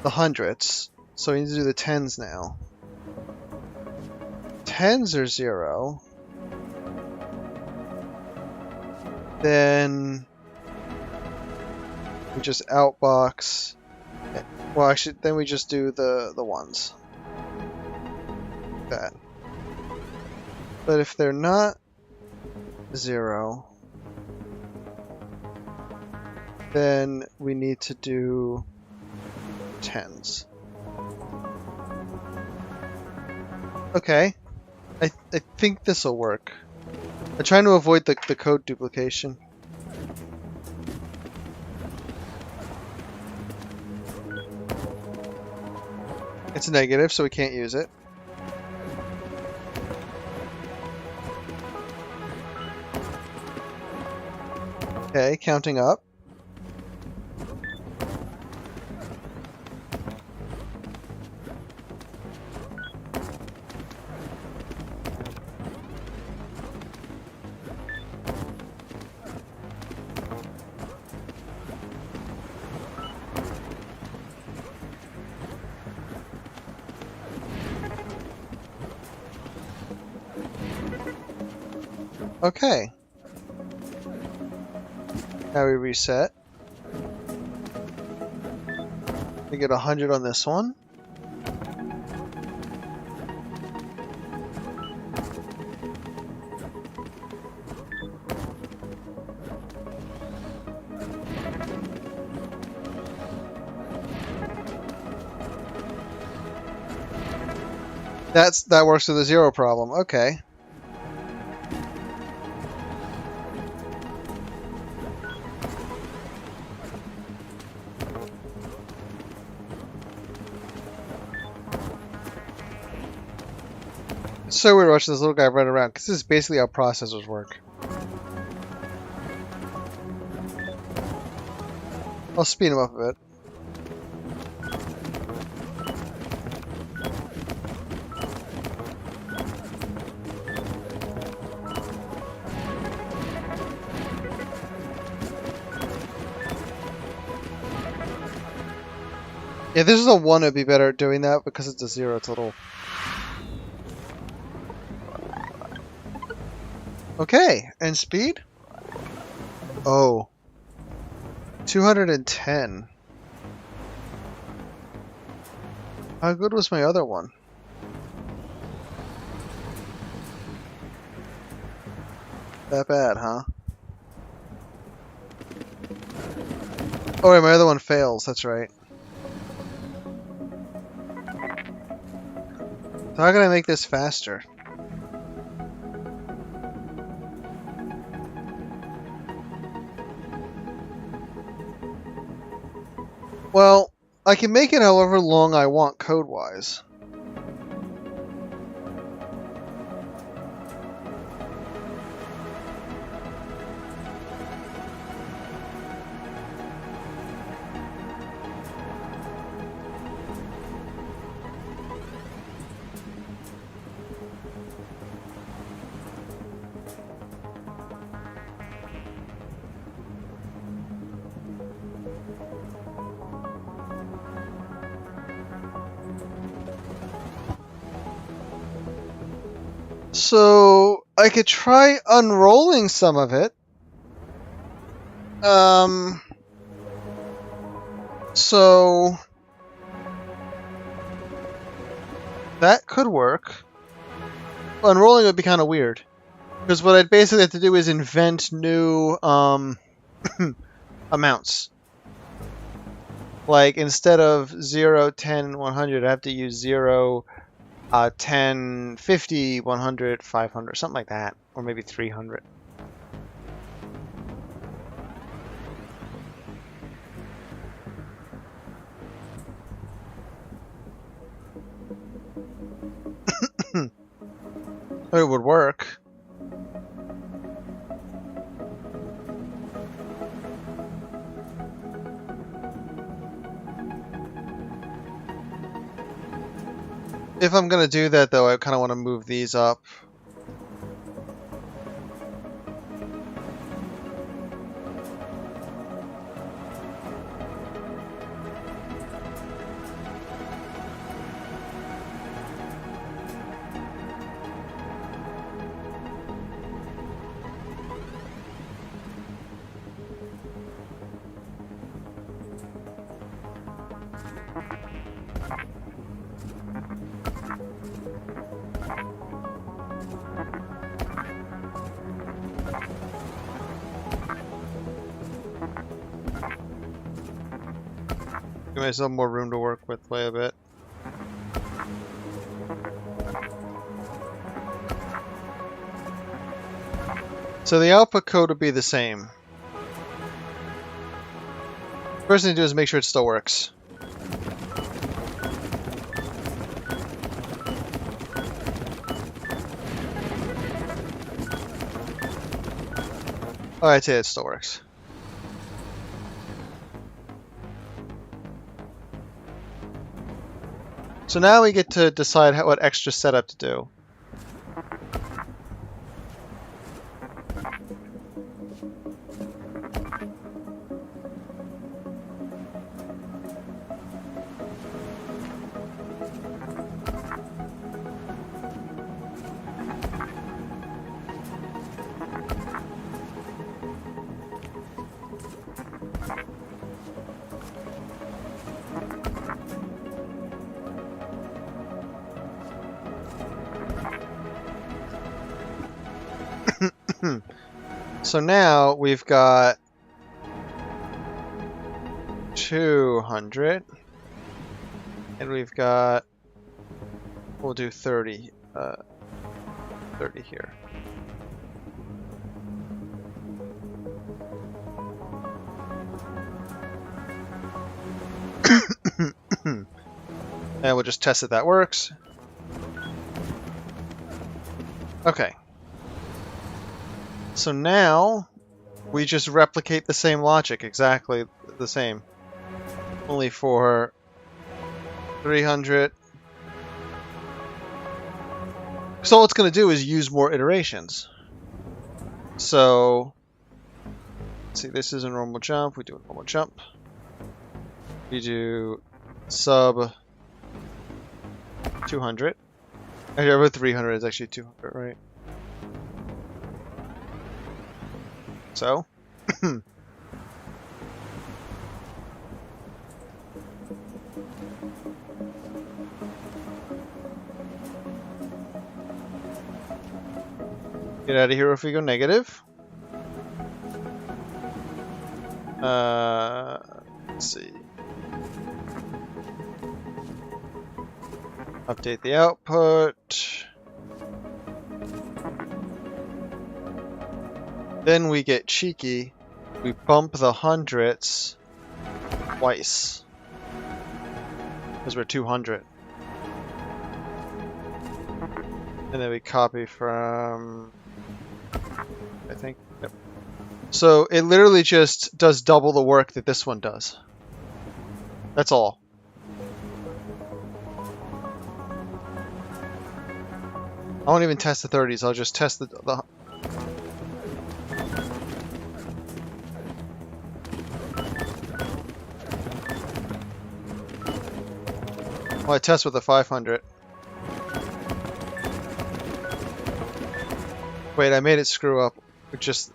A: the hundreds, so we need to do the tens now. Tens are 0. Then we just outbox. Well, actually, then we just do the ones. That. But if they're not 0, then we need to do tens. Okay. I think this will work. I'm trying to avoid the code duplication. It's negative, so we can't use it. Okay, counting up. Okay. Now we reset. We get 100 on this one. That works with the 0 problem. Okay. It's so weird watching this little guy run around, because this is basically how processors work. I'll speed him up a bit. Yeah, this is a 1, it'd be better at doing that, because it's a 0, it's a little... Okay, and speed? Oh. 210. How good was my other one? That bad, huh? Oh wait, my other one fails, that's right. So how can I make this faster? Well, I can make it however long I want code-wise. So I could try unrolling some of it. So that could work. Unrolling would be kind of weird, because what I'd basically have to do is invent new amounts. Like instead of 0, 10, 100, I have to use 0, 10, 50, 100, 500, something like that, or maybe 300. It would work. If I'm gonna do that though, I kind of want to move these up. Give myself more room to work with way a bit. So the output code would be the same. First thing to do is make sure it still works. Oh, I'd say it still works. So now we get to decide what extra setup to do. So now we've got 200, and we've got, we'll do 30, 30 here. And we'll just test that that works. Okay. So now we just replicate the same logic, exactly the same. Only for 300. So all it's going to do is use more iterations. So, let's see, this is a normal jump. We do a normal jump. We do sub 200. Actually, over 300 is actually 200, right? So, get out of here if we go negative. Let's see. Update the output. Then we get cheeky. We bump the hundreds twice. Because we're 200. And then we copy from, I think, yep. So it literally just does double the work that this one does. That's all. I won't even test the 30s, I'll just test the well, I test with the 500. Wait, I made it screw up. It just...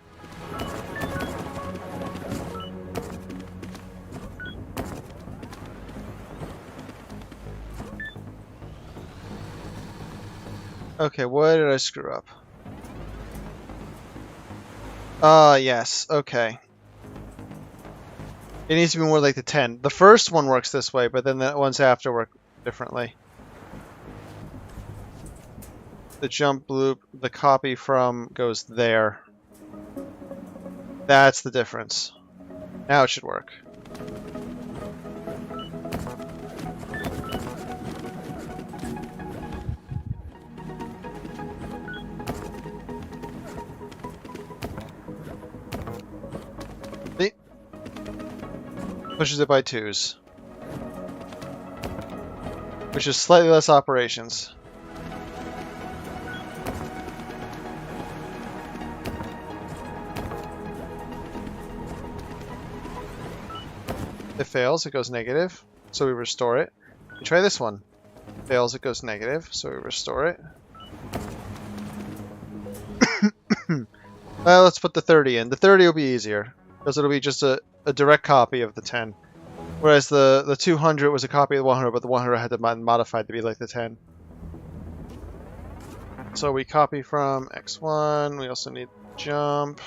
A: Okay, what did I screw up? Yes, okay. It needs to be more like the 10. The first one works this way, but then the ones after work differently. The jump loop, the copy from goes there. That's the difference. Now it should work. See? Pushes it by 2s. which is slightly less operations. It fails, it goes negative, so we restore it. We try this one. Fails, it goes negative, so we restore it. Let's put the 30 in. The 30 will be easier, because it'll be just a direct copy of the 10. Whereas the 200 was a copy of the 100, but the 100 had to be modified to be like the 10. So we copy from X1, we also need jump.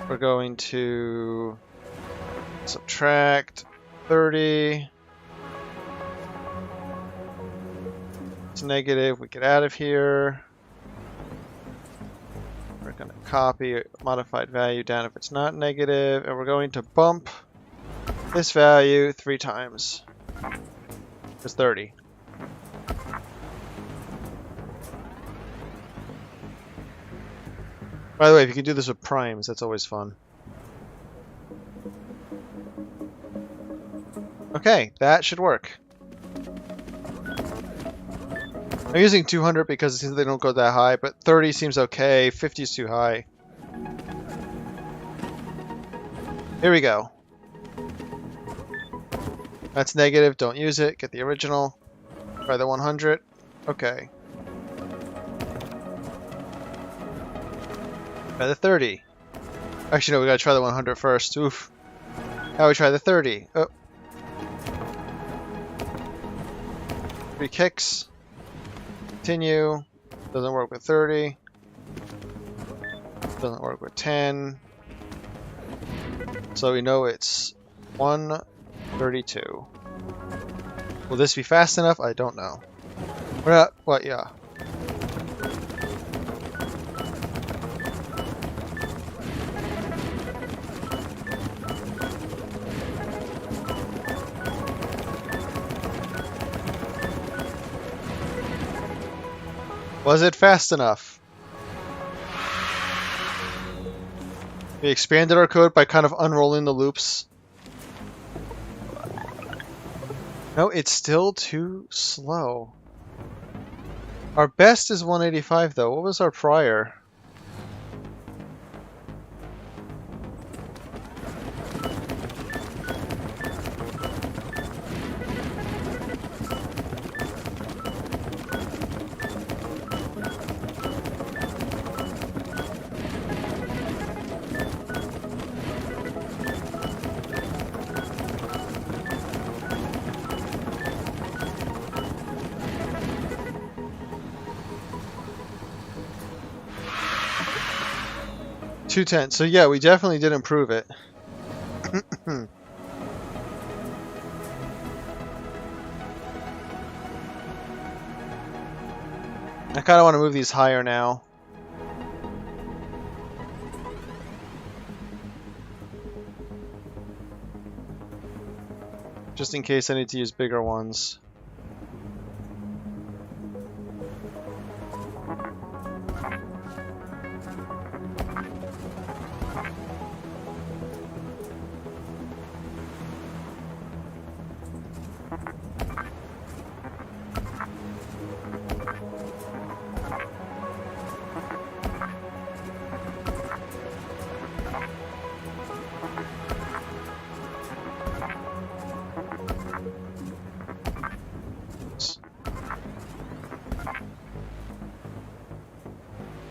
A: We're going to subtract 30. It's negative, we get out of here. We're going to copy modified value down if it's not negative, and we're going to bump this value 3 times. It's 30. By the way, if you can do this with primes, that's always fun. Okay, that should work. I'm using 200 because they don't go that high, but 30 seems okay. 50 is too high. Here we go. That's negative, don't use it. Get the original. Try the 100. Okay. Try the 30. Actually, no, we gotta try the 100 first. Oof. Now we try the 30. Oh. 3 kicks. Continue. Doesn't work with 30. Doesn't work with 10. So we know it's 132. Will this be fast enough? I don't know. We're not. What? Yeah. Was it fast enough? We expanded our code by kind of unrolling the loops. No, it's still too slow. Our best is 185 though. What was our prior? .210. So yeah, we definitely did improve it. I kind of want to move these higher now. Just in case I need to use bigger ones.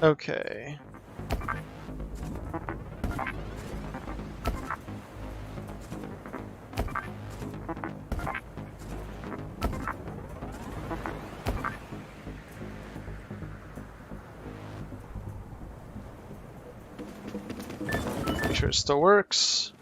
A: Okay. Make sure it still works.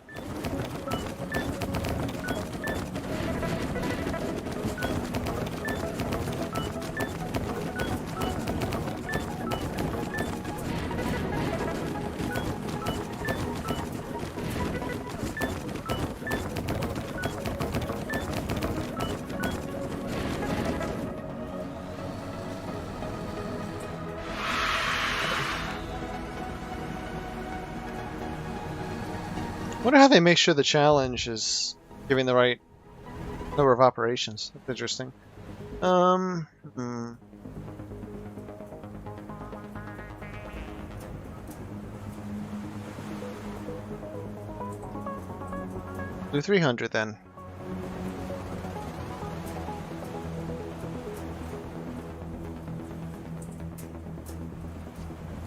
A: Wonder how they make sure the challenge is giving the right number of operations. That's interesting. Hmm. Do 300 then.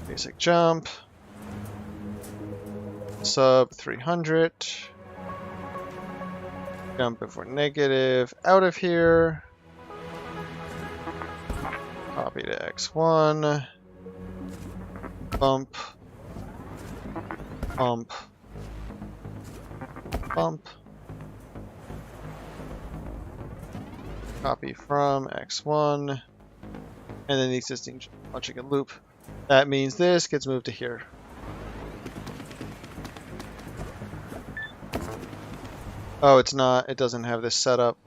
A: Basic jump. Sub 300. Jump before negative. Out of here. Copy to X1. Bump. Bump. Bump. Copy from X1. And then the existing logic and loop. That means this gets moved to here. Oh, it's not. It doesn't have this set up.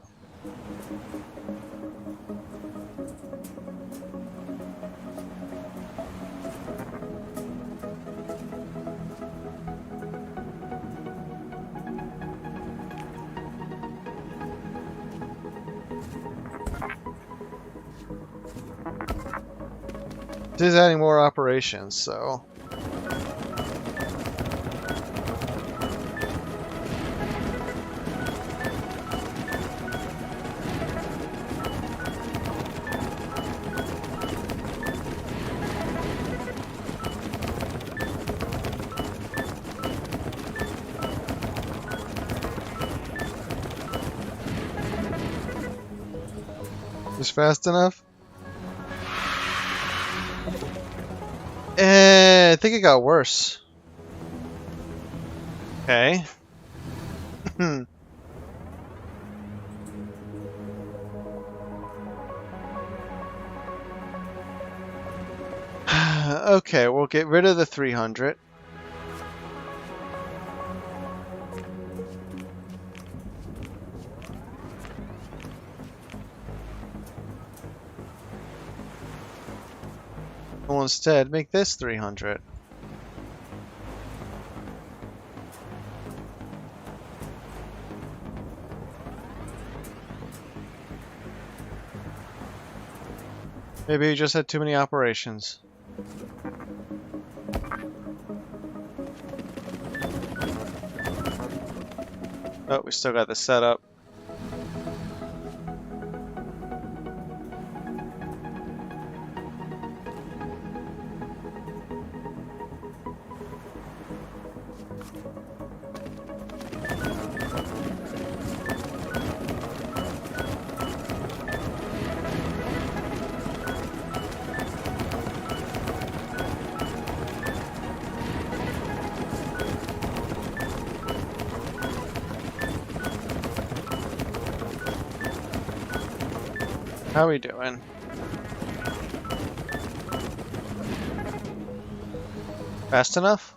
A: It is adding more operations, so... Is fast enough? I think it got worse. Okay. Okay, we'll get rid of the 300. We'll instead make this 300. Maybe we just had too many operations. Oh, we still got the setup. How we doing? Fast enough?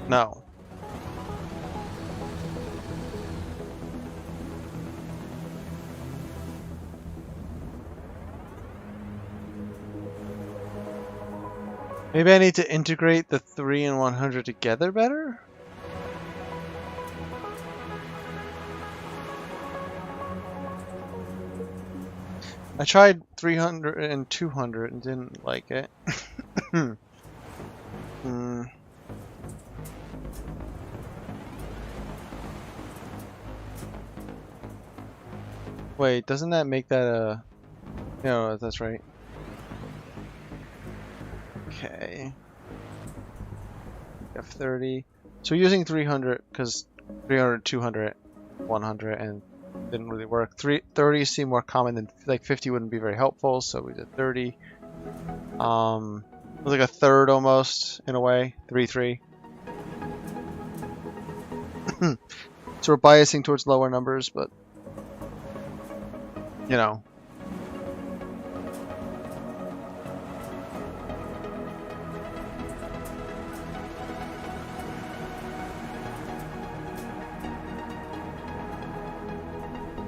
A: No. Maybe I need to integrate the 3 and 100 together better? I tried 300 and 200 and didn't like it. Wait, doesn't that make that a... No, that's right. Okay. F30. So we're using 300 because 300, 200, 100, and didn't really work. 30 seemed more common than like 50 wouldn't be very helpful, so we did 30. It was like a third almost in a way. 3-3. So we're biasing towards lower numbers, but you know.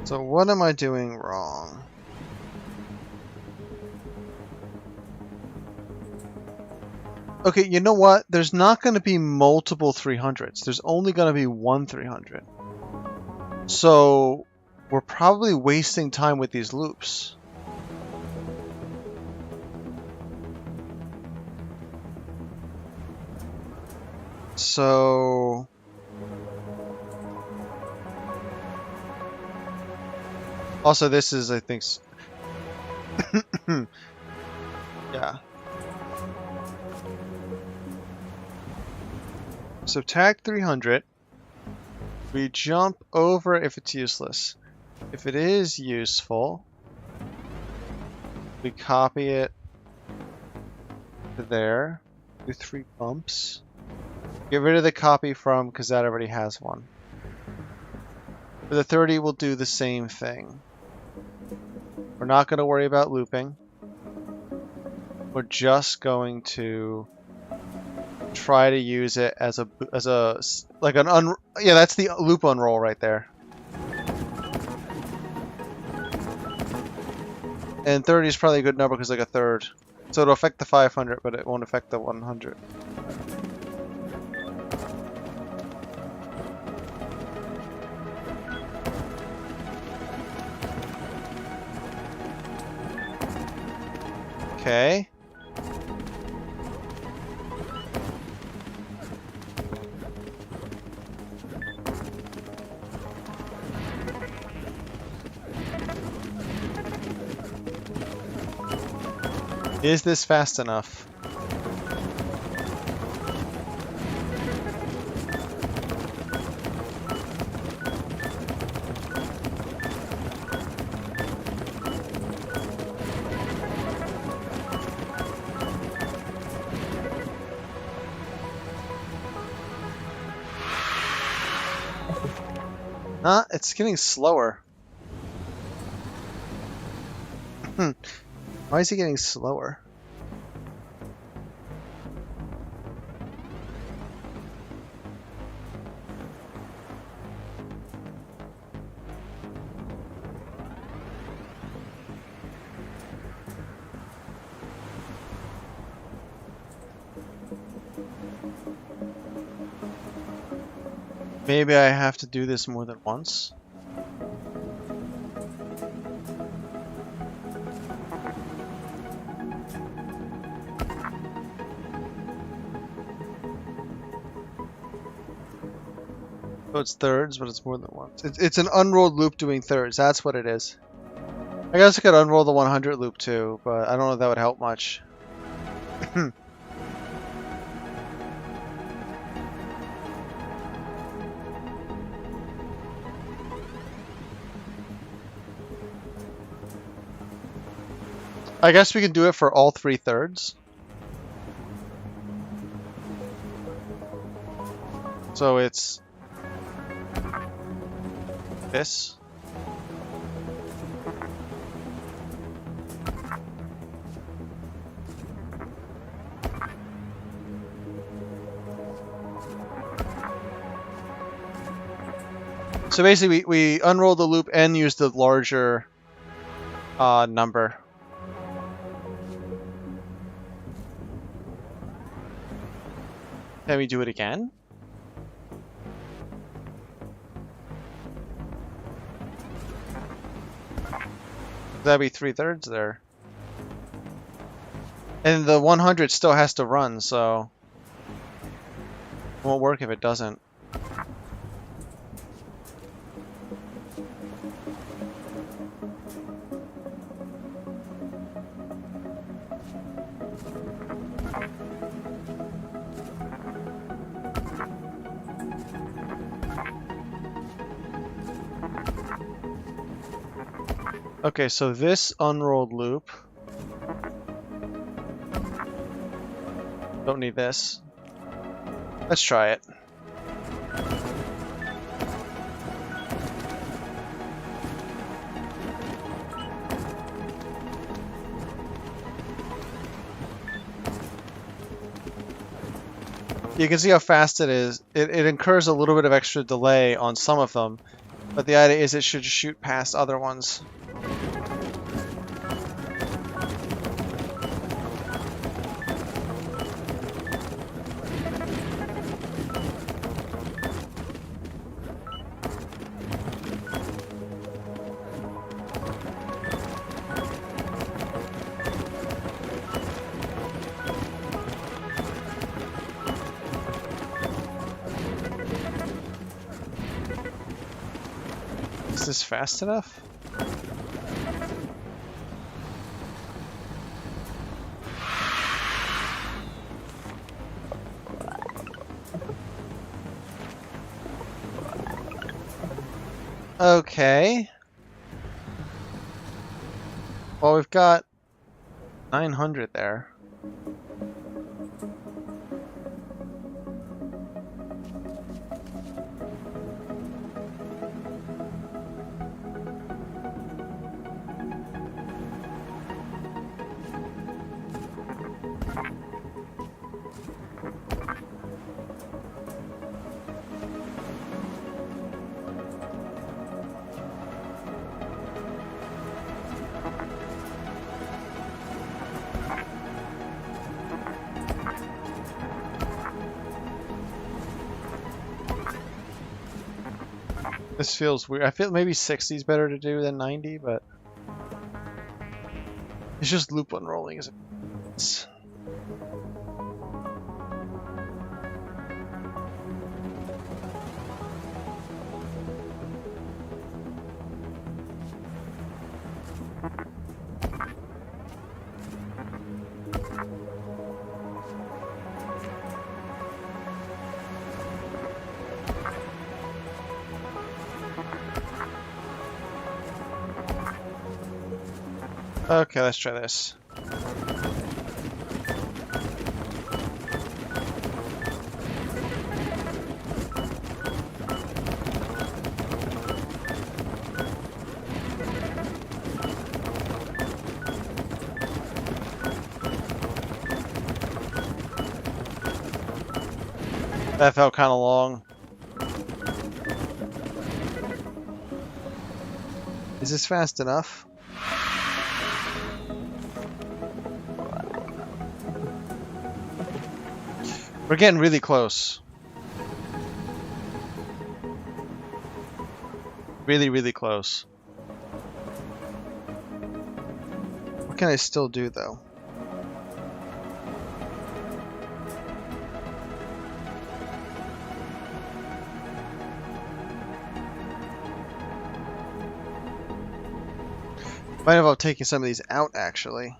A: So what am I doing wrong? Okay, you know what? There's not going to be multiple 300s. There's only going to be one 300. So we're probably wasting time with these loops. So also this is, I think, yeah. Subtract 300. We jump over if it's useless. If it is useful, we copy it to there. Do 3 bumps. Get rid of the copy from, because that already has one. For the 30, we'll do the same thing. We're not going to worry about looping. We're just going to try to use it as a like an yeah, that's the loop unroll right there. And 30 is probably a good number because like a third. So it'll affect the 500, but it won't affect the 100. Okay. Is this fast enough? It's getting slower. Why is he getting slower? Maybe I have to do this more than once. So it's thirds, but it's more than once. It's an unrolled loop doing thirds. That's what it is. I guess I could unroll the 100 loop too, but I don't know if that would help much. I guess we can do it for all 3 thirds. So it's this. So basically we unroll the loop and use the larger number. Can we do it again? That'd be 3 thirds there. And the 100 still has to run, so it won't work if it doesn't. Okay, so this unrolled loop. Don't need this. Let's try it. You can see how fast it is. It incurs a little bit of extra delay on some of them, but the idea is it should shoot past other ones. Is this fast enough? Okay. Well, we've got 900 there. This feels weird. I feel maybe 60 is better to do than 90, but it's just loop unrolling. It's... Okay, let's try this. That felt kind of long. Is this fast enough? We're getting really close. Really, really close. What can I still do, though? Might have taken some of these out, actually.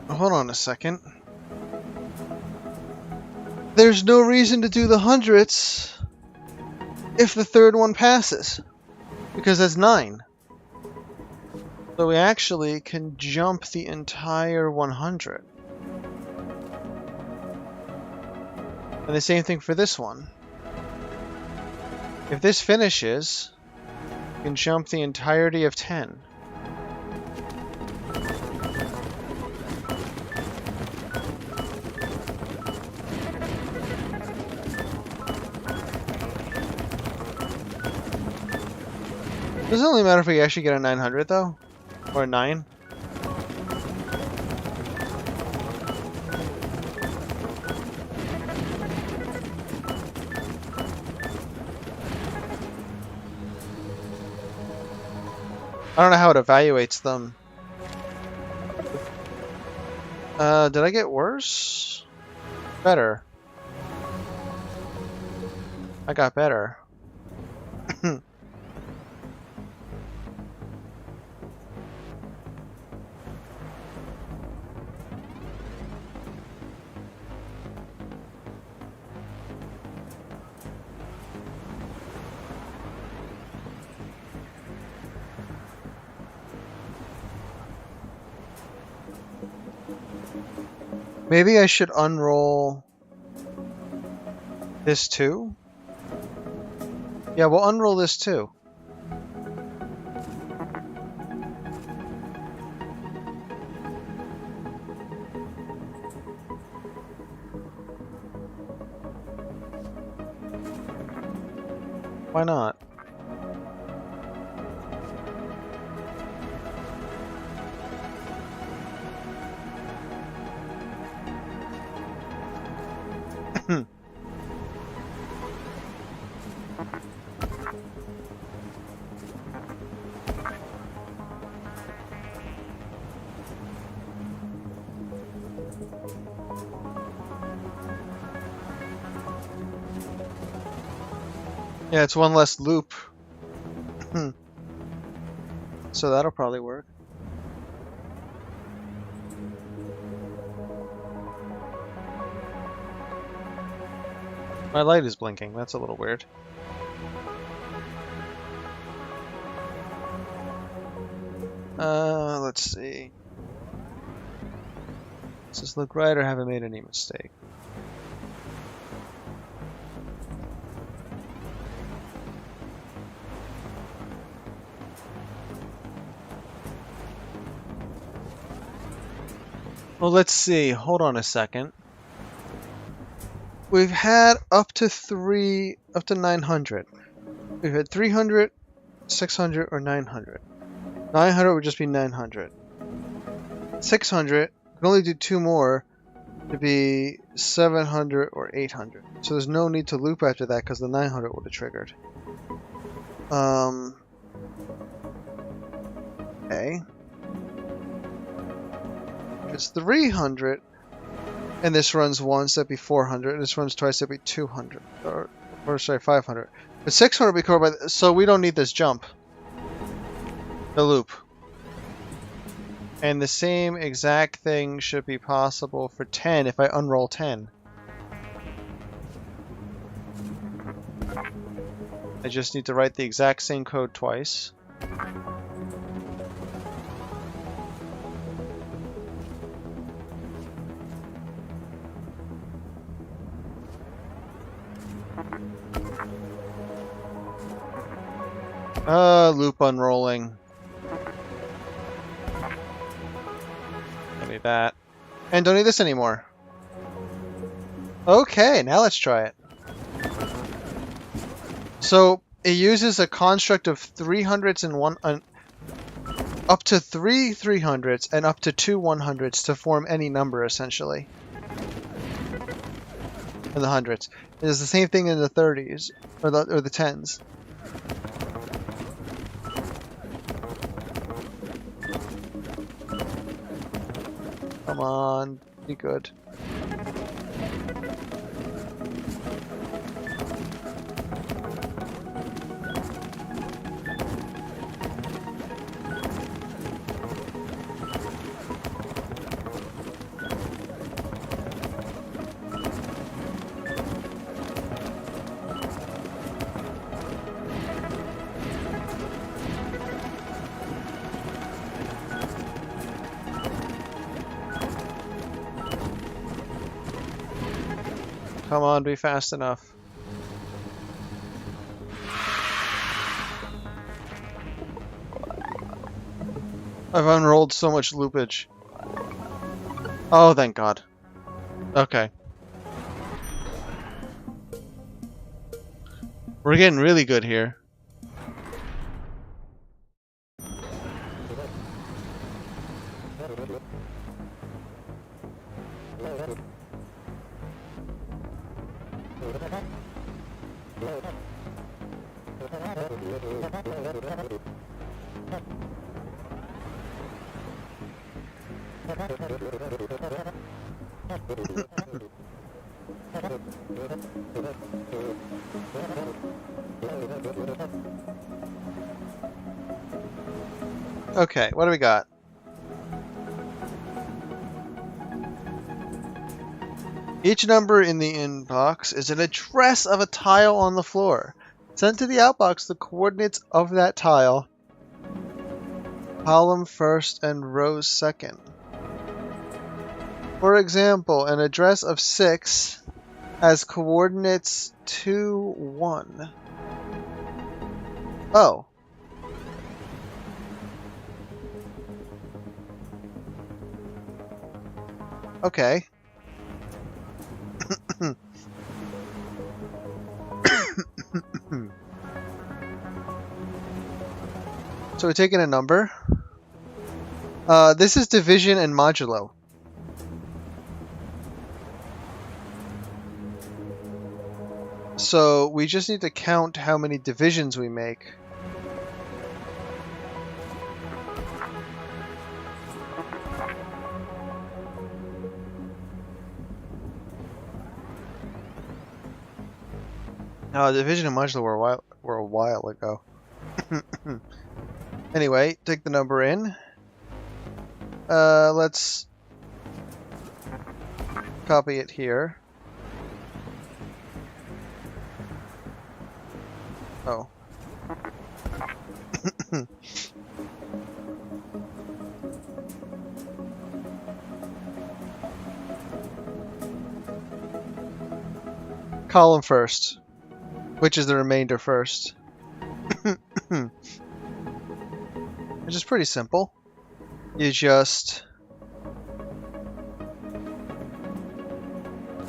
A: Hold on a second. There's no reason to do the hundreds if the third one passes, because that's 9. So we actually can jump the entire 100. And the same thing for this one. If this finishes, we can jump the entirety of 10. Does it only matter if we actually get a 900 though? Or a 9? I don't know how it evaluates them. Did I get worse? Better. I got better. Maybe I should unroll this too? Yeah, we'll unroll this too. Why not? Yeah, it's one less loop. So that'll probably work. My light is blinking. That's a little weird. Let's see. Does this look right or have I made any mistake? Well, let's see. Hold on a second. We've had up to 900. We've had 300, 600, or 900. 900 would just be 900. 600 can only do 2 more to be 700 or 800. So there's no need to loop after that because the 900 would have triggered. Okay. If it's 300 and this runs once, that'd be 400. And this runs twice, that'd be 200. Or sorry, 500. But 600 would be covered by. So we don't need this jump. The loop. And the same exact thing should be possible for 10 if I unroll 10. I just need to write the exact same code twice. Loop unrolling. Don't need that. And don't need this anymore. Okay, now let's try it. So it uses a construct of 300s and up to 3 300s and up to 2 100s to form any number, essentially. In the hundreds. It is the same thing in the 30s or the 10s. Come on, be good. Come on, be fast enough. I've unrolled so much loopage. Oh, thank God. Okay. We're getting really good here. Okay, what do we got? Each number in the inbox is an address of a tile on the floor. Send to the outbox the coordinates of that tile. Column first and row second. For example, an address of 6 has coordinates 2, 1. Oh. Okay. So we're taking a number. This is division and modulo. So we just need to count how many divisions we make. Division and modulo were a while ago. Anyway, take the number in. Let's copy it here. Oh. Column first. Which is the remainder first. Which is pretty simple. You just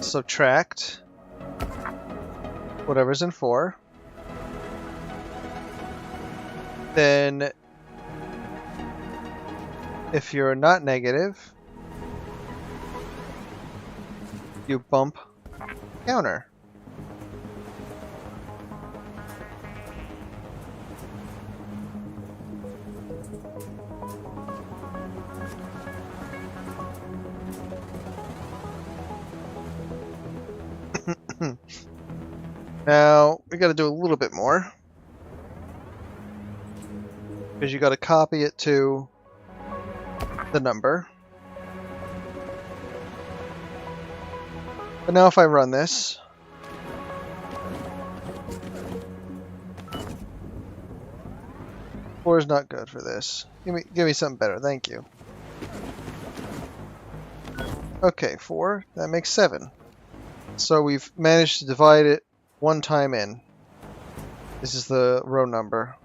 A: subtract whatever's in 4. Then, if you're not negative, you bump counter. Now, we got to do a little bit more. Because you got to copy it to the number. But now if I run this, four is not good for this. Give me something better, thank you. Okay, 4, that makes 7. So we've managed to divide it one time in. This is the row number.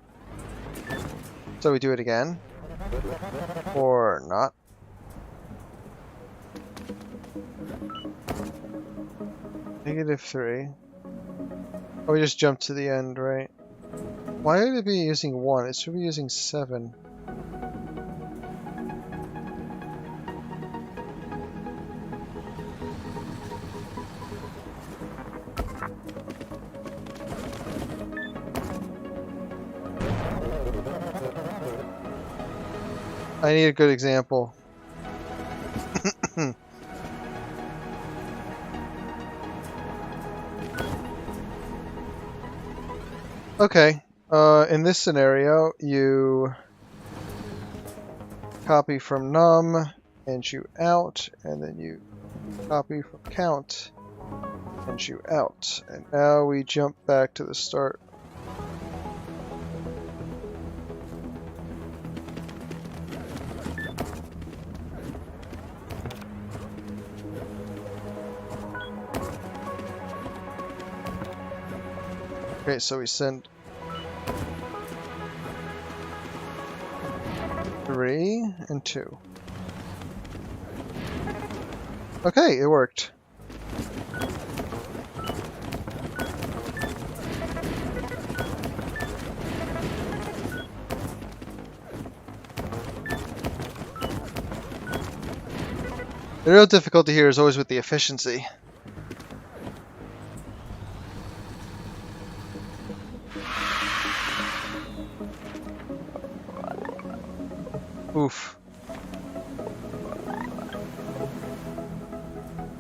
A: So we do it again. Or not. -3. Oh, we just jumped to the end, right? Why would it be using 1? It should be using 7. I need a good example. Okay, in this scenario, you copy from num and shoot out, and then you copy from count and shoot out. And now we jump back to the start. Okay, so we send 3 and 2. Okay, it worked. The real difficulty here is always with the efficiency. Oof.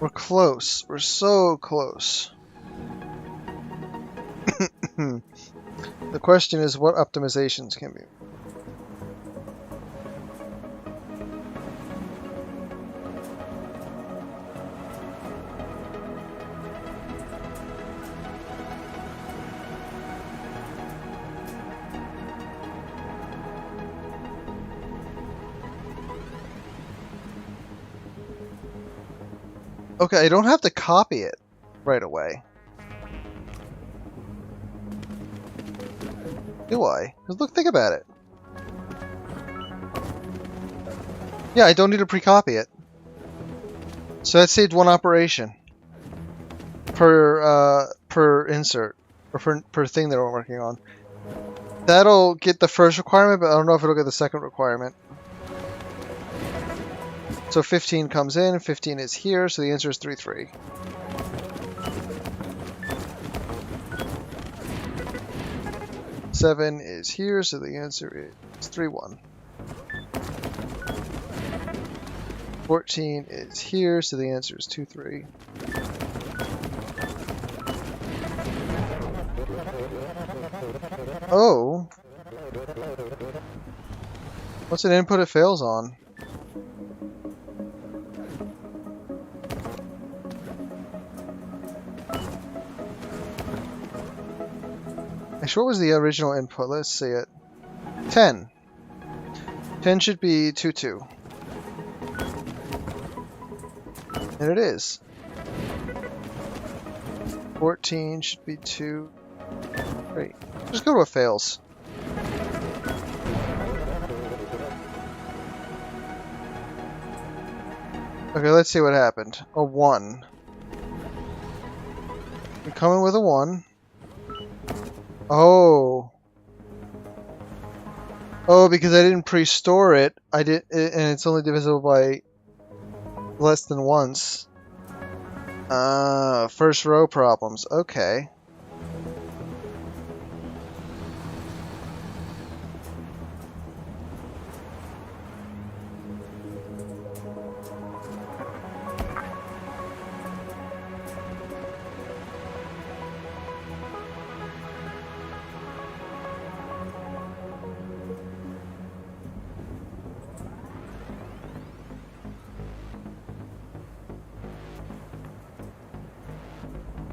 A: We're close. We're so close. The question is, what optimizations can be? Okay, I don't have to copy it right away. Do I? 'Cause look, think about it. Yeah, I don't need to pre-copy it. So that saved one operation per insert or per thing that we're working on. That'll get the first requirement, but I don't know if it'll get the second requirement. So 15 comes in, 15 is here, so the answer is 3-3. Seven is here, so the answer is 3-1. 14 is here, so the answer is 2-3. Oh. What's an input it fails on? Actually, what was the original input? Let's see it. 10. 10 should be 2-2. And it is. 14 should be 2-3. Just go to what fails. Okay, let's see what happened. A 1. We come in with a 1. Oh. Oh, because I didn't pre-store it, and it's only divisible by less than once. First row problems. Okay.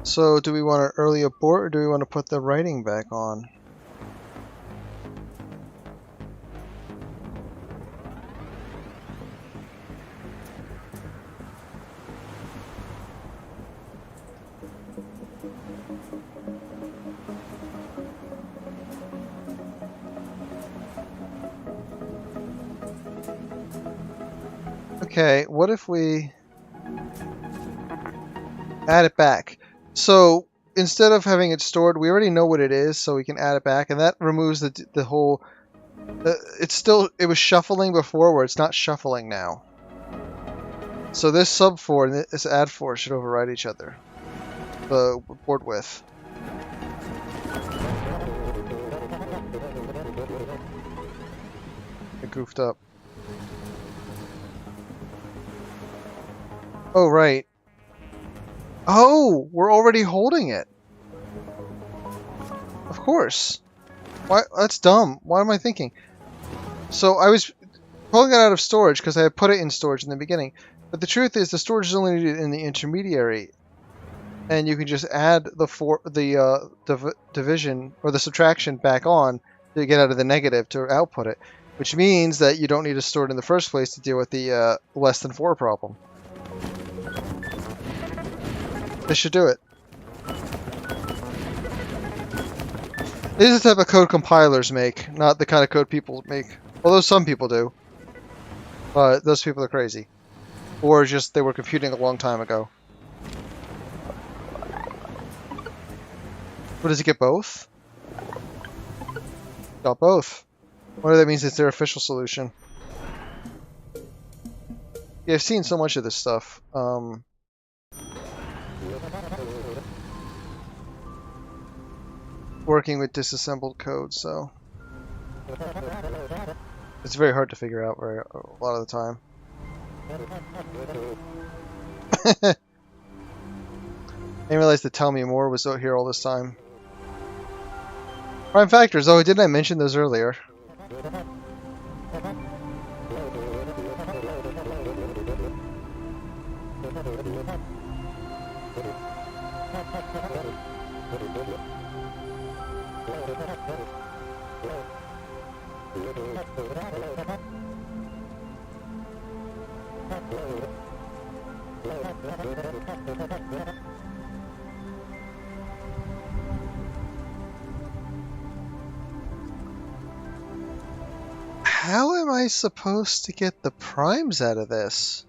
A: So, do we want to early abort, or do we want to put the writing back on? Okay, what if we add it back? So instead of having it stored, we already know what it is, so we can add it back, and that removes the whole. It was shuffling before, where it's not shuffling now. So this sub 4 and this add 4 should override each other. The board width. I goofed up. Oh right. Oh, we're already holding it. Of course. Why? That's dumb. What am I thinking? So I was pulling it out of storage because I had put it in storage in the beginning. But the truth is, the storage is only needed in the intermediary, and you can just add the division or the subtraction back on to get out of the negative to output it, which means that you don't need to store it in the first place to deal with the less than 4 problem. This should do it. This is the type of code compilers make, not the kind of code people make. Although some people do. But those people are crazy. Or just they were computing a long time ago. What, does it get both? Got both. Whether that means it's their official solution. Yeah, I've seen so much of this stuff. Working with disassembled code, so it's very hard to figure out a lot of the time. I didn't realize the Tell Me More was out here all this time. Prime factors. Oh, didn't I mention those earlier? How am I supposed to get the primes out of this?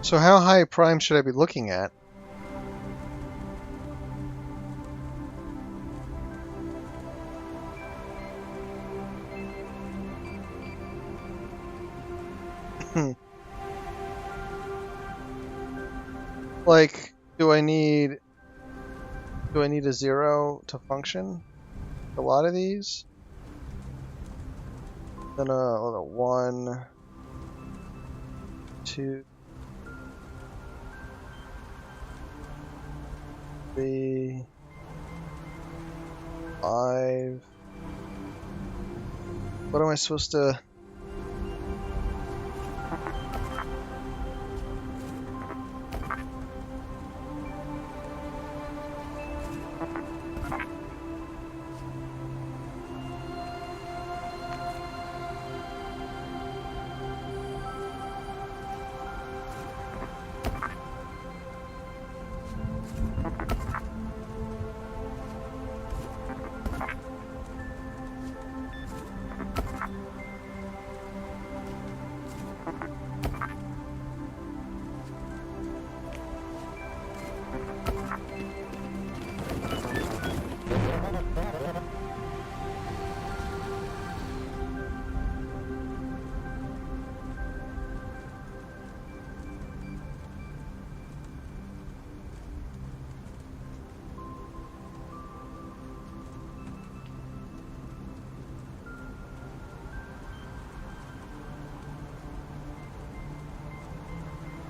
A: So how high prime should I be looking at? Like, do I need a 0 to function? A lot of these? Then a 1, 2, 3, 5. What am I supposed to...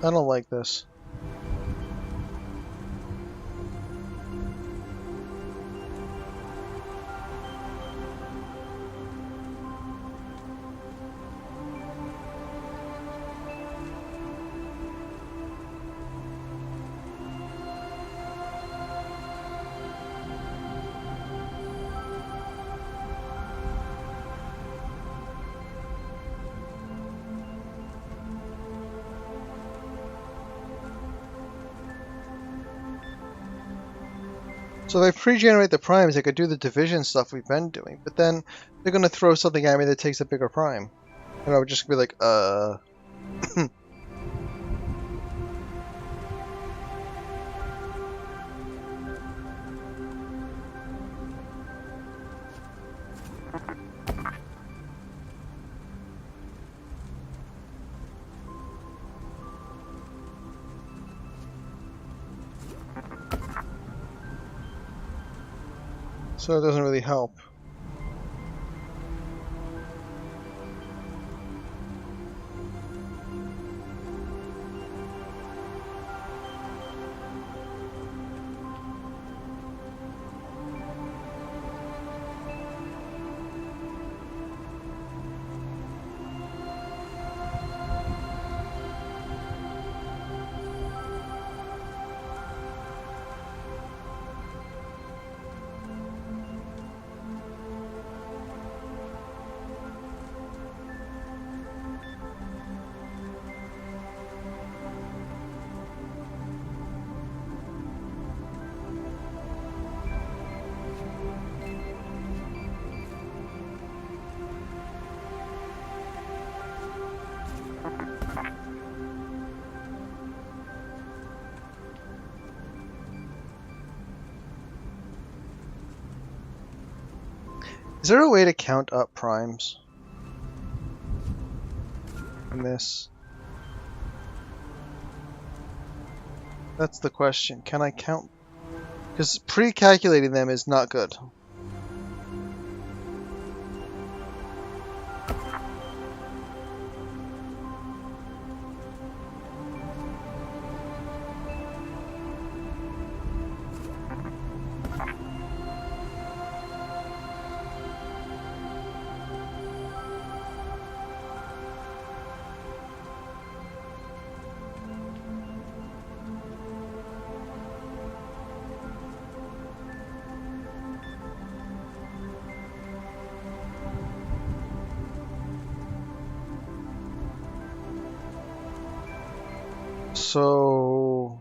A: I don't like this. So if I pre-generate the primes, I could do the division stuff we've been doing, but then they're gonna throw something at me that takes a bigger prime. And I would just be like, So it doesn't really help. Is there a way to count up primes in this? That's the question. Can I count? Because pre-calculating them is not good. So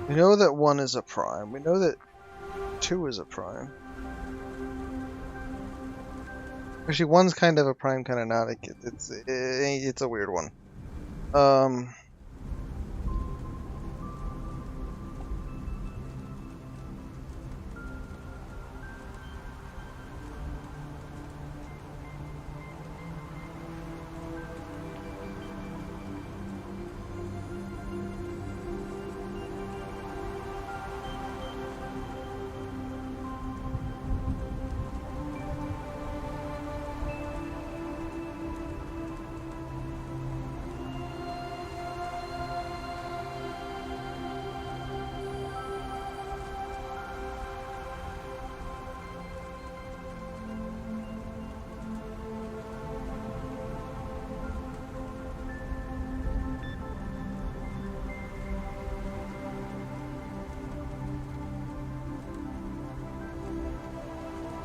A: we know that 1 is a prime. We know that 2 is a prime. Actually, 1's kind of a prime, kind of not. It's a weird one.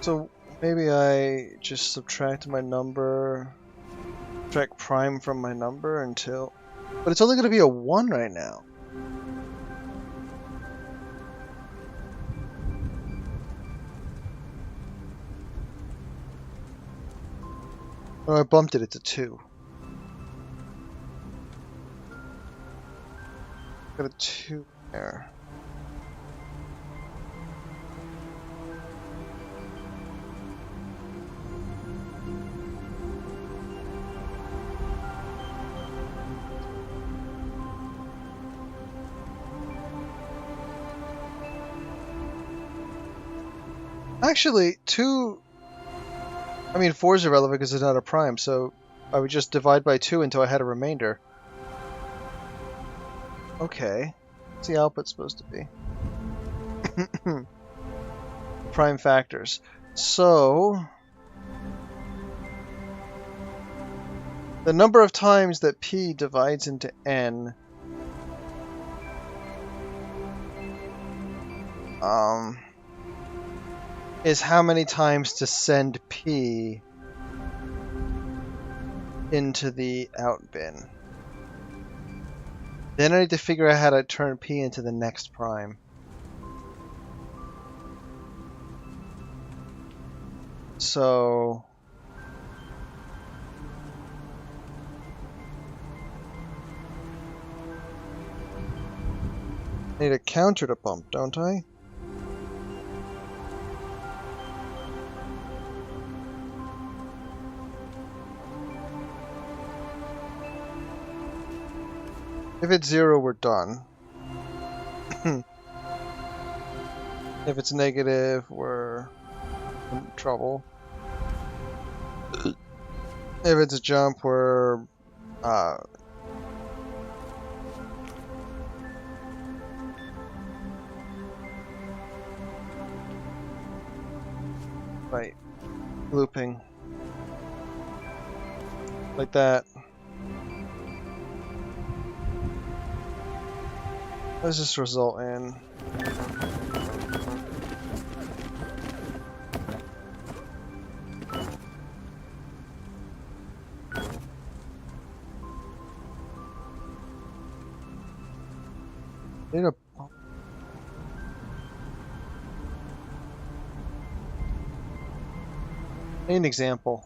A: So maybe I just subtract my number, subtract prime from my number until, but it's only going to be a 1 right now. Oh, I bumped it, it's a 2. Got a 2 there. Actually, 4 is irrelevant because it's not a prime, so I would just divide by 2 until I had a remainder. Okay. What's the output supposed to be? Prime factors. So the number of times that P divides into N is how many times to send P into the out bin. Then I need to figure out how to turn P into the next prime. So I need a counter to pump, don't I? If it's 0, we're done. If it's negative, we're in trouble. If it's a jump, we're right, looping like that. What does this result in? Need a pump. Need an example.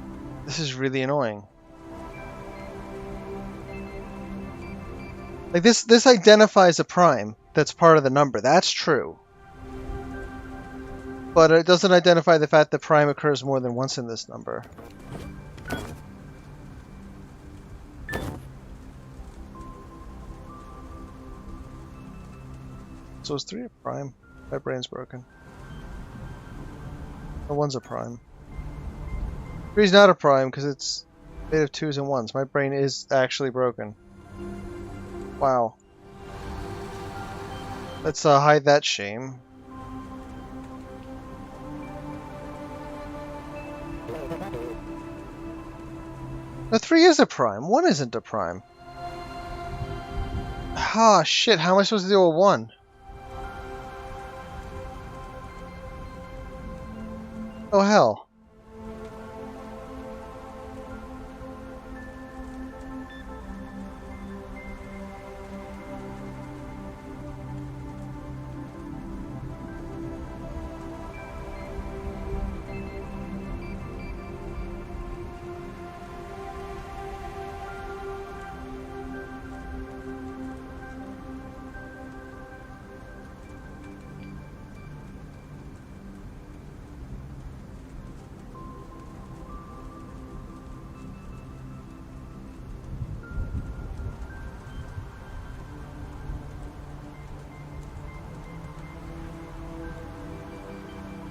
A: This is really annoying. Like this identifies a prime that's part of the number. That's true. But it doesn't identify the fact that prime occurs more than once in this number. So is 3 a prime? My brain's broken. No, 1's a prime. 3's not a prime because it's made of 2's and 1's. My brain is actually broken. Wow. Let's hide that shame. No, 3 is a prime. 1 isn't a prime. Ah, shit. How am I supposed to deal with 1? Oh, hell.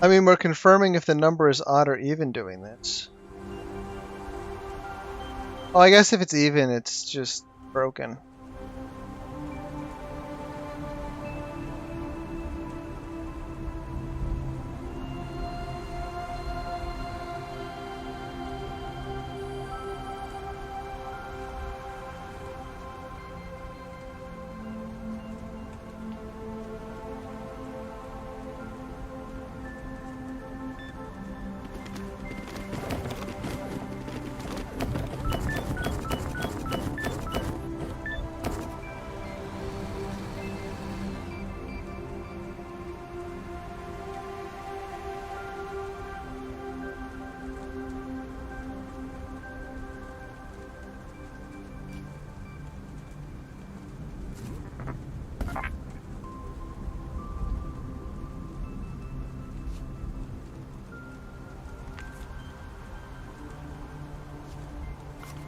A: I mean, we're confirming if the number is odd or even doing this. Oh, I guess if it's even, it's just broken.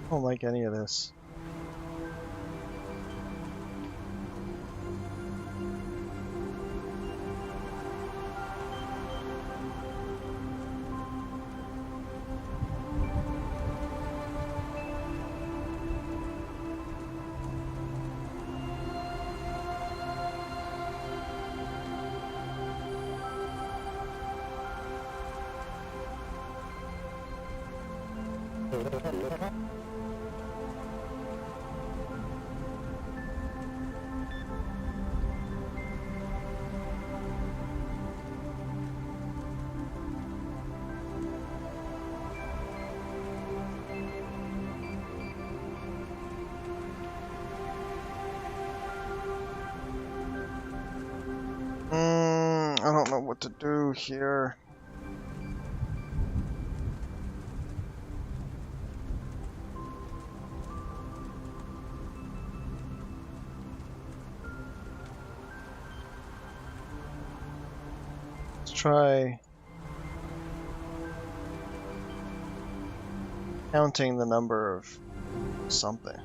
A: I don't like any of this. I don't know what to do here. Let's try counting the number of something.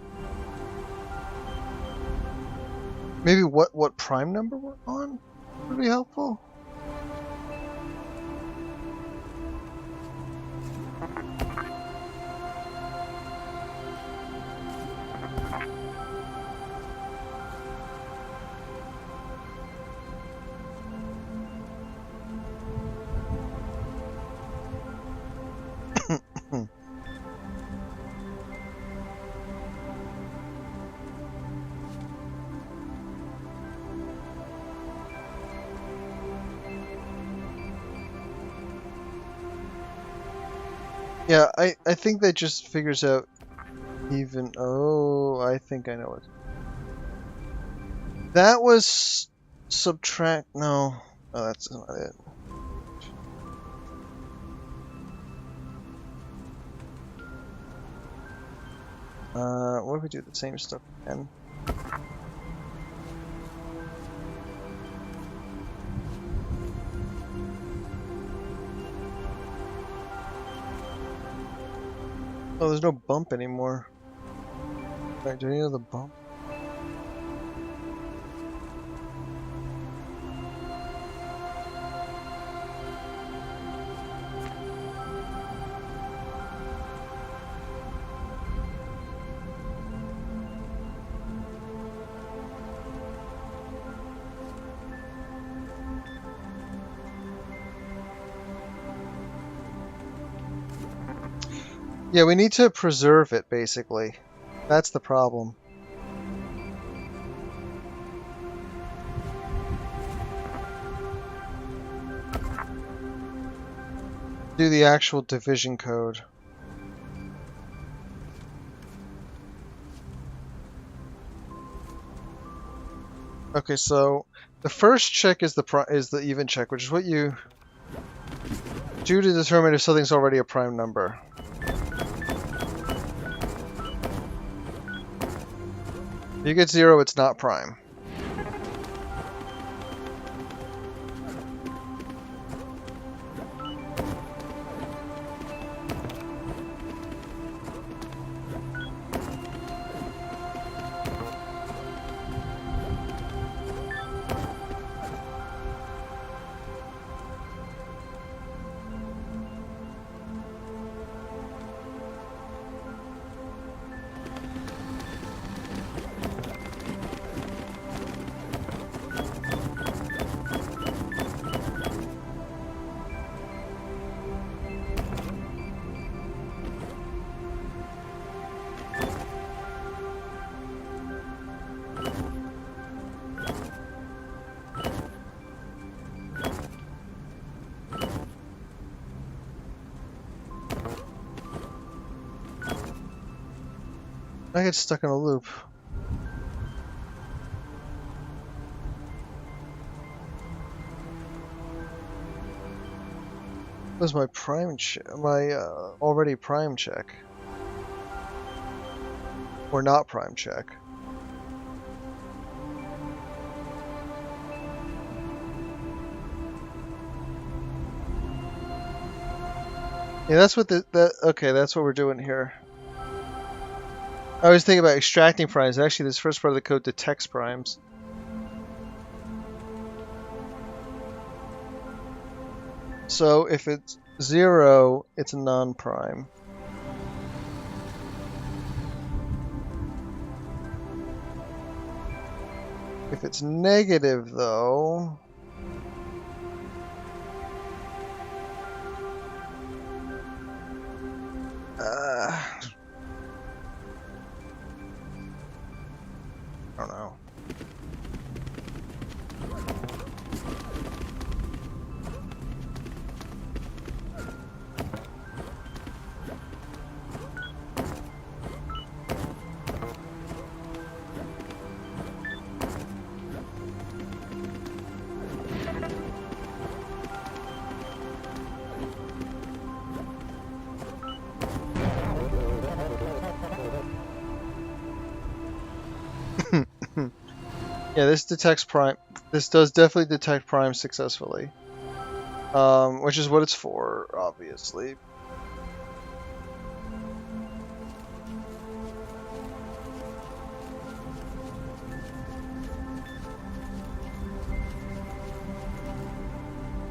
A: Maybe what prime number we're on would be helpful. Yeah, I think that just figures out even. Oh, I think I know it. That was subtract. No, oh, that's not it. What if we do the same stuff again? Oh, there's no bump anymore. Alright, do we need the bump? Yeah, we need to preserve it, basically. That's the problem. Do the actual division code. Okay, so the first check is the even check, which is what you do to determine if something's already a prime number. If you get 0, it's not prime. I get stuck in a loop. Where's my prime my already prime check? Or not prime check? Yeah, that's what okay, that's what we're doing here. I was thinking about extracting primes. Actually, this first part of the code detects primes. So if it's 0, it's a non-prime. If it's negative, though... I don't know. Yeah, this detects prime. This does definitely detect prime successfully. Which is what it's for, obviously.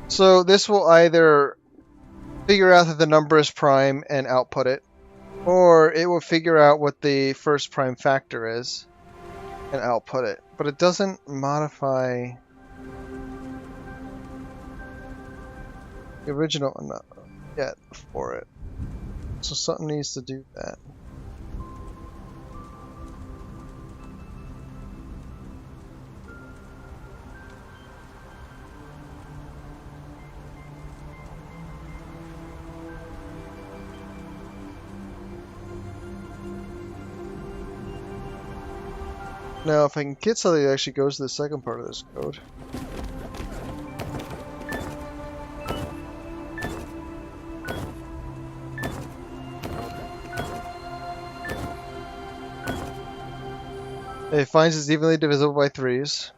A: So this will either figure out that the number is prime and output it, or it will figure out what the first prime factor is and output it. But it doesn't modify the original yet for it. So something needs to do that. Now, if I can get something that actually goes to the second part of this code. It finds it's evenly divisible by 3s.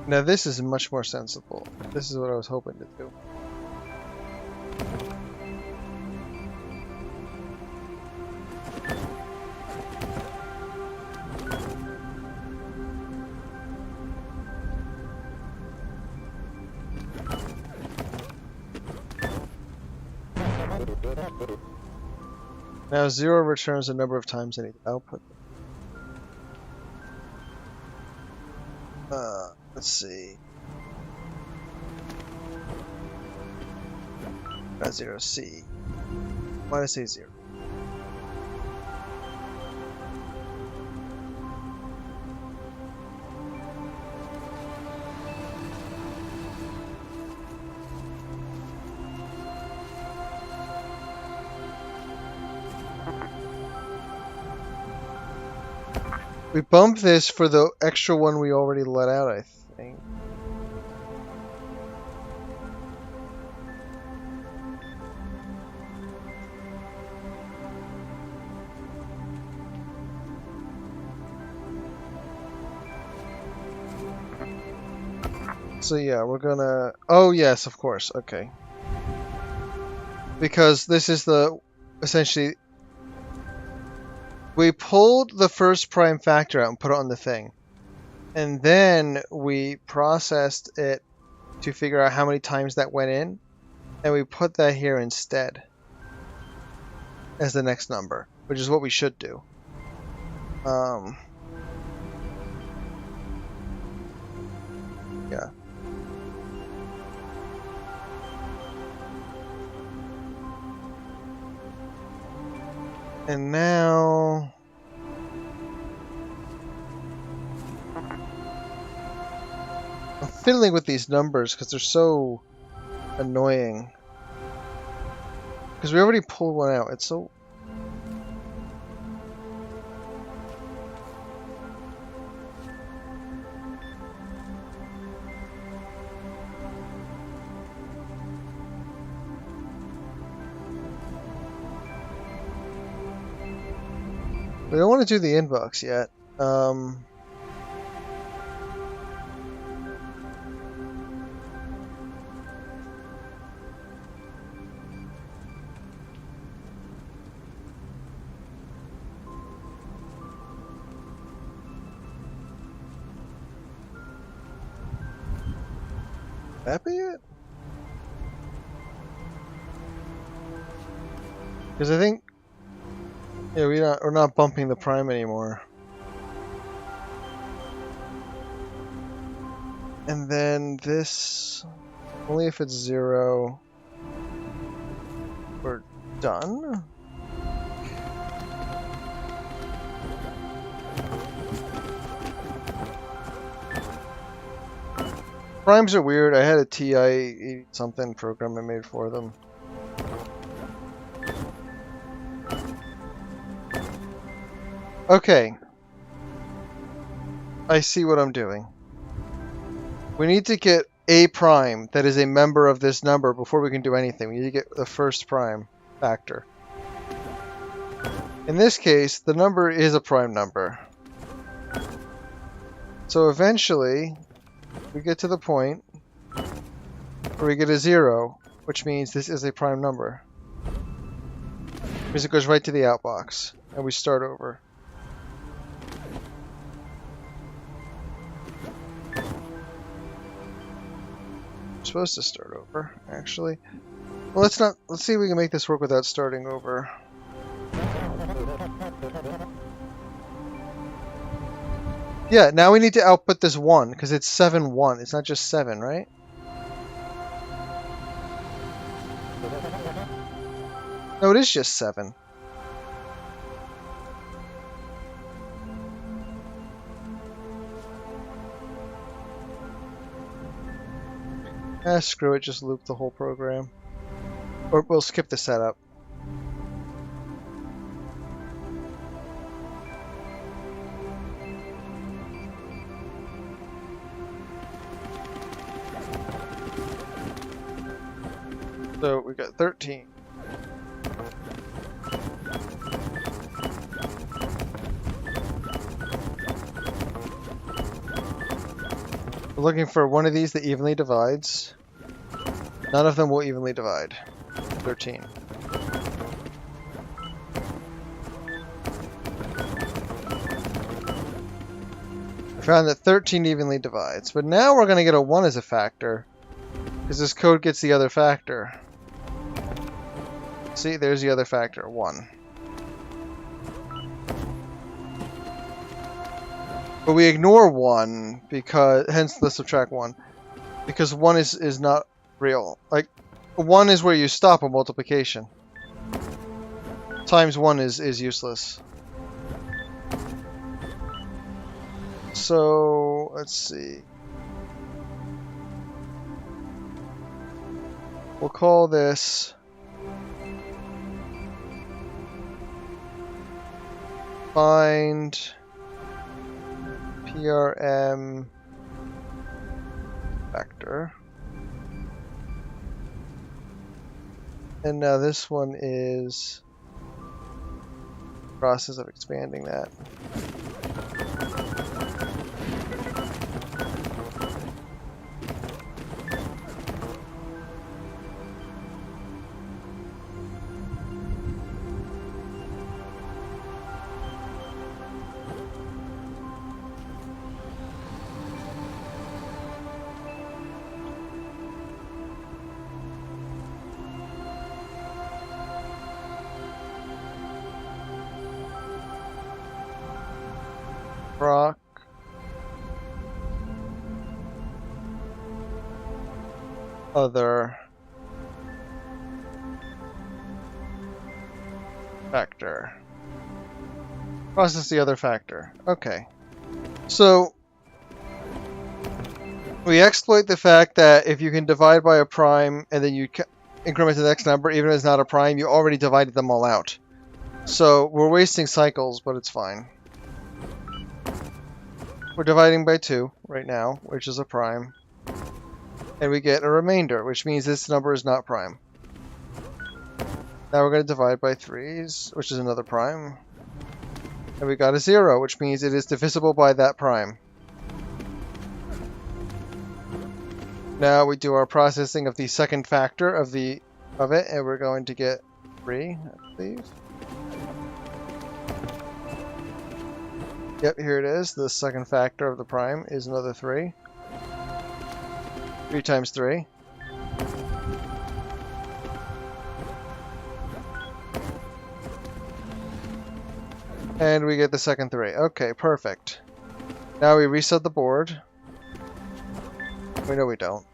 A: Now this is much more sensible. This is what I was hoping to do. Now 0 returns the number of times I need to output. Let's see. Got 0 C minus A0. We bumped this for the extra one we already let out, I think. So yeah, we're gonna... Oh yes, of course, okay. Because this is the... Essentially... We pulled the first prime factor out and put it on the thing. And then we processed it to figure out how many times that went in. And we put that here instead. As the next number. Which is what we should do. Yeah. And now... I'm fiddling with these numbers because they're so annoying. Because we already pulled one out. It's so... We don't want to do the inbox yet. That be it? Because I think... Yeah, we're not bumping the prime anymore. And then this, only if it's 0, we're done. Primes are weird. I had a TI something program I made for them. Okay. I see what I'm doing. We need to get a prime that is a member of this number before we can do anything. We need to get the first prime factor. In this case, the number is a prime number. So eventually, we get to the point where we get a 0, which means this is a prime number. It means it goes right to the outbox, and we start over. Supposed to start over, actually. Well, let's see if we can make this work without starting over. Yeah, now we need to output this 1 because it's 7-1. It's not just 7, right? No, it is just 7. Ah, screw it, just loop the whole program. Or we'll skip the setup. So we got 13. We're looking for one of these that evenly divides. None of them will evenly divide. 13. I found that 13 evenly divides, but now we're going to get a 1 as a factor, because this code gets the other factor. See, there's the other factor, 1. But we ignore 1, because, hence the subtract 1, because 1 is not real. Like, 1 is where you stop a multiplication. Times 1 is useless. So, let's see. We'll call this find PRM factor. And now this one is process of expanding that. Proc other factor. Process the other factor. Okay. So we exploit the fact that if you can divide by a prime and then you increment to the next number, even if it's not a prime, you already divided them all out. So we're wasting cycles, but it's fine. We're dividing by 2 right now, which is a prime. And we get a remainder, which means this number is not prime. Now we're going to divide by 3s, which is another prime. And we got a 0, which means it is divisible by that prime. Now we do our processing of the second factor of it, and we're going to get 3, I believe. Yep, here it is. The second factor of the prime is another 3. 3 times 3. And we get the second 3. Okay, perfect. Now we reset the board. Wait, no we don't.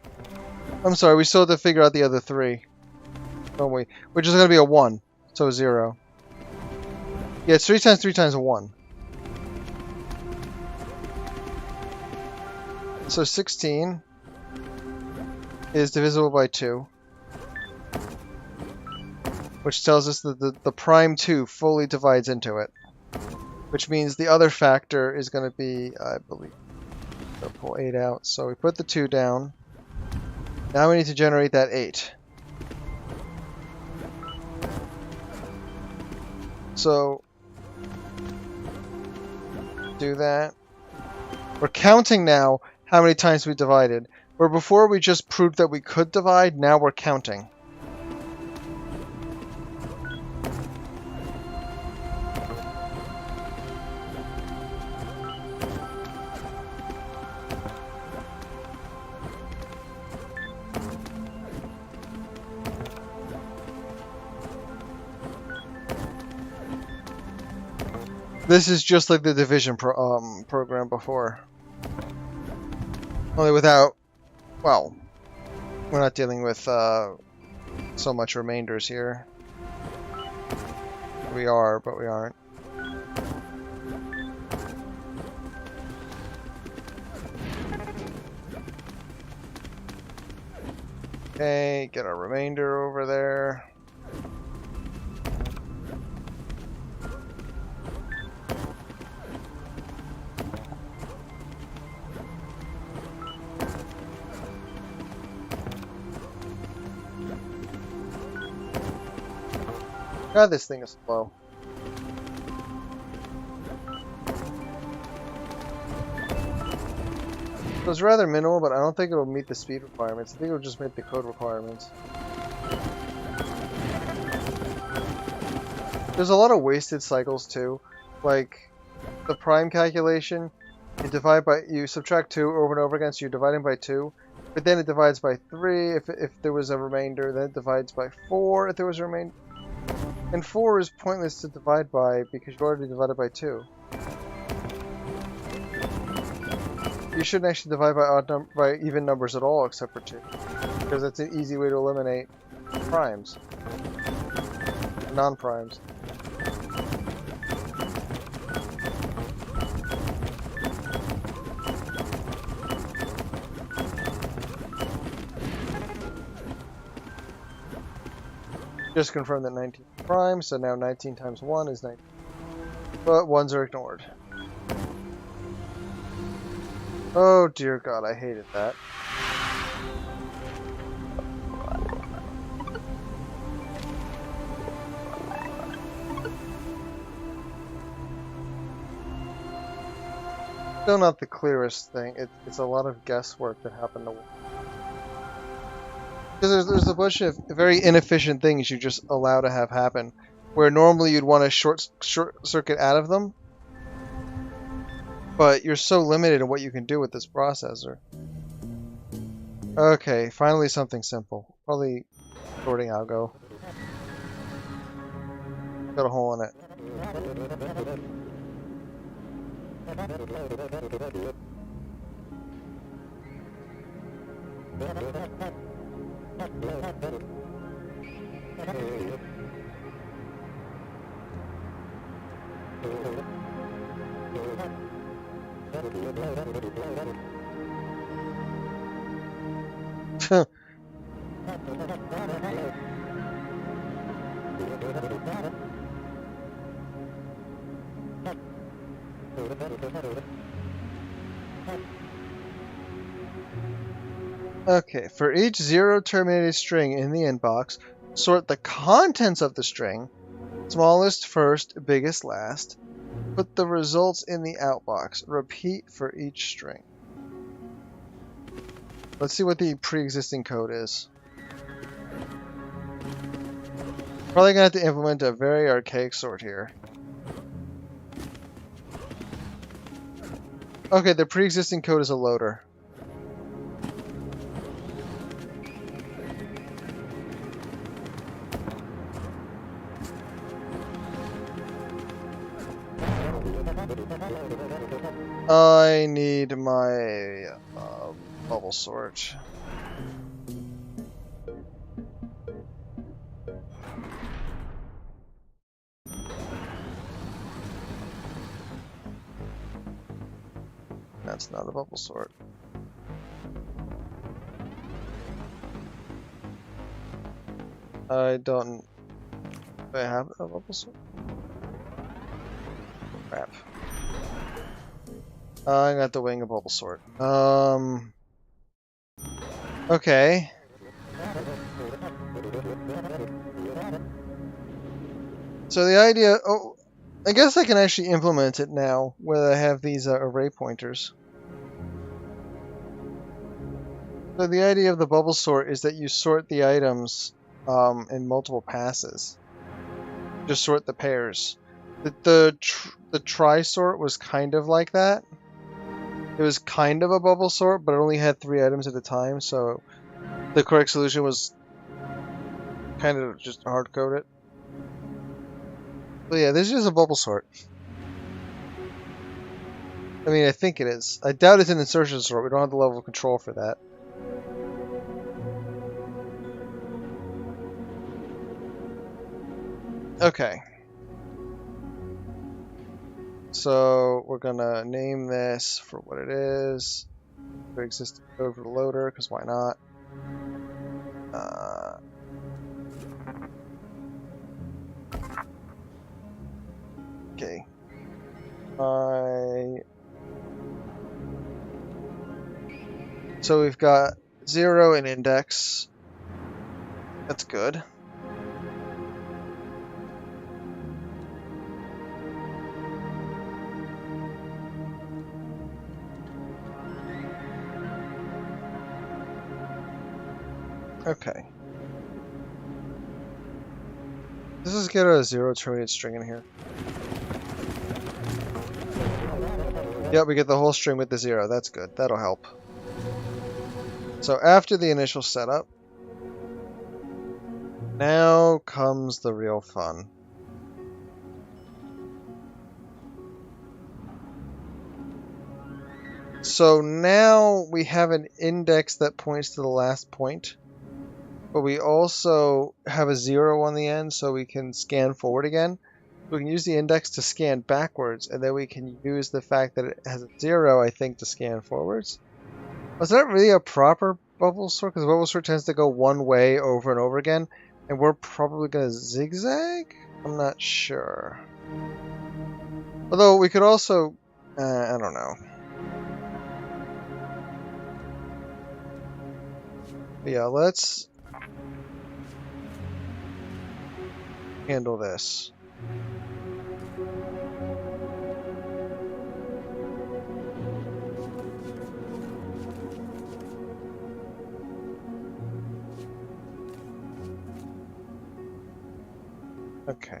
A: I'm sorry, we still have to figure out the other 3. Don't we? Which is going to be a 1. So 0. Yeah, it's 3 times 3 times 1. So 16 is divisible by 2, which tells us that the prime 2 fully divides into it, which means the other factor is going to be, I believe, I'll pull 8 out. So we put the 2 down. Now we need to generate that 8. So do that. We're counting now how many times we divided. Where before we just proved that we could divide, now we're counting. This is just like the division program before. Only without, well, we're not dealing with so much remainders here. We are, but we aren't. Okay, get our remainder over there. God, this thing is slow. It was rather minimal, but I don't think it will meet the speed requirements. I think it will just meet the code requirements. There's a lot of wasted cycles too, like the prime calculation. You subtract 2 over and over again, so you're dividing by 2, but then it divides by 3 if there was a remainder, then it divides by 4 if there was a remainder. And 4 is pointless to divide by because you already divided by 2. You shouldn't actually divide by even numbers at all except for 2, because that's an easy way to eliminate primes, non-primes. Just confirmed that 19 is prime, so now 19 times 1 is 19. But 1s are ignored. Oh dear God, I hated that. Still not the clearest thing. It's a lot of guesswork that happened to. Because there's a bunch of very inefficient things you just allow to have happen, where normally you'd want to short circuit out of them, but you're so limited in what you can do with this processor. Okay, finally something simple. Probably sorting algo. Got a hole in it. Okay, for each 0 terminated string in the inbox, sort the contents of the string, smallest first, biggest last. Put the results in the outbox. Repeat for each string. Let's see what the pre-existing code is. Probably gonna have to implement a very archaic sort here. Okay, the pre-existing code is a loader. I need my bubble sort. That's not a bubble sort. I don't. Do I have a bubble sort? Crap. I got the wing of bubble sort. Okay. So the idea, oh, I guess I can actually implement it now, where I have these array pointers. So the idea of the bubble sort is that you sort the items in multiple passes. Just sort the pairs. The try sort was kind of like that. It was kind of a bubble sort, but it only had 3 items at a time, so the correct solution was kind of just hard code it. But yeah, this is just a bubble sort. I mean, I think it is. I doubt it's an insertion sort. We don't have the level of control for that. Okay. So we're gonna name this for what it is. For existing code for the loader, because why not? Okay. So we've got 0 in index. That's good. Okay. Let's just get a 0 terminated string in here. Yep, we get the whole string with the 0. That's good. That'll help. So after the initial setup, now comes the real fun. So now we have an index that points to the last point, but we also have a 0 on the end, so we can scan forward again. We can use the index to scan backwards, and then we can use the fact that it has a 0, I think, to scan forwards. Was that really a proper bubble sort? Because bubble sort tends to go one way over and over again, and we're probably going to zigzag? I'm not sure. Although we could also... I don't know. But yeah, let's handle this. Okay.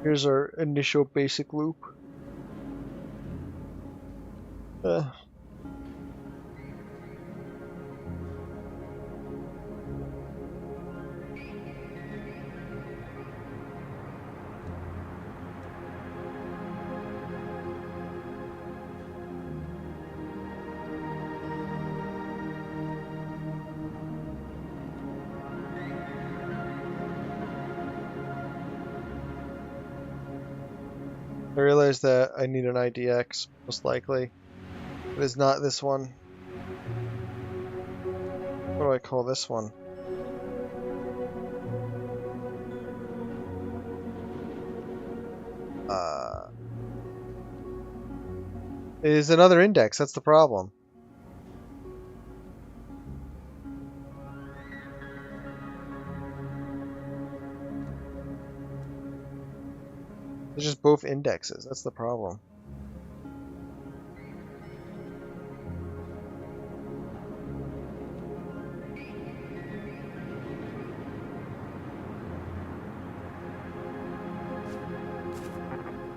A: Here's our initial basic loop. I realize that I need an IDX, most likely. It is not this one. What do I call this one? It is another index, that's the problem. They're just both indexes, that's the problem.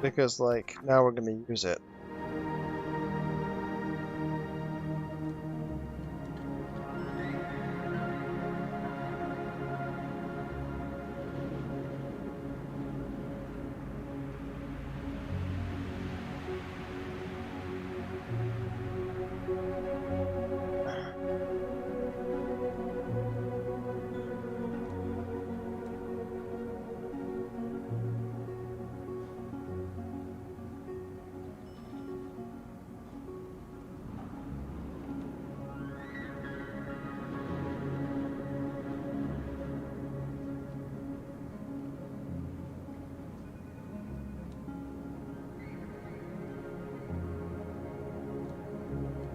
A: Because, like, now we're gonna use it.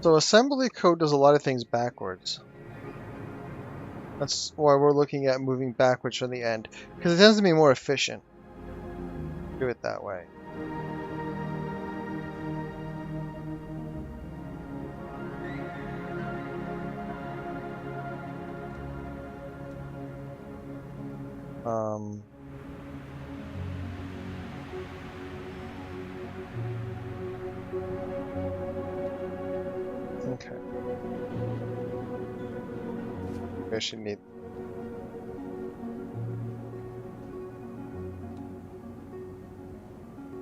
A: So assembly code does a lot of things backwards. That's why we're looking at moving backwards from the end, because it tends to be more efficient. Do it that way. Okay. I should need.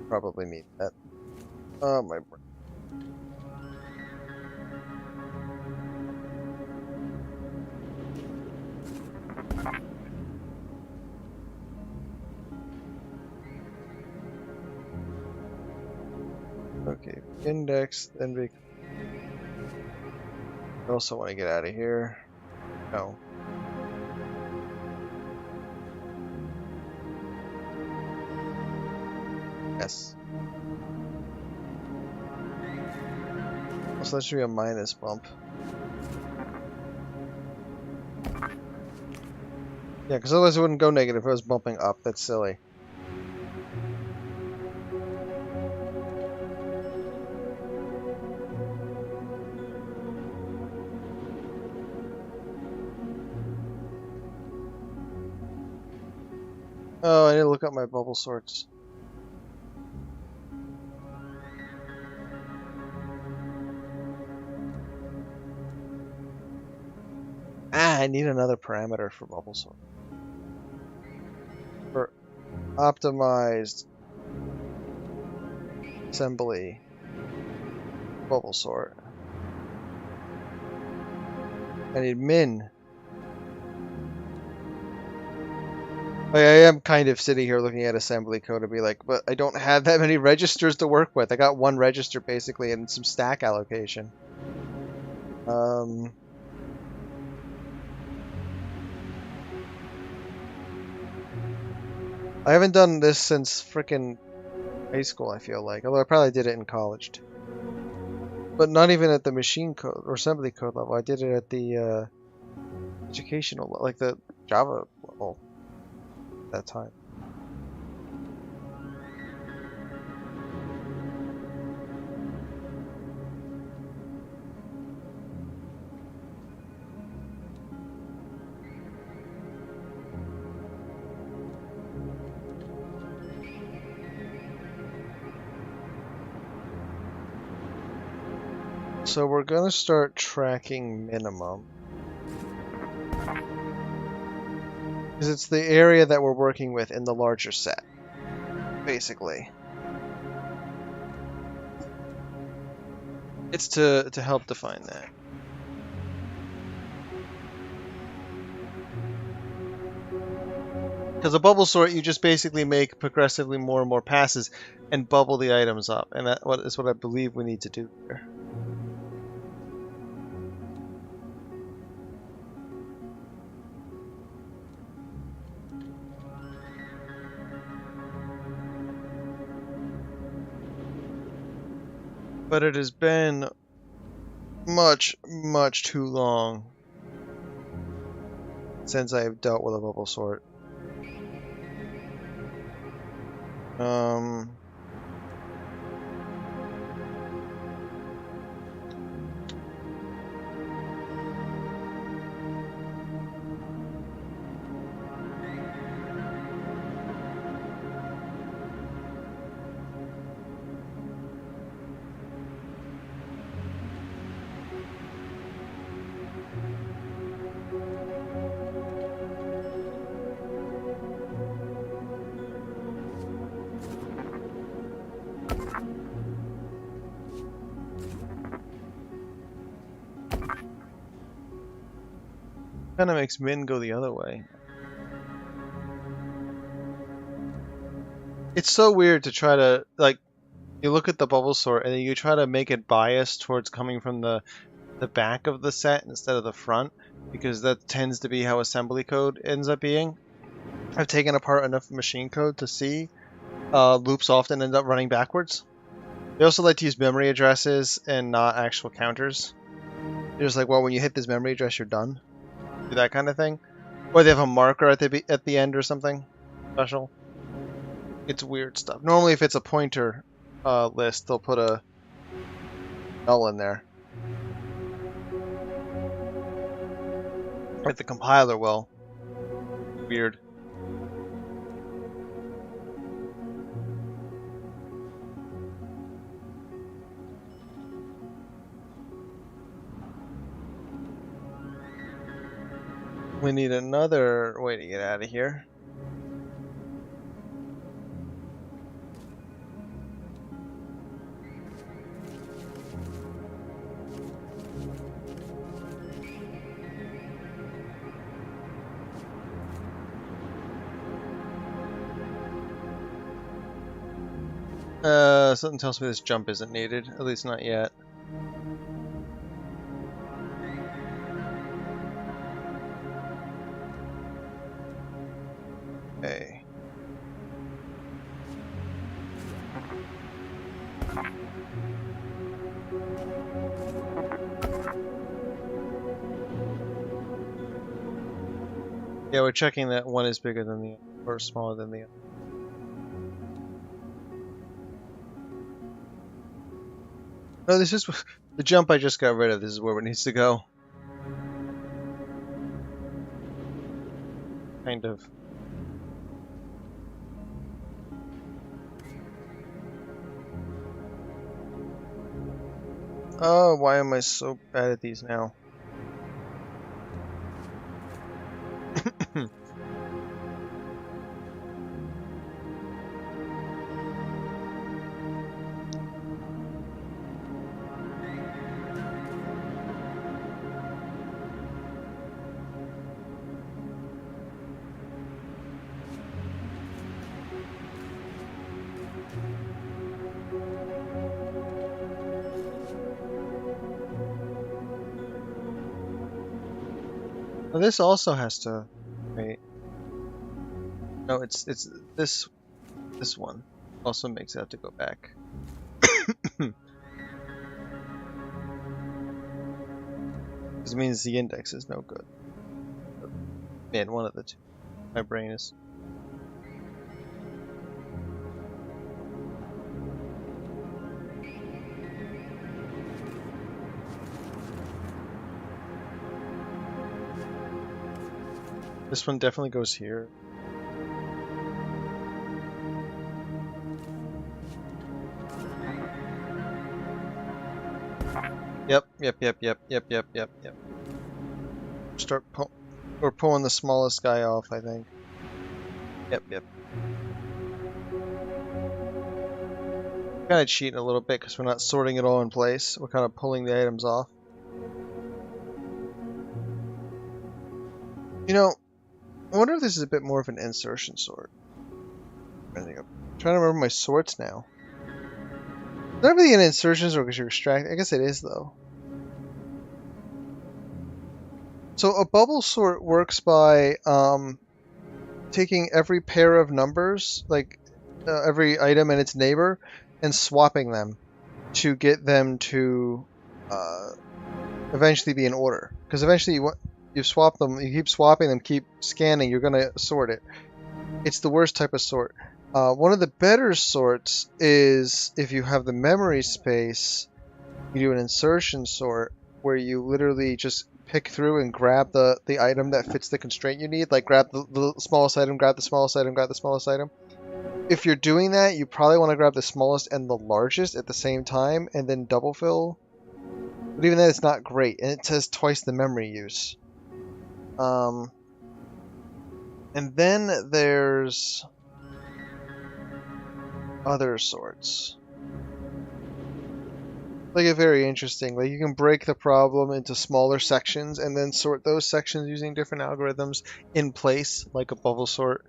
A: Probably need that. Oh, my brain. Okay, index, then we also want to get out of here. No. Yes. So that should be a minus bump. Yeah, because otherwise it wouldn't go negative if it was bumping up. That's silly. Oh, I need to look up my bubble sorts. Ah, I need another parameter for bubble sort. For optimized assembly bubble sort. I need min. I am kind of sitting here looking at assembly code and be like, but I don't have that many registers to work with. I got one register basically and some stack allocation. I haven't done this since frickin' high school, I feel like. Although I probably did it in college too. But not even at the machine code or assembly code level. I did it at the educational, like the Java level at that time. So we're gonna start tracking minimum. Because it's the area that we're working with in the larger set, basically. It's to help define that. Because a bubble sort, you just basically make progressively more and more passes and bubble the items up. And that is what I believe we need to do here. But it has been much, much too long since I have dealt with a bubble sort. Kind of makes min go the other way. It's so weird to try to, like, you look at the bubble sort and then you try to make it biased towards coming from the back of the set instead of the front, because that tends to be how assembly code ends up being. I've taken apart enough machine code to see loops often end up running backwards. They also like to use memory addresses and not actual counters. They're just like, well, when you hit this memory address, you're done. Do that kind of thing. Or they have a marker at the end or something special. It's weird stuff. Normally, if it's a pointer list, they'll put a null in there. Like the compiler will. Weird. We need another way to get out of here. Something tells me this jump isn't needed, at least not yet. Okay. Yeah, we're checking that one is bigger than the other, or smaller than the other. No, this is the jump I just got rid of. This is where it needs to go. Kind of. Oh, why am I so bad at these now? Well, this also has to wait. No, it's this one also makes it have to go back. This means the index is no good. Man, one of the two. My brain is. This one definitely goes here. Yep. Start we're pulling the smallest guy off, I think. Yep. Kind of cheating a little bit because we're not sorting it all in place. We're kind of pulling the items off. You know, I wonder if this is a bit more of an insertion sort. I'm trying to remember my sorts now. Is that really an insertion sort because you're extracting? I guess it is though. So a bubble sort works by taking every pair of numbers, like every item and its neighbor, and swapping them to get them to eventually be in order. Because eventually you swap them, you keep swapping them, keep scanning, you're going to sort it. It's the worst type of sort. One of the better sorts is if you have the memory space, you do an insertion sort where you literally just pick through and grab the item that fits the constraint you need. Like grab the smallest item, grab the smallest item, grab the smallest item. If you're doing that, you probably want to grab the smallest and the largest at the same time and then double fill. But even then, it's not great, and it says twice the memory use. And then there's other sorts. Like a very interesting, like you can break the problem into smaller sections and then sort those sections using different algorithms in place, like a bubble sort,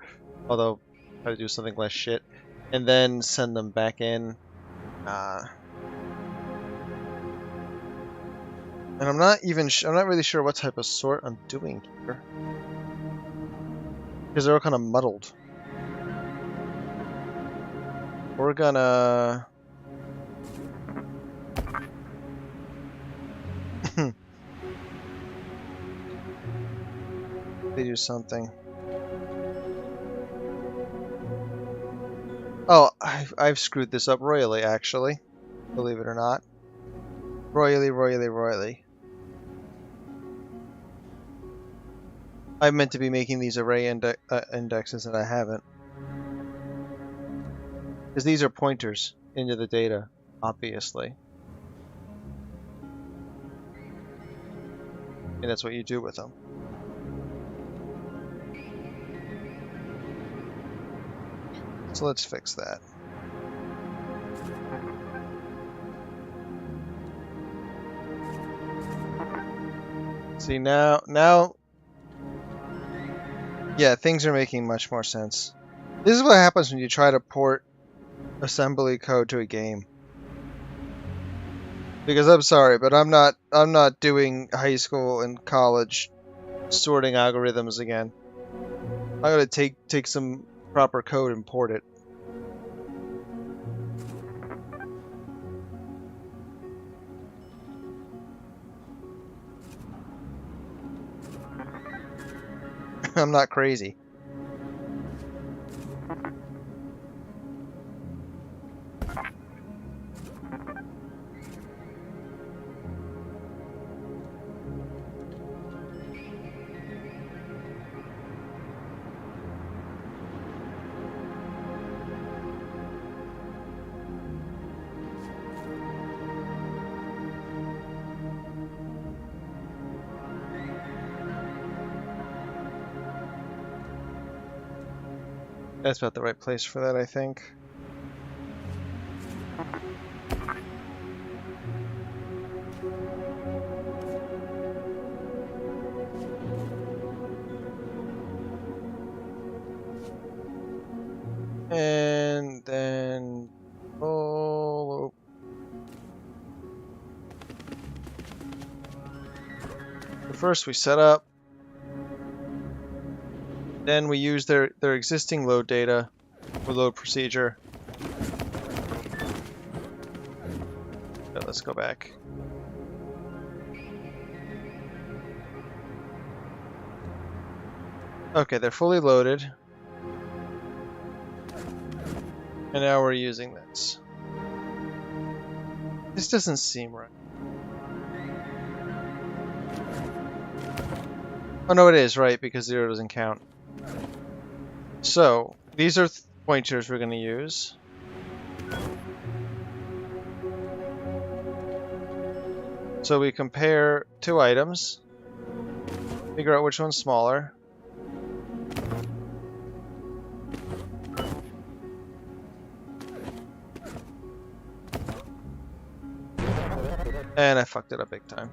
A: although try to do something less shit, and then send them back in. And I'm not really sure what type of sort I'm doing here. Because they're all kind of muddled. We're gonna... they do something. Oh, I've screwed this up royally, actually. Believe it or not. Royally. I meant to be making these array indexes and I haven't. Because these are pointers into the data, obviously. And that's what you do with them. So let's fix that. See, now, yeah, things are making much more sense. This is what happens when you try to port assembly code to a game. Because I'm sorry, but I'm not doing high school and college sorting algorithms again. I gotta take some proper code and port it. I'm not crazy. That's about the right place for that, I think. And then oh, first we set up, then we use their existing load data or load procedure. So let's go back. Okay, they're fully loaded. And now we're using this. This doesn't seem right. Oh no, it is right because 0 doesn't count. So these are pointers we're going to use. So we compare two items, figure out which one's smaller. And I fucked it up big time.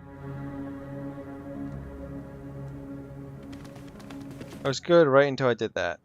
A: I was good right until I did that.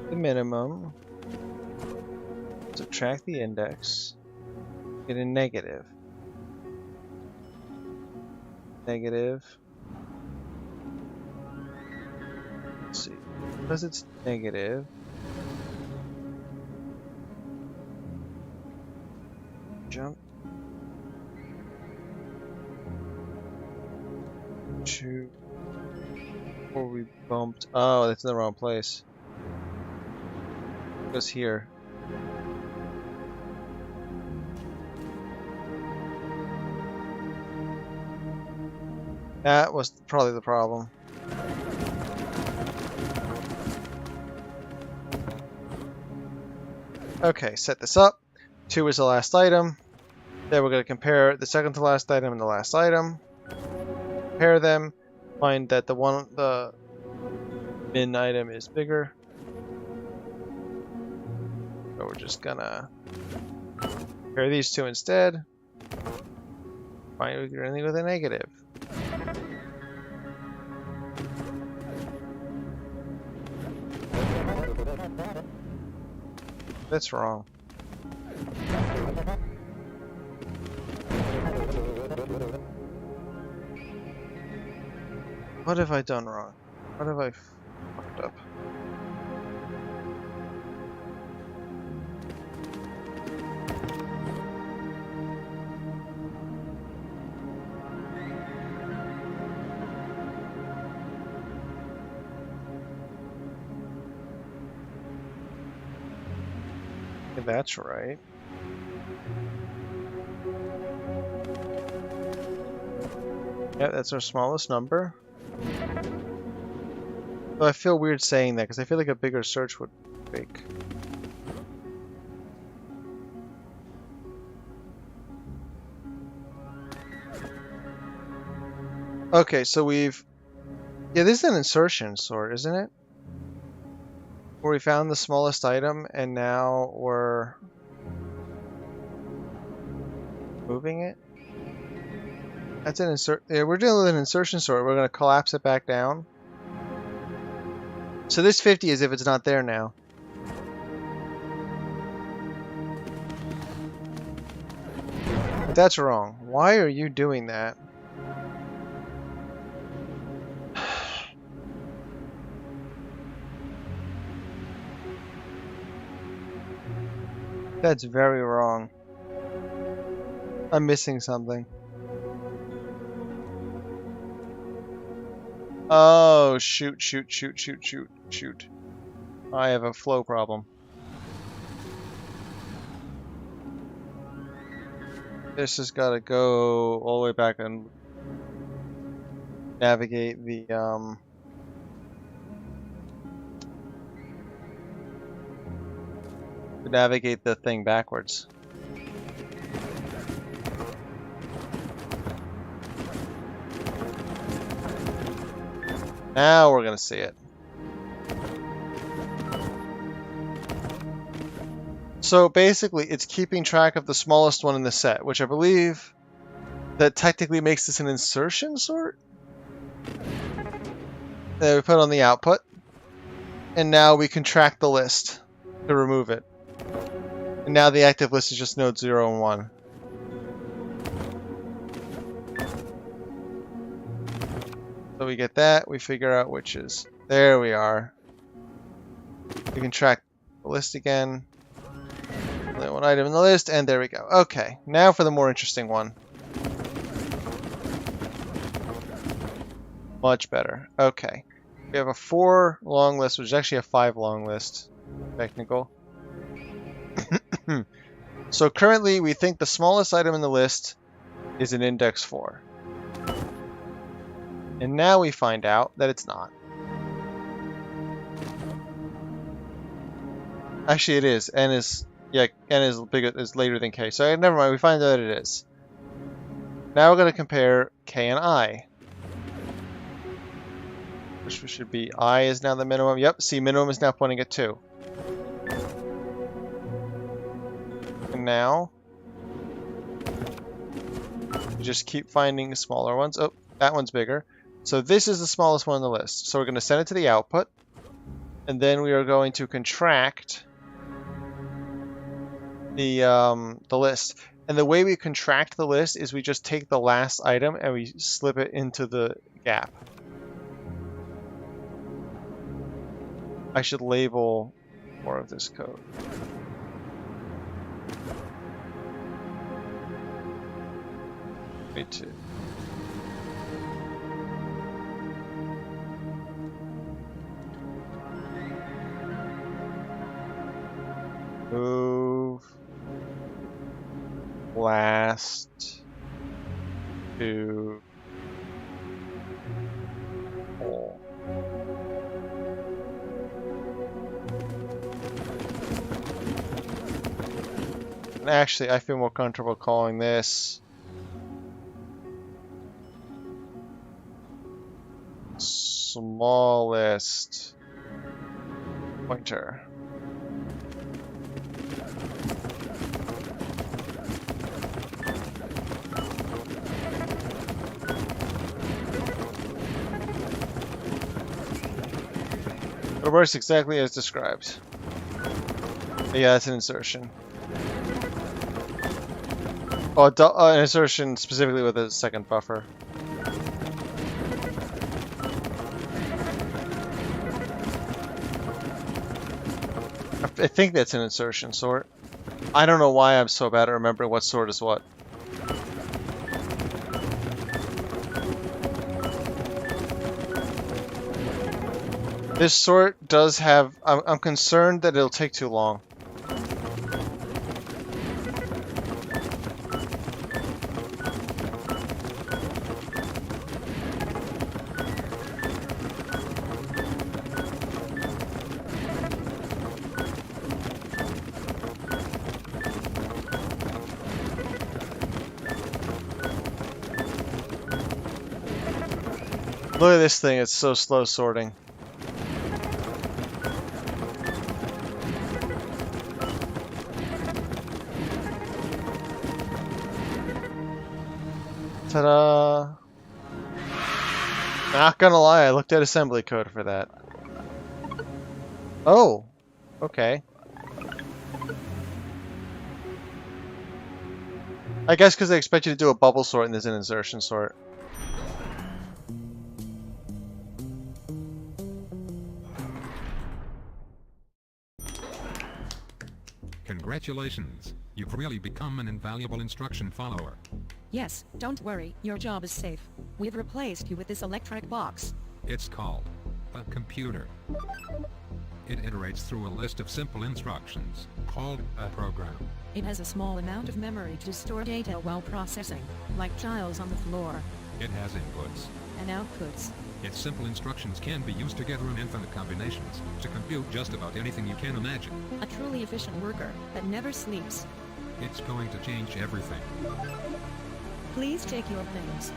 A: The minimum, subtract the index, get a negative. Negative. Let's see, because it's negative. Jump to, or we bumped. Oh, that's in the wrong place. It goes here. That was probably the problem. Okay, set this up. 2 is the last item. Then we're going to compare the second to last item and the last item. Compare them. Find that the min item is bigger. So we're just gonna compare these two instead. Find we're ending with a negative. That's wrong. What have I done wrong? What have I fucked up? Okay, that's right. Yeah, that's our smallest number. Though I feel weird saying that because I feel like a bigger search would make. Okay, so we've. Yeah, this is an insertion sort, isn't it? Where we found the smallest item and now we're moving it. That's an insert. Yeah, we're dealing with an insertion sort. We're going to collapse it back down. So this 50 is if it's not there now. But that's wrong. Why are you doing that? That's very wrong. I'm missing something. Oh, shoot. I have a flow problem. This has got to go all the way back and navigate the thing backwards. Now we're gonna see it. So basically, it's keeping track of the smallest one in the set, which I believe that technically makes this an insertion sort. That we put on the output, and now we contract the list to remove it. And now the active list is just nodes 0 and 1. So we get that, we figure out which is. There we are. We can track the list again. Only one item in the list, and there we go. Okay, now for the more interesting one. Much better. Okay. We have a 4 long list, which is actually a 5 long list. Technical. So currently, we think the smallest item in the list is an index 4. And now we find out that it's not. Actually, it is. N is bigger, is later than K. So never mind. We find out that it is. Now we're going to compare K and I, which should be I is now the minimum. Yep. See, minimum is now pointing at 2. And now we just keep finding smaller ones. Oh, that one's bigger. So this is the smallest one on the list. So we're going to send it to the output, and then we are going to contract the list. And the way we contract the list is we just take the last item and we slip it into the gap. I should label more of this code. Me too. Move last to all. And actually, I feel more comfortable calling this smallest pointer. It works exactly as described. Yeah, that's an insertion. Oh, an insertion specifically with a second buffer. I think that's an insertion sort. I don't know why I'm so bad at remembering what sort is what. This sort does have... I'm concerned that it'll take too long. Look at this thing, it's so slow sorting. Ta-da! Not gonna lie, I looked at assembly code for that. Oh! Okay. I guess because they expect you to do a bubble sort and there's an insertion sort.
D: Congratulations. You've really become an invaluable instruction follower.
B: Yes, don't worry, your job is safe. We've replaced you with this electronic box.
D: It's called a computer. It iterates through a list of simple instructions, called a program.
E: It has a small amount of memory to store data while processing, like tiles on the floor,
D: It has inputs.
E: and outputs.
D: Its simple instructions can be used together in infinite combinations to compute just about anything you can imagine.
E: A truly efficient worker that never sleeps.
D: It's going to change everything.
E: Please take your things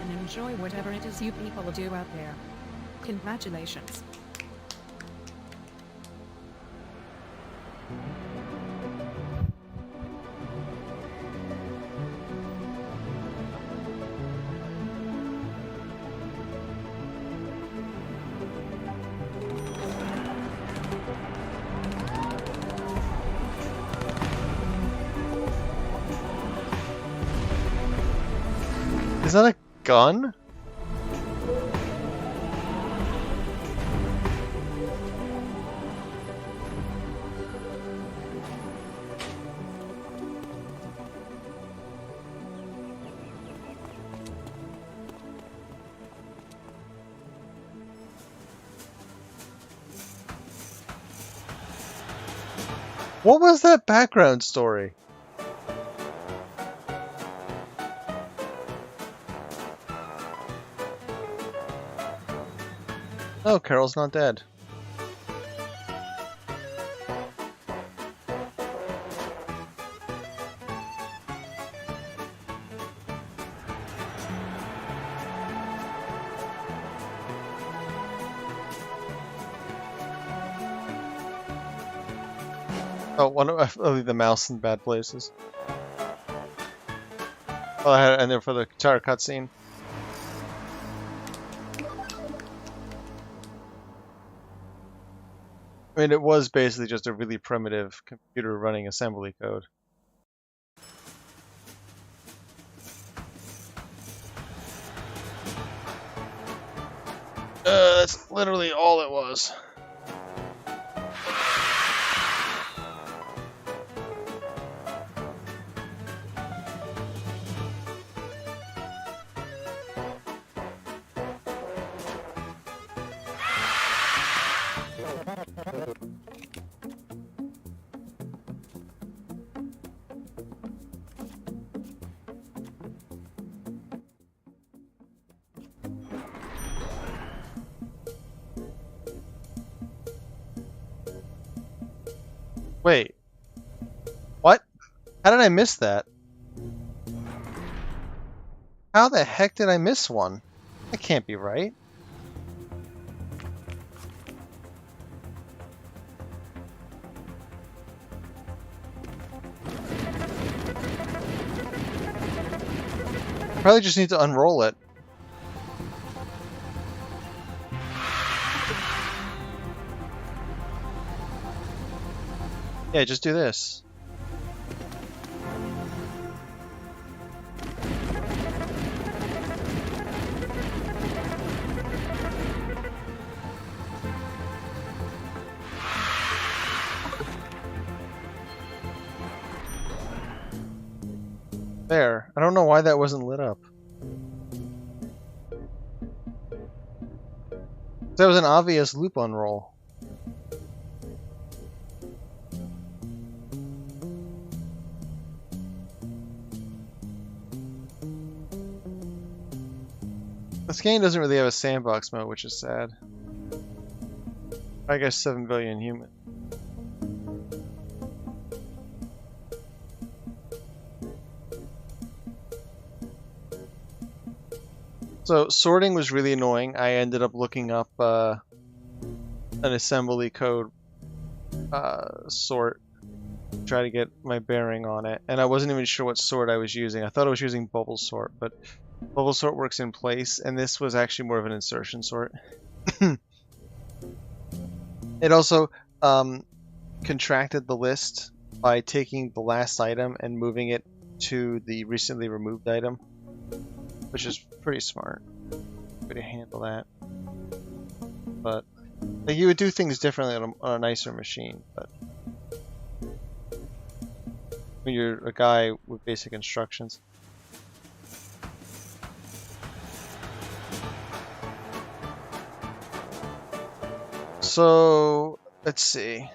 E: and enjoy whatever it is you people do out there. Congratulations.
A: Is that a gun? What was that background story? Oh, Carol's not dead. Oh, I'll leave the mouse in bad places. Oh, I had it in there for the entire cutscene. I mean, it was basically just a really primitive computer running assembly code. That's literally all it was. Wait. What? How did I miss that? How the heck did I miss one? That can't be right. Probably just need to unroll it. Yeah, just do this. There. I don't know why that wasn't lit up. That was an obvious loop unroll. This game doesn't really have a sandbox mode, which is sad. I guess 7 billion human. So sorting was really annoying. I ended up looking up an assembly code sort, try to get my bearing on it, and I wasn't even sure what sort I was using. I thought I was using bubble sort, but bubble sort works in place, and this was actually more of an insertion sort. It also contracted the list by taking the last item and moving it to the recently removed item, which is pretty smart way to handle that. But like, you would do things differently on a nicer machine, but when you're a guy with basic instructions. So, let's see.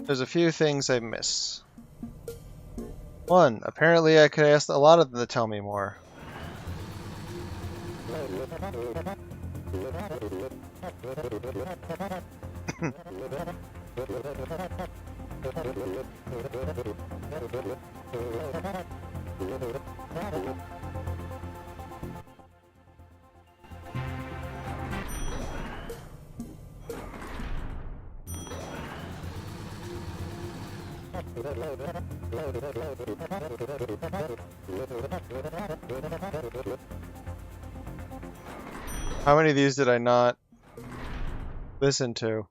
A: There's a few things I miss. One, apparently I could ask a lot of them to tell me more. How many of these did I not listen to?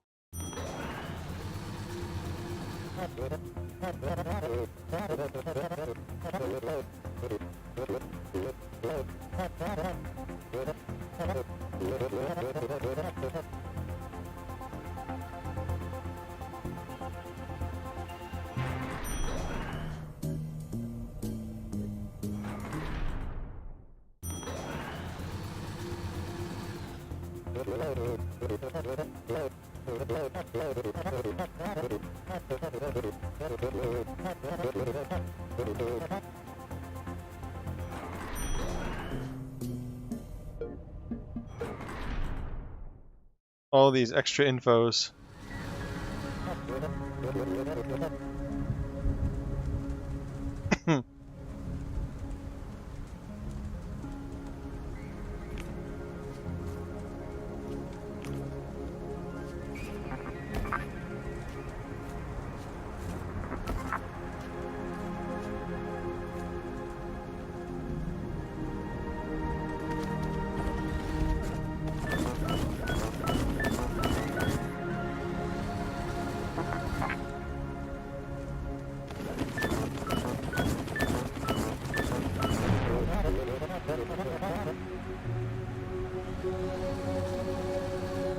A: All these extra infos.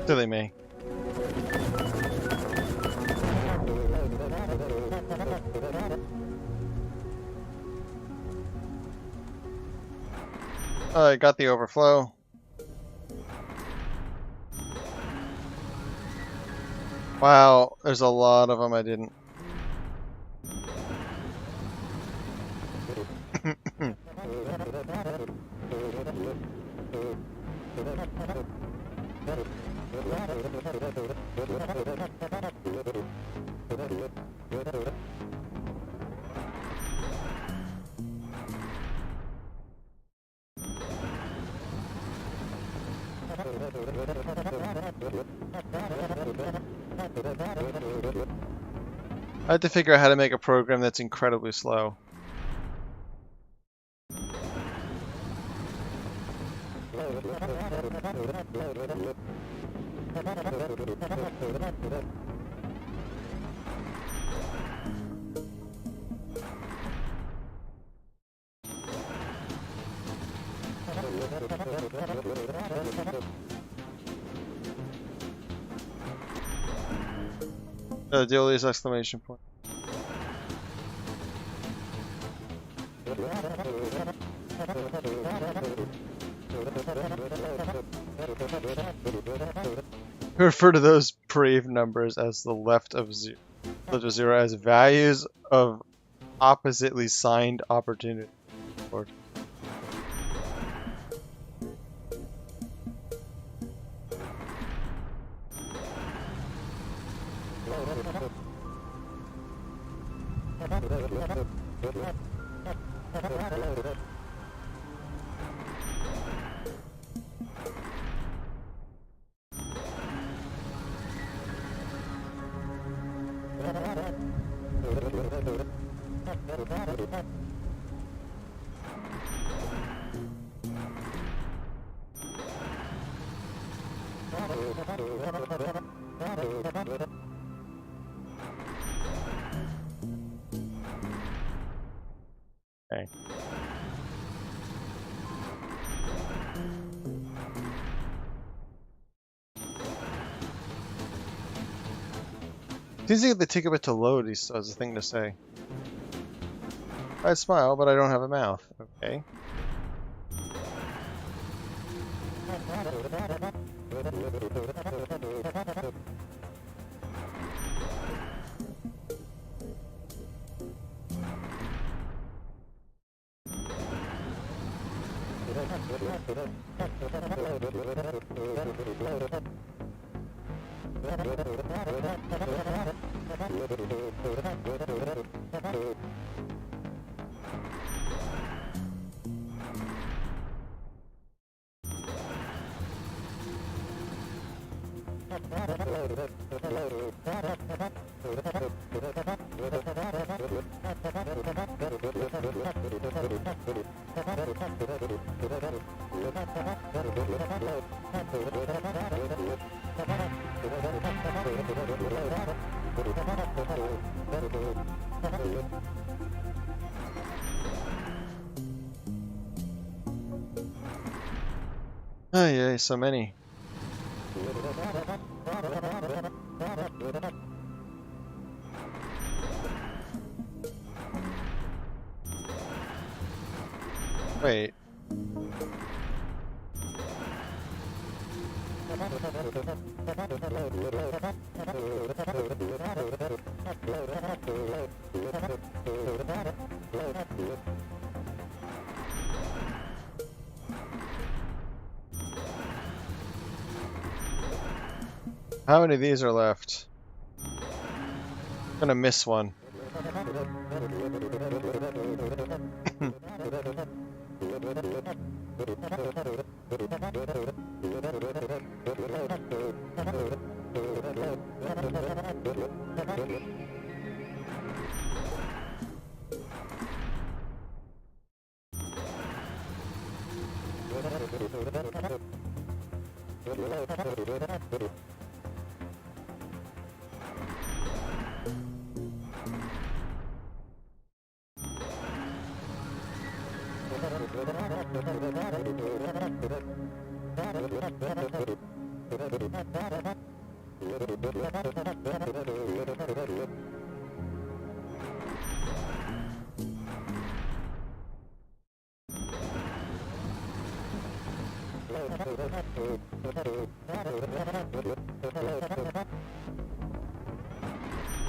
A: Silly me. I got the overflow. Wow, there's a lot of them I didn't. I had to figure out how to make a program that's incredibly slow. Deal with these exclamation point. We refer to those brave numbers as the left of zero as values of oppositely signed opportunity. Okay. Seems like the take a bit to load, he still has a thing to say. I smile, but I don't have a mouth. Okay. Oh yeah, so many. Wait. How many of these are left? I'm gonna miss one.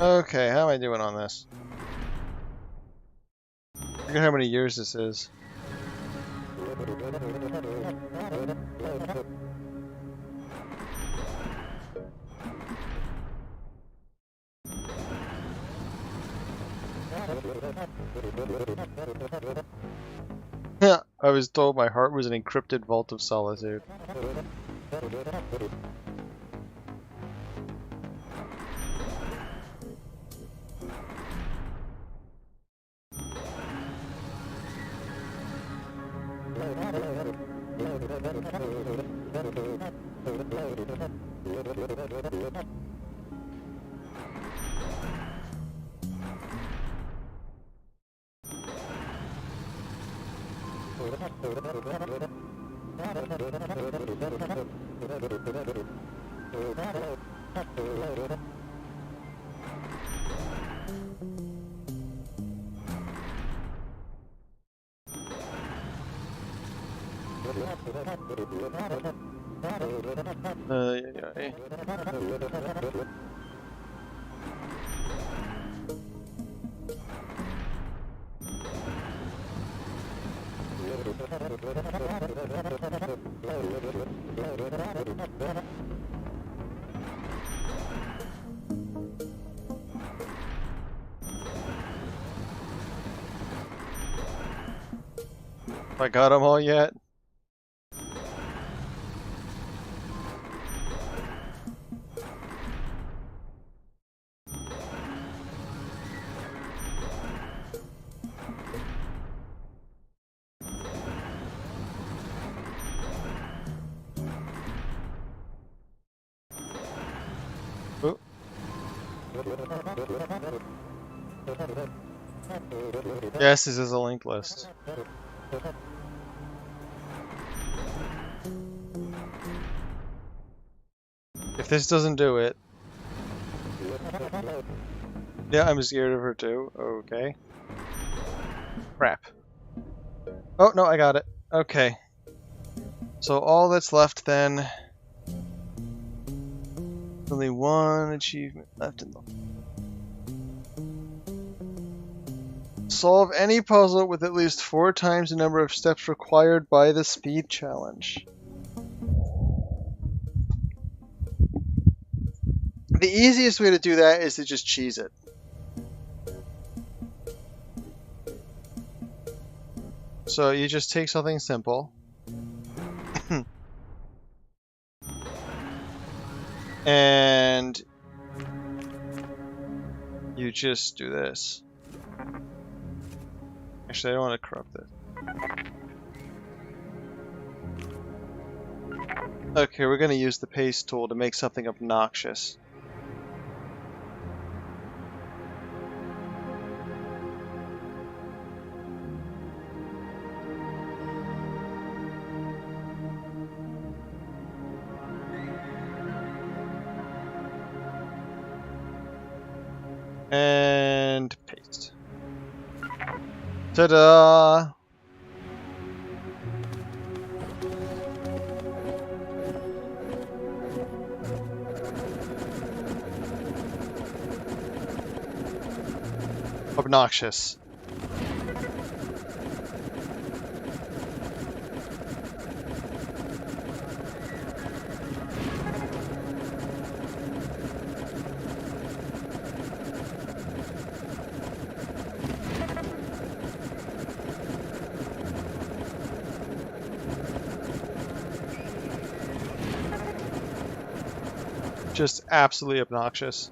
A: Okay, how am I doing on this? Look at how many years this is. Yeah, I was told my heart was an encrypted vault of solitude. Yeah, yeah. I got them all yet? Oh. Yes, this is a linked list. If this doesn't do it... Yeah, I'm scared of her too. Okay. Crap. Oh, no, I got it. Okay. So all that's left then, only one achievement left in the solve any puzzle with at least 4 times the number of steps required by the speed challenge. The easiest way to do that is to just cheese it. So you just take something simple and you just do this. Actually, I don't want to corrupt this. Okay, we're going to use the paste tool to make something obnoxious. And paste. Ta-da! Obnoxious. Just absolutely obnoxious.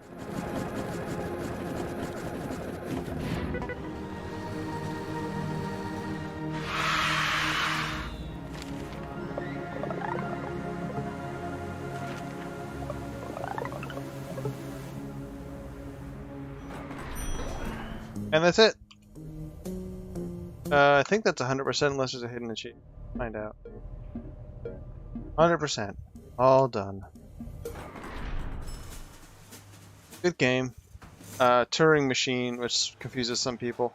A: And that's it. I think that's 100% unless there's a hidden achievement. Find out. 100%. All done. Good game. Turing machine, which confuses some people.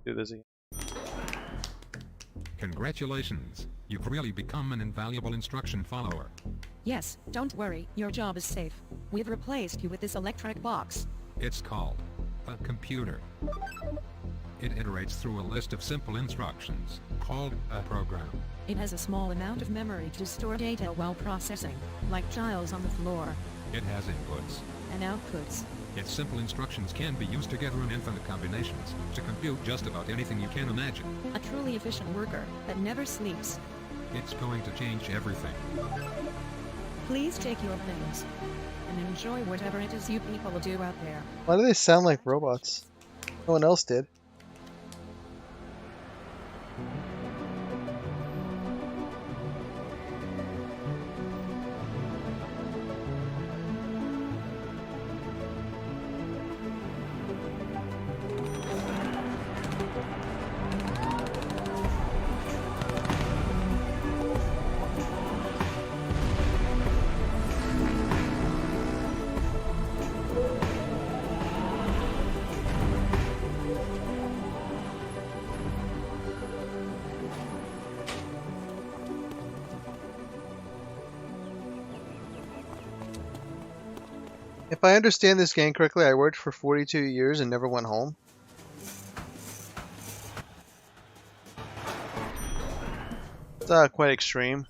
A: Do this again.
D: Congratulations. You've really become an invaluable instruction follower.
E: Yes, don't worry, your job is safe. We've replaced you with this electric box.
D: It's called a computer. It iterates through a list of simple instructions called a program.
E: It has a small amount of memory to store data while processing, like tiles on the floor,
D: It has inputs.
E: and outputs.
D: Its simple instructions can be used together in infinite combinations to compute just about anything you can imagine.
E: A truly efficient worker that never sleeps.
D: It's going to change everything.
E: Please take your things and enjoy whatever it is you people do out there.
A: Why do they sound like robots? No one else did. If I understand this game correctly, I worked for 42 years and never went home. It's quite extreme.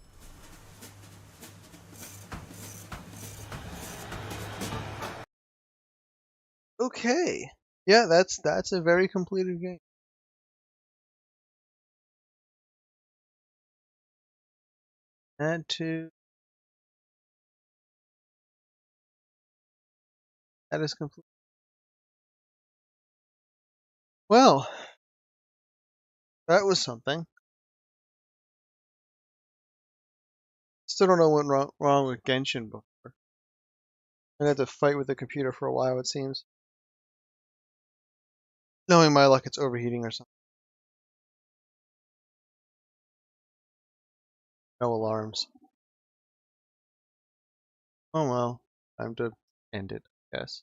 A: Okay. Yeah, that's a very completed game. Add to. That is complete. Well, that was something. Still don't know what went wrong with Genshin before. I had to fight with the computer for a while, it seems. Knowing my luck, it's overheating or something. No alarms. Oh well, time to end it, I guess.